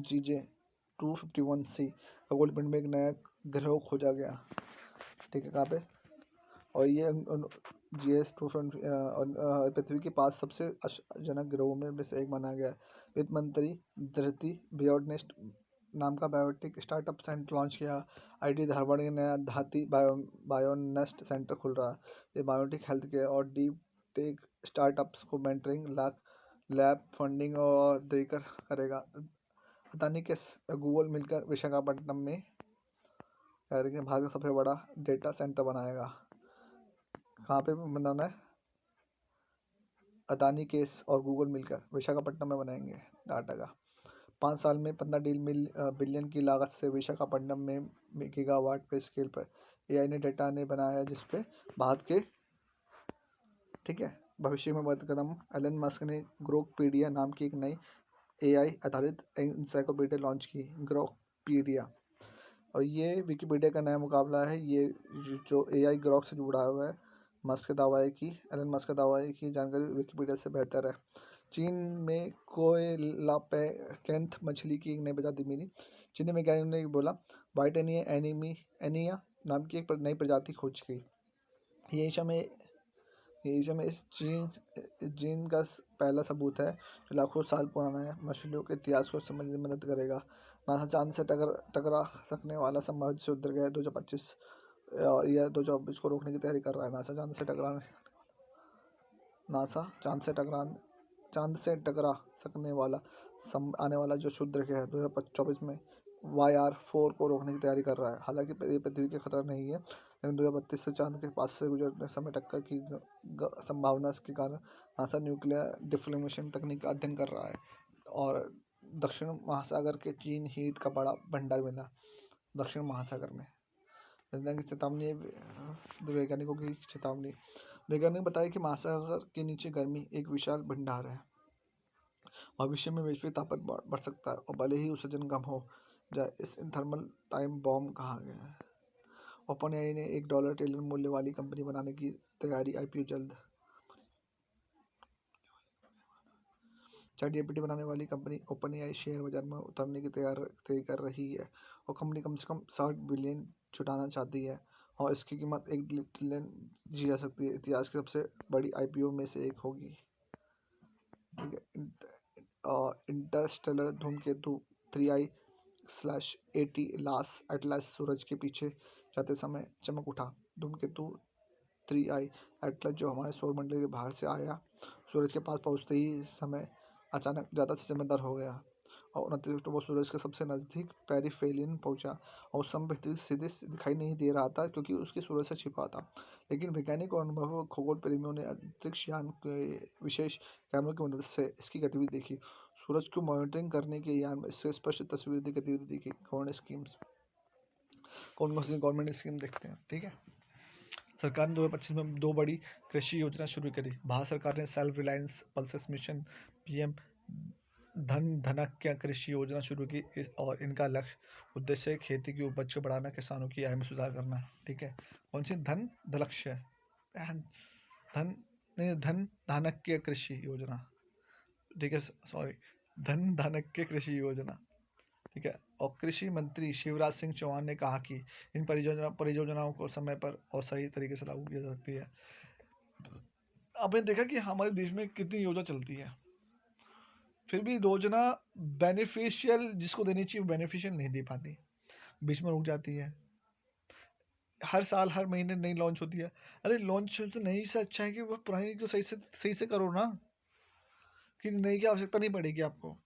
GJ251c खगोल पिंड में एक नया ग्रह खोजा गया, ठीक है। कहाँ पे? और ये पृथ्वी के पास सबसे आश्चर्यजनक ग्रहों में से एक माना गया है। वित्त मंत्री धरती बियॉर्डनेस्ट नाम का बायोटेक स्टार्टअप सेंटर लॉन्च किया। IIT धारवाड़ में नया धाती बायोनेस्ट सेंटर खुल रहा है। ये बायोटेक, हेल्थ केयर और डीप टेक स्टार्टअप्स को मेंटरिंग लैब फंडिंग और देकर करेगा। अदानी के गूगल मिलकर विशाखापट्टनम में कह रहे हैं भारत का सबसे बड़ा डेटा सेंटर बनाएगा। कहाँ पे बनाना है? अदानी केस और गूगल मिलकर विशाखापट्टनम में बनाएंगे डाटा का। 5 साल में 15 बिलियन की लागत से विशाखापट्टनम में गीगावाट पे स्केल पर एआई ने डेटा ने बनाया है, जिसपे भारत के ठीक है भविष्य में बढ़ते कदम। एलन मस्क ने ग्रोकपीडिया नाम की एक नई एआई आधारित इंसाइक्लोपीडिया लॉन्च की, ग्रोकपीडिया। और ये विकिपीडिया का नया मुकाबला है। ये जो एआई ग्रॉक से जुड़ा हुआ है। मस्क का दावा है कि एलन मस्क का दावा है कि जानकारी विकिपीडिया से बेहतर है। चीन में कोएलापैकेंथ मछली की एक नई प्रजाति मिली। चीनी वैज्ञानिकों ने बोला वाइट एनिया नाम की एक नई प्रजाति खोज की। ये एशिया में इस जीन का पहला सबूत है जो लाखों साल पुराना है। मछलियों के इतिहास को समझने में मदद करेगा। नासा चांद से टकरा सकने वाला संभावित क्षुद्रग्रह 2025 और यह 2024 को रोकने की तैयारी कर रहा है। नासा चांद से टकरा सकने वाला आने वाला जो क्षुद्रग्रह है 2024 में YR4 को रोकने की तैयारी कर रहा है। हालांकि ये पृथ्वी के खतरा नहीं है, लेकिन 2032 से चांद के पास से गुजरते समय टक्कर की संभावना के कारण नासा न्यूक्लियर डिफ्लेमेशन तकनीक का अध्ययन कर रहा है। और दक्षिण महासागर के चीन हीट का बड़ा भंडार मिला दक्षिण महासागर में। की चेतावनी, वैज्ञानिकों की चेतावनी। वैज्ञानिक बताया कि महासागर के नीचे गर्मी एक विशाल भंडार है। भविष्य में वैश्विक तापमान बढ़ सकता है और भले ही उत्सर्जन कम हो जाए। इस थर्मल टाइम बॉम्ब कहा गया है। ओपनएआई ने $1 ट्रिलियन मूल्य वाली कंपनी बनाने की तैयारी, आईपीओ जल्द। चैटजीपीटी बनाने वाली कंपनी ओपनएआई शेयर बाजार में उतरने की तैयारी कर रही है और कंपनी कम से कम 60 बिलियन जुटाना चाहती है और इसकी कीमत 1 ट्रिलियन जी जा सकती है। इतिहास की सबसे बड़ी आईपीओ में से एक होगी। ठीक है। इंटरस्टेलर धूमकेतु 3I/80 एटलस सूरज के पीछे जाते समय चमक उठा। धूमकेतु 3I एटलस जो हमारे सौर मंडल के बाहर से आया, सूरज के पास पहुंचते ही समय अचानक ज़्यादा से चमकदार हो गया और 29 अक्टूबर सूरज के सबसे नज़दीक पेरिफेलियन पहुंचा और उस समय पृथ्वी सीधे दिखाई नहीं दे रहा था क्योंकि उसकी सूरज से छिपा था। लेकिन वैज्ञानिक और अनुभवी खगोल प्रेमियों ने अंतरिक्ष यान के विशेष कैमरों की मदद से इसकी गतिविधि देखी। सूरज को मॉनिटरिंग करने के यान में इससे स्पष्ट तस्वीर की गतिविधि देखी। कौन सी गवर्नमेंट स्कीम देखते हैं। ठीक है। सरकार ने 2025 में 2 बड़ी कृषि योजना शुरू करी। भारत सरकार ने self reliance pulses mission PM धनक्य कृषि योजना शुरू की और इनका उद्देश्य खेती की उपज को बढ़ाना, किसानों की आय में सुधार करना। ठीक है। कौन सी धनलक्ष्य धन धानक्य कृषि योजना। ठीक है, सॉरी, धन धानक्य कृषि योजना। ठीक है। और कृषि मंत्री शिवराज सिंह चौहान ने कहा कि इन परियोजनाओं को समय पर और सही तरीके से लागू किया जा सकती है। आपने देखा कि हमारे देश में कितनी योजना चलती है, फिर भी योजना बेनिफिशियल जिसको देनी चाहिए बेनिफिशियल नहीं दे पाती, बीच में रुक जाती है। हर साल हर महीने नई लॉन्च होती है। अरे लॉन्च तो नई से अच्छा है कि वह पुरानी को सही से करो ना, कि नई की आवश्यकता नहीं पड़ेगी आपको।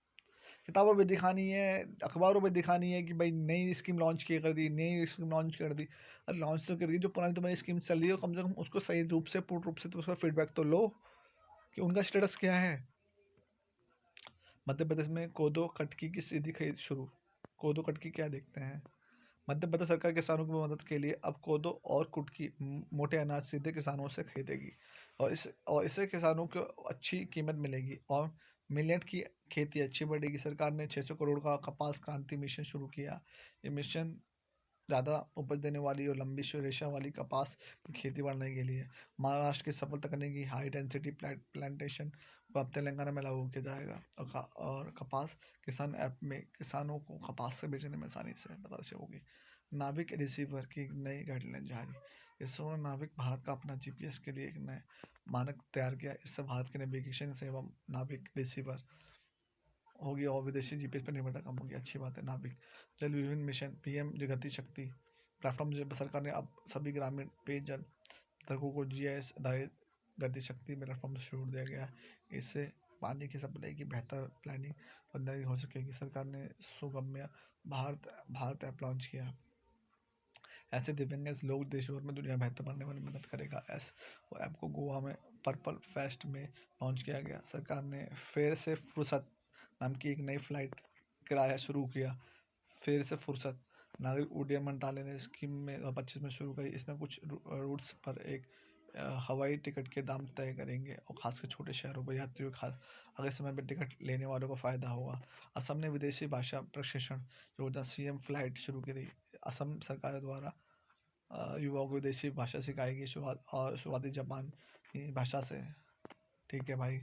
किताबों में दिखानी है, अखबारों में दिखानी है कि भाई नई स्कीम लॉन्च कर दी, नई स्कीम लॉन्च कर दी। अरे लॉन्च तो कर दी, जो पुरानी तुम्हारी स्कीम चल रही है कम से कम उसको सही रूप से पूर्ण रूप से तो उसका फीडबैक तो लो कि उनका स्टेटस क्या है। मध्य प्रदेश में कोदो कटकी की सीधी खरीद शुरू। कोदो कटकी क्या देखते हैं। मध्य प्रदेश सरकार किसानों की मदद के लिए अब कोदो और कुटकी मोटे अनाज सीधे किसानों से खरीदेगी और इससे किसानों को अच्छी कीमत मिलेगी और मिलेट की खेती अच्छी बढ़ेगी। सरकार ने 600 करोड़ का कपास क्रांति मिशन शुरू किया। ये मिशन ज़्यादा उपज देने वाली और लंबी रेशा वाली कपास की खेती बढ़ाने के लिए। महाराष्ट्र की सफल तकनीकी हाई डेंसिटी प्लांटेशन को अब तेलंगाना में लागू किया जाएगा और कपास किसान ऐप में किसानों को कपास से बेचने में आसानी से पता होगी। नाविक रिसीवर की नई गाइडलाइन जारी। इसरो ने नाविक भारत का अपना जीपीएस के लिए एक नया मानक तैयार किया। इससे भारत के नेविगेशन सेवा नाविक रिसीवर होगी और विदेशी जीपीएस पर निर्भरता कम होगी। अच्छी बात है। नाविक जल विभिन्न मिशन पीएम गति शक्ति प्लेटफॉर्म सरकार ने अब सभी ग्रामीण पेयजल तर्कों को जीआईएस आधारित गति शक्ति प्लेटफॉर्म से जोड़ दिया गया है। इससे पानी की सप्लाई की बेहतर प्लानिंग और नई हो सकेगी। सरकार ने सुगम्य भारत भारत ऐप लॉन्च किया। ऐसे दिव्यांग लोग देश भर में दुनिया बेहतर बनने में मदद करेगा। वो ऐप को गोवा में पर्पल फेस्ट में लॉन्च किया गया। सरकार ने फेर से फुर्सत नाम की एक नई फ्लाइट किराया शुरू किया। फेर से फुर्सत नागरिक उड्डयन मंत्रालय ने स्कीम में 2025 में शुरू करी। इसमें कुछ रूट्स पर एक हवाई टिकट के दाम तय करेंगे और खासकर छोटे शहरों पर यात्रियों खास अगले समय में टिकट लेने वालों को फायदा होगा। असम ने विदेशी भाषा प्रशिक्षण योजना सीएम फ्लाइट शुरू की। असम सरकार द्वारा युवाओं को विदेशी भाषा सिखाएगी शुरुआती जापान की भाषा से। ठीक है भाई।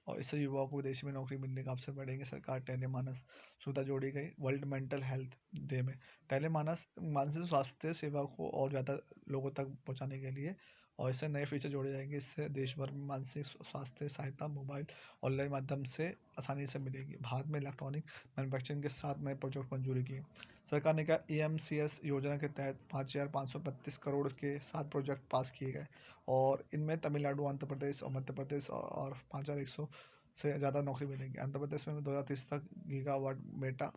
और इससे युवाओं को विदेश में नौकरी मिलने का अवसर बढ़ेंगे। सरकार टेलीमानस सुविधा जोड़ी गई वर्ल्ड मेंटल हेल्थ डे में। टेलीमानस मानसिक स्वास्थ्य सेवा को और ज़्यादा लोगों तक पहुंचाने के लिए और इससे नए फीचर जोड़े जाएंगे। इससे देश भर में मानसिक स्वास्थ्य सहायता मोबाइल ऑनलाइन माध्यम से आसानी से मिलेगी। भारत में इलेक्ट्रॉनिक मैन्युफैक्चरिंग के 7 नए प्रोजेक्ट मंजूरी की। सरकार ने कहा EMCS योजना के तहत 5,532 करोड़ के 7 प्रोजेक्ट पास किए गए और इनमें तमिलनाडु, आंध्र प्रदेश और मध्य प्रदेश और 5,100 से ज़्यादा नौकरी मिलेंगी। आंध्र प्रदेश में 2030 तक gigawatt Meta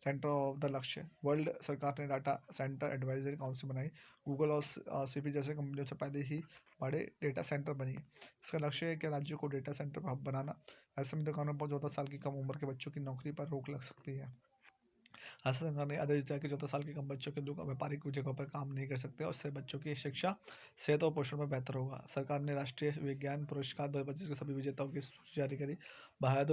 centre of the लक्ष्य। वर्ल्ड सरकार ने डाटा सेंटर एडवाइजरी काउंसिल बनाई। गूगल और सीपी जैसे कंपनियों से पहले ही बड़े डेटा सेंटर बनी। इसका लक्ष्य है कि राज्यों को डेटा सेंटर हब बनाना। ऐसे में दुकानों पर 14 साल की कम उम्र के बच्चों की नौकरी पर रोक लग सकती है। असम सरकार ने आदेश दिया कि 14 साल के कम बच्चों के व्यापारिक जगहों पर काम नहीं कर सकते और उससे बच्चों की शिक्षा सेहत और पोषण में बेहतर होगा। सरकार ने राष्ट्रीय विज्ञान पुरस्कार 2025 के सभी विजेताओं की सूची जारी करी। भारत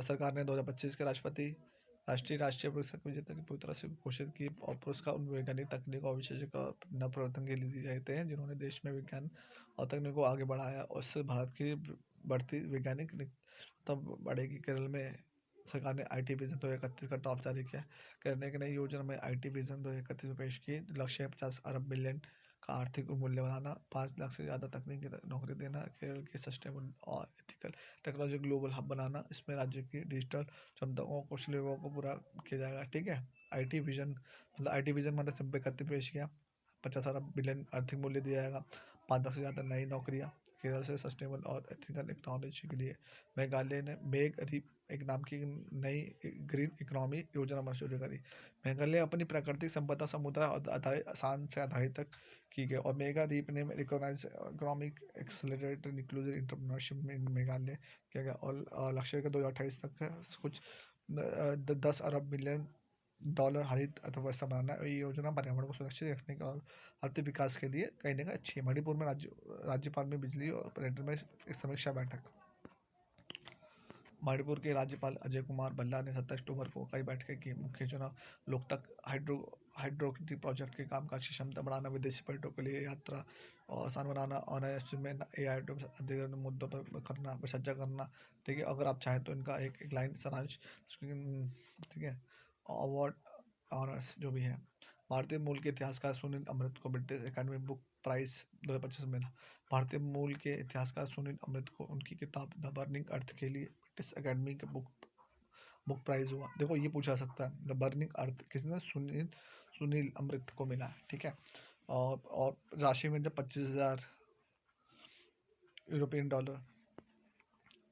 सरकार ने 2025 के राष्ट्रीय पुरस्कार विजेता की पूरी तरह से घोषित की और पुरस्कार उन वैज्ञानिक तकनीक और विशेषज्ञ नव प्रवर्तन के लिए दिए जाते हैं जिन्होंने देश में विज्ञान और तकनीक को आगे बढ़ाया और इससे भारत की बढ़ती वैज्ञानिक तब बढ़ेगी। केरल में सरकार ने IT विजन 2031 का ड्राफ्ट जारी किया। करने की नई योजना में IT विजन 2031 में पेश की। लक्ष्य है 50 अरब मिलियन का आर्थिक मूल्य बनाना, 5 लाख से ज़्यादा तकनीकी नौकरी देना, केरल की सस्टेनेबल और एथिकल टेक्नोलॉजी ग्लोबल हब बनाना। इसमें राज्य की डिजिटल क्षमताओं कौशल विभागों को पूरा किया जाएगा। ठीक है। IT विजन मतलब सिंपल करते पेश किया। 50 अरब बिलियन आर्थिक मूल्य दिया जाएगा, 5 लाख से ज़्यादा नई नौकरियाँ केरल से सस्टेनेबल और एथिकल टेक्नोलॉजी के लिए। मेघालय ने एक नाम की नई ग्रीन इकोनॉमी योजना मंजूर करी। मेघालय अपनी प्राकृतिक संपदा समुदाय और आसान से आधारित तक की गई और मेगा रीप ने recognise economic accelerated inclusive entrepreneurship में मेघालय किया गया और लक्ष्य का 2028 तक कुछ 10 अरब मिलियन डॉलर हरित अर्थव्यवस्था बनाना। ये योजना पर्यावरण को सुरक्षित रखने का और आर्थिक विकास के लिए कहीं ना कहीं अच्छी है। मणिपुर में राज्यपाल में बिजली और पर्यटन में एक समीक्षा बैठक। मणिपुर के राज्यपाल अजय कुमार भल्ला ने 27 अक्टूबर को कई बैठकें की। मुख्य चुनाव लोकतक हाइड्रोक्टिक प्रोजेक्ट के कामकाज की क्षमता बढ़ाना, विदेशी पर्यटकों के लिए यात्रा और आसान बनाना, ऑनलाइन में AI अधिग्रहण मुद्दों पर करना चर्चा करना। ठीक है। अगर आप चाहें तो इनका एक लाइन सारांश। ठीक है। अवार्ड ऑनर्स जो भी है। भारतीय मूल के इतिहासकार सुनील अमृत को ब्रिटिश एकेडमी बुक प्राइज 2025 मिला। भारतीय मूल के इतिहासकार सुनील अमृत को उनकी किताब द बर्निंग अर्थ के लिए ब्रिटिश एकेडमी के बुक प्राइज हुआ। देखो ये पूछा सकता है द बर्निंग अर्थ किसने, सुनील अमृत को मिला। ठीक है। और राशि में जब 25,000 यूरोपियन डॉलर।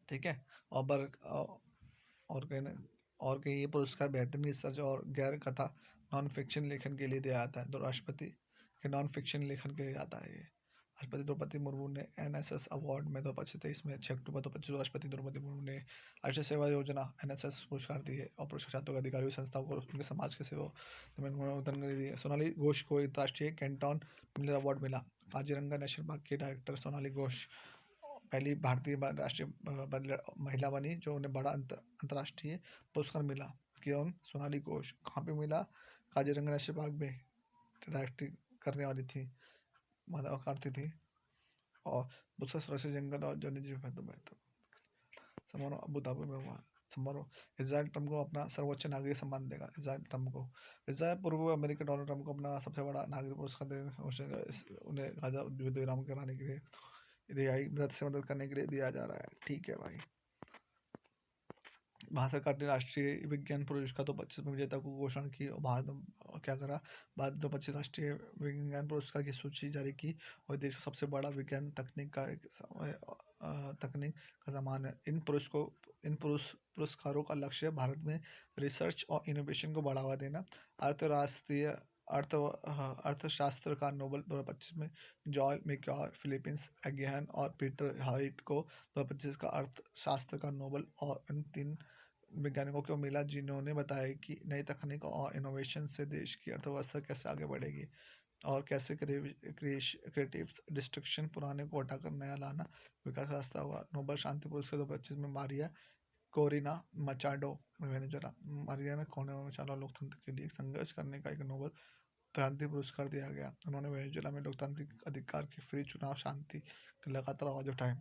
ठीक है। और कहने और कहीं ये पुरस्कार बेहतरीन रिसर्च और गैर कथा नॉन फिक्शन लेखन के लिए दिया जाता है। तो राष्ट्रपति के नॉन फिक्शन लेखन के लिए आता है ये। राष्ट्रपति द्रौपदी मुर्मू ने NSS अवार्ड में 2023 में 6 अक्टूबर 2025 राष्ट्रपति द्रौपदी मुर्मू ने राष्ट्रीय सेवा योजना NSS पुरस्कार दिए और पुरस्कार के अधिकारियों संस्थाओं को उनके समाज के सेवा में दिए। सोनाली घोष को राष्ट्रीय कैंटन मिलर अवार्ड मिला। काजीरंगा नेशनल पार्क के डायरेक्टर सोनाली घोष पहली भारतीय राष्ट्रीय महिला बनी जो उन्हें बड़ा अंतर्राष्ट्रीय पुरस्कार मिला। क्यों सोनाली घोष कहाँ पे मिला? काजीरंगा नेशनल पार्क में डायरेक्टिंग करने वाली थी, माधव करती थी और दूसरा सुरक्षित जंगल और जन्य समारोह अबू धाबी में हुआ। समारोह इजराइल ट्रम्प को अपना सर्वोच्च नागरिक सम्मान देगा। इजराइल पूर्व अमेरिका डोनाल्ड ट्रम्प को अपना सबसे बड़ा नागरिक पुरस्कार देगा। उन्हें गाजा युद्ध विराम कराने के लिए रिहाई मदद करने के लिए दिया जा रहा है। ठीक है भाई। भारत सरकार ने राष्ट्रीय विज्ञान पुरस्कार 2025 में विजेता को घोषणा की और भारत ने क्या करा, भारत 2025 राष्ट्रीय विज्ञान पुरस्कार की सूची जारी की और देश का सबसे बड़ा विज्ञान तकनीक का सामान है। पुरस्कारों का लक्ष्य भारत में रिसर्च और इनोवेशन को बढ़ावा देना। अर्थशास्त्र का नोबेल 2025 में जॉय मैक्योर, फिलीपींस एगियन और पीटर हाइट को 2025 का अर्थशास्त्र का नोबेल और इन 3 वैज्ञानिकों को मिला, जिन्होंने बताया कि नई तकनीक और इनोवेशन से देश की अर्थव्यवस्था कैसे आगे बढ़ेगी और कैसे क्रिएटिव डिस्ट्रक्शन पुराने को हटाकर नया लाना विकास का रास्ता हुआ। नोबेल शांति पुरस्कार 2025 में Maria Corina Machado Venezuela, Maria Corina Machado लोकतंत्र के लिए संघर्ष करने का एक नोबेल शांति पुरस्कार दिया गया। उन्होंने वेनेजुएला में लोकतांत्रिक अधिकार की फ्री चुनाव शांति के लगातार आवाज उठाए।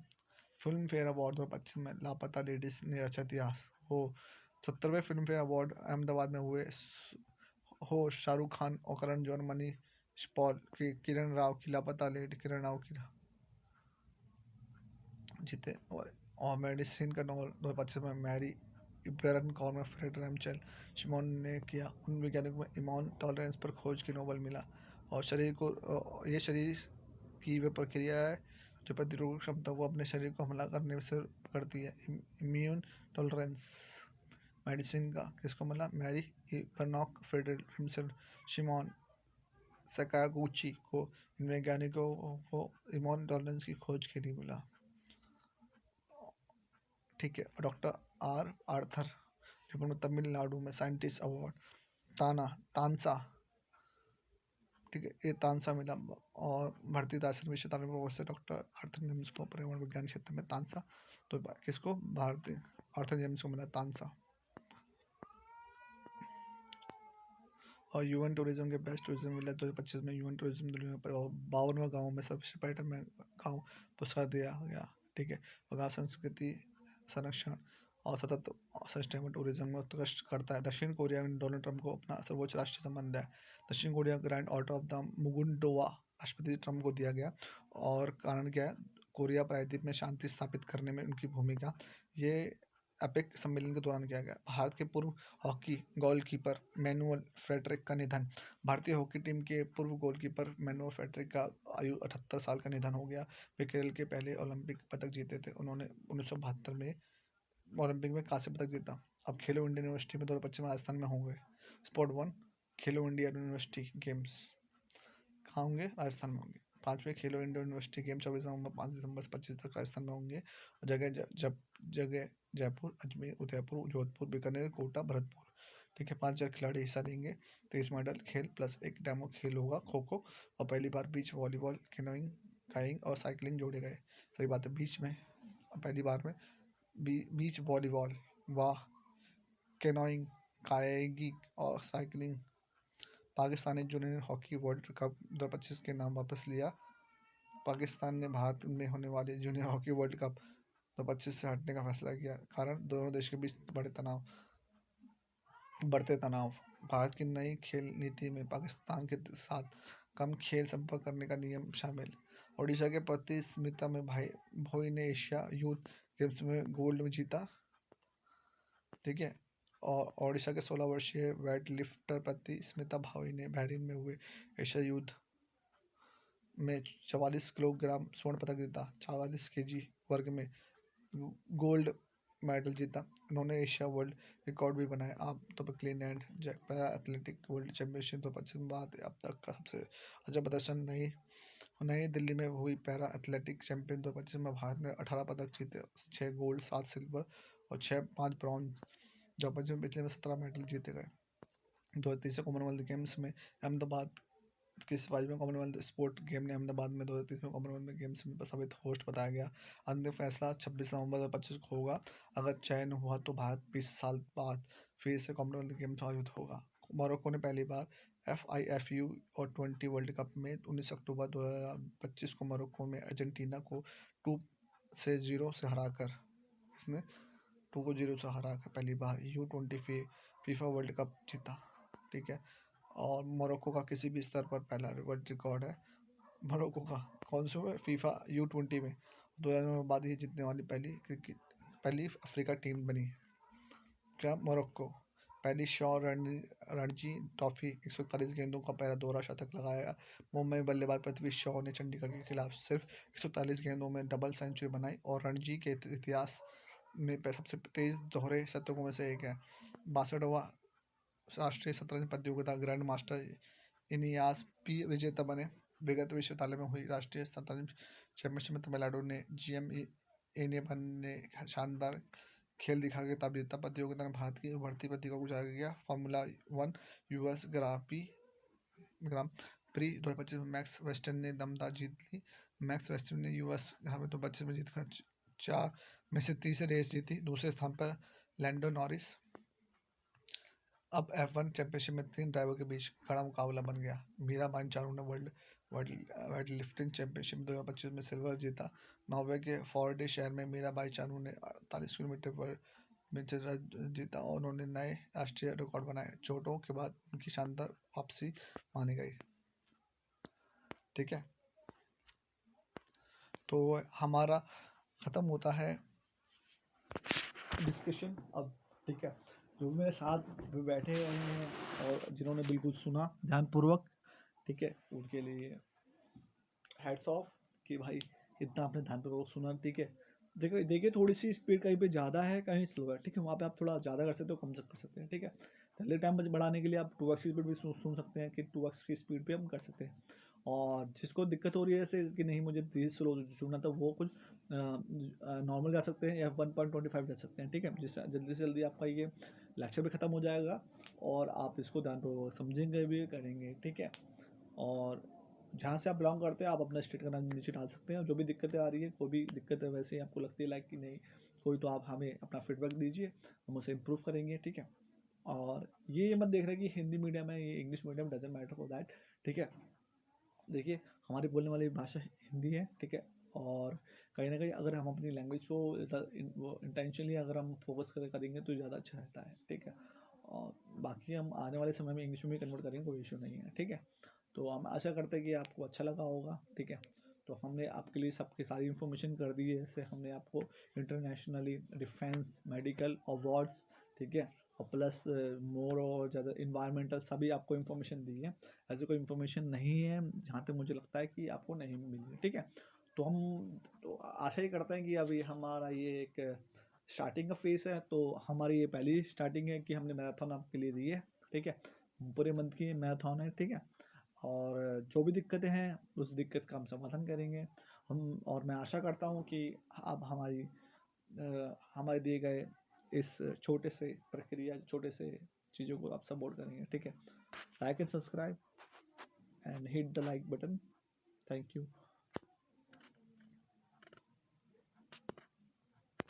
फिल्म फेयर अवार्ड 2025 में लापता लेडीज ने रचा इतिहास हो। 70वें फिल्म फेयर अवार्ड अहमदाबाद में हुए हो। शाहरुख खान और करण जौहर, मनीष पॉल की किरण राव की लापता लेडी किरण राव की जीते। और मेडिसिन का नोबेल 2025 में मैरी इब्रन कॉर्नर, फ्रेड रैमचेल शिमोन ने किया। उन वैज्ञानिकों में इम्यून टॉलरेंस पर खोज की नोबेल मिला। और ये शरीर की वह प्रक्रिया है जो प्रतिरोधक क्षमता को अपने शरीर को हमला करने से करती है। इम्यून टॉलरेंस मेडिसिन का किसको मिला? मैरी इब्रनॉक, फ्रेड रैमचेल शिमोन सकागुची को। इन वैज्ञानिकों को इम्यून टॉलरेंस की खोज के लिए मिला। ठीक है। डॉक्टर आर आर्थर जो तमिलनाडु में साइंटिस्ट अवार्ड तानसा, ठीक है, ये तानसा मिला। और भारतीय दार्शनिक विश्वविद्यालय में प्रोफेसर डॉक्टर आर्थर जेम्स को पर्यावरण विज्ञान क्षेत्र में तानसा, तो किसको? भारतीय आर्थर जेम्स को मिला तानसा। और यूएन टूरिज्म के बेस्ट टूरिज्म मिला 2025 में। यूएन टूरिज्म दुनिया में 52वां गाँव में सर्वश्रेष्ठ पर्यटन में गाँव पुरस्कार दिया गया। ठीक है। और गाँव संस्कृति संरक्षण और सतत सस्टेनेबल टूरिज्म में उत्कृष्ट करता है। दक्षिण कोरिया में डोनाल्ड ट्रंप को अपना सर्वोच्च राष्ट्रीय संबंध है। दक्षिण Korea grand order of the Mugunghwa राष्ट्रपति ट्रंप को दिया गया। और कारण क्या है? कोरिया प्रायद्वीप में शांति स्थापित करने में उनकी भूमिका। ये एपिक सम्मेलन के दौरान किया गया। भारत के पूर्व हॉकी गोलकीपर मैनुअल फ्रेडरिक का निधन। भारतीय हॉकी टीम के पूर्व गोलकीपर मैनुअल फ्रेडरिक का आयु 78 साल का निधन हो गया। वे केरल के पहले ओलंपिक पदक जीते थे। उन्होंने 1972 में ओलंपिक में कांस्य पदक जीता। अब खेलो इंडिया यूनिवर्सिटी में 2025 में राजस्थान में होंगे। स्पोर्ट 1 खेलो इंडिया यूनिवर्सिटी गेम्स कहाँ होंगे? राजस्थान में होंगे। 5वें खेलो इंडिया यूनिवर्सिटी गेम 24 नवंबर 5 दिसंबर से 25 तक राजस्थान में होंगे। और जगह जयपुर, अजमेर, उदयपुर, जोधपुर, बीकानेर, कोटा, भरतपुर। ठीक है। 5000 खिलाड़ी हिस्सा लेंगे। 23 मेडल खेल प्लस एक डेमो खेल होगा खो खो। और पहली बार बीच वॉलीबॉल, कैनोइंग, काइंग और साइकिलिंग जोड़े गए। सही बात है। बीच में पहली बार में बीच वॉलीबॉल, वाह, कैनोइंग, कायाकिंग और cycling. Pakistani junior hockey world cup 2025 के नाम वापस लिया। पाकिस्तान ने भारत में होने वाले जूनियर हॉकी वर्ल्ड कप 2025 से हटने का फैसला किया। कारण दोनों देश के बीच बढ़ते तनाव। भारत की नई खेल नीति में पाकिस्तान के साथ कम खेल संपर्क करने का नियम शामिल। ओडिशा के प्रति स्मिता में भोई ने एशिया यूथ गेम्स में गोल्ड जीता। ठीक है। और ओडिशा के 16 वर्षीय वेट लिफ्टर प्रति स्मिता भावी ने बहरीन में हुए एशिया यूथ में 44 किलोग्राम स्वर्ण पदक जीता। 44 kg वर्ग में गोल्ड मेडल जीता। उन्होंने एशिया वर्ल्ड रिकॉर्ड भी बनाया। आप तो clean and jerk para athletic world championship 2025 में बाद अब तक का सबसे अच्छा प्रदर्शन। नई दिल्ली में हुई पैरा एथलेटिक चैंपियन 2025 में भारत ने 18 पदक जीते। 6 गोल्ड, 7 सिल्वर और 5 ब्रॉन्ज। 2025 में पिछले में 17 मेडल जीते गए। 2023 कॉमनवेल्थ गेम्स में अहमदाबाद के 22वें कॉमनवेल्थ स्पोर्ट गेम ने अहमदाबाद में 2023 कॉमनवेल्थ गेम्स में प्रस्तावित होस्ट बताया गया। अंतिम फैसला 26 नवंबर 2025 को होगा। अगर चयन हुआ तो भारत 20 साल बाद फिर से कॉमनवेल्थ गेम्स आयोजित होगा। मोरक्को ने पहली बार FIFU और 20 वर्ल्ड कप में 19 अक्टूबर 2025 को मोरक्को में अर्जेंटीना को 2-0 से हराकर इसने 2-0 से हराकर पहली बार U20 फीफा वर्ल्ड कप जीता। ठीक है। और मोरक्को का किसी भी स्तर पर पहला वर्ल्ड रिकॉर्ड है। मोरक्को का कौन से में? फीफा U20 में 2009 बाद ही जीतने वाली पहली अफ्रीका टीम बनी है। क्या मोरक्को पहली शॉ रणजी ट्रॉफी 141 गेंदों का पहला दोहरा शतक लगाया। मुंबई बल्लेबाज पृथ्वी शॉ ने चंडीगढ़ के खिलाफ सिर्फ 141 गेंदों में डबल सेंचुरी बनाई और रणजी के इतिहास में सबसे तेज दोहरे शतकों में से एक है। 62वां राष्ट्रीय शतरंज प्रतियोगिता ग्रैंड मास्टर इनियास पी विजेता बने। विगत विश्वविद्यालय में हुई राष्ट्रीय शतरंज चैंपियनशिप में तमिलनाडु ने GME ने शानदार खेल दिखा के खिताब जीता। प्रतियोगिता में भारत की उभरती प्रतिभा को उजागर किया। फार्मूला 1 US ग्रां प्री 2025 में मैक्स वेस्टन ने दमदार जीत ली। मैक्स वेस्टन ने US ग्रां 2025 में जीतकर 4 में से तीसरी रेस जीती। दूसरे स्थान पर लैंडो नॉरिस। अब F1 चैंपियनशिप में 3 ड्राइवर के बीच कड़ा मुकाबला बन गया। मीराबाई चानू ने वर्ल्ड लिफ्टिंग चैंपियनशिप 2025 में सिल्वर जीता। नॉर्वे के फोर्डे शहर में मीराबाई चानू ने 48 किलोमीटर पर जीता और उन्होंने नए राष्ट्रीय रिकॉर्ड बनाए। चोटों के बाद उनकी शानदार वापसी मानी गई। ठीक है, तो हमारा खत्म होता है डिस्कशन अब। ठीक है, जो मेरे साथ बैठे हुए हैं और जिन्होंने बिल्कुल सुना ध्यानपूर्वक, ठीक है, उनके लिए हैट्स ऑफ कि भाई इतना आपने ध्यानपूर्वक सुना। ठीक है, देखिए थोड़ी सी स्पीड कहीं पे ज़्यादा है कहीं स्लो है। ठीक है, वहाँ पे आप थोड़ा ज़्यादा कर सकते हो, कम कर सकते हैं। ठीक है, चलिए टाइम बढ़ाने के लिए आप 2x की स्पीड भी सुन सकते हैं कि 2x की स्पीड पे हम कर सकते हैं। और जिसको दिक्कत हो रही है ऐसे कि नहीं मुझे 30 स्लो सुनना, तो वो कुछ नॉर्मल जा सकते हैं या 1.25 जा सकते हैं। ठीक है, जिससे जल्दी से जल्दी आपका ये लेक्चर भी ख़त्म हो जाएगा और आप इसको ध्यानपूर्वक समझेंगे भी करेंगे। ठीक है, और जहाँ से आप बिलोंग करते हैं आप अपना स्टेट का नाम नीचे डाल सकते हैं। जो भी दिक्कतें आ रही है, कोई भी दिक्कत है वैसे आपको लगती है लाइक कि नहीं कोई, तो आप हमें अपना फीडबैक दीजिए, हम उसे इम्प्रूव करेंगे। ठीक है, और ये मत देख रहे कि हिंदी मीडियम है ये English medium, doesn't matter for that. ठीक है, देखिए हमारी बोलने वाली भाषा हिंदी है। ठीक है, और कहीं ना कहीं अगर हम अपनी लैंग्वेज को इंटेंशनली अगर हम फोकस करेंगे तो ज़्यादा अच्छा रहता है। ठीक है, और बाकी हम आने वाले समय में इंग्लिश में भी कन्वर्ट करेंगे, कोई इशू नहीं है। ठीक है, तो हम आशा करते हैं कि आपको अच्छा लगा होगा। ठीक है, तो हमने आपके लिए सबकी सारी इन्फॉर्मेशन कर दी है। जैसे हमने आपको इंटरनेशनली डिफेंस मेडिकल अवार्ड्स, ठीक है, और प्लस मोर और ज़्यादा इन्वायरमेंटल सभी आपको इन्फॉर्मेशन दी है। ऐसी कोई इन्फॉर्मेशन नहीं है जहाँ तक मुझे लगता है कि आपको नहीं मिली है। ठीक है, तो हम तो आशा ही करते हैं कि अभी हमारा ये एक स्टार्टिंग का फेस है, तो हमारी ये पहली स्टार्टिंग है कि हमने मैराथन आपके लिए दी है। ठीक है, पूरे मंथ की मैराथन है। ठीक है, और जो भी दिक्कतें हैं उस दिक्कत का हम समाधान करेंगे हम। और मैं आशा करता हूँ कि आप हमारे दिए गए इस छोटे से प्रक्रिया, छोटे से चीज़ों को आप सपोर्ट करेंगे। ठीक है, like and subscribe and hit the like button. Thank you.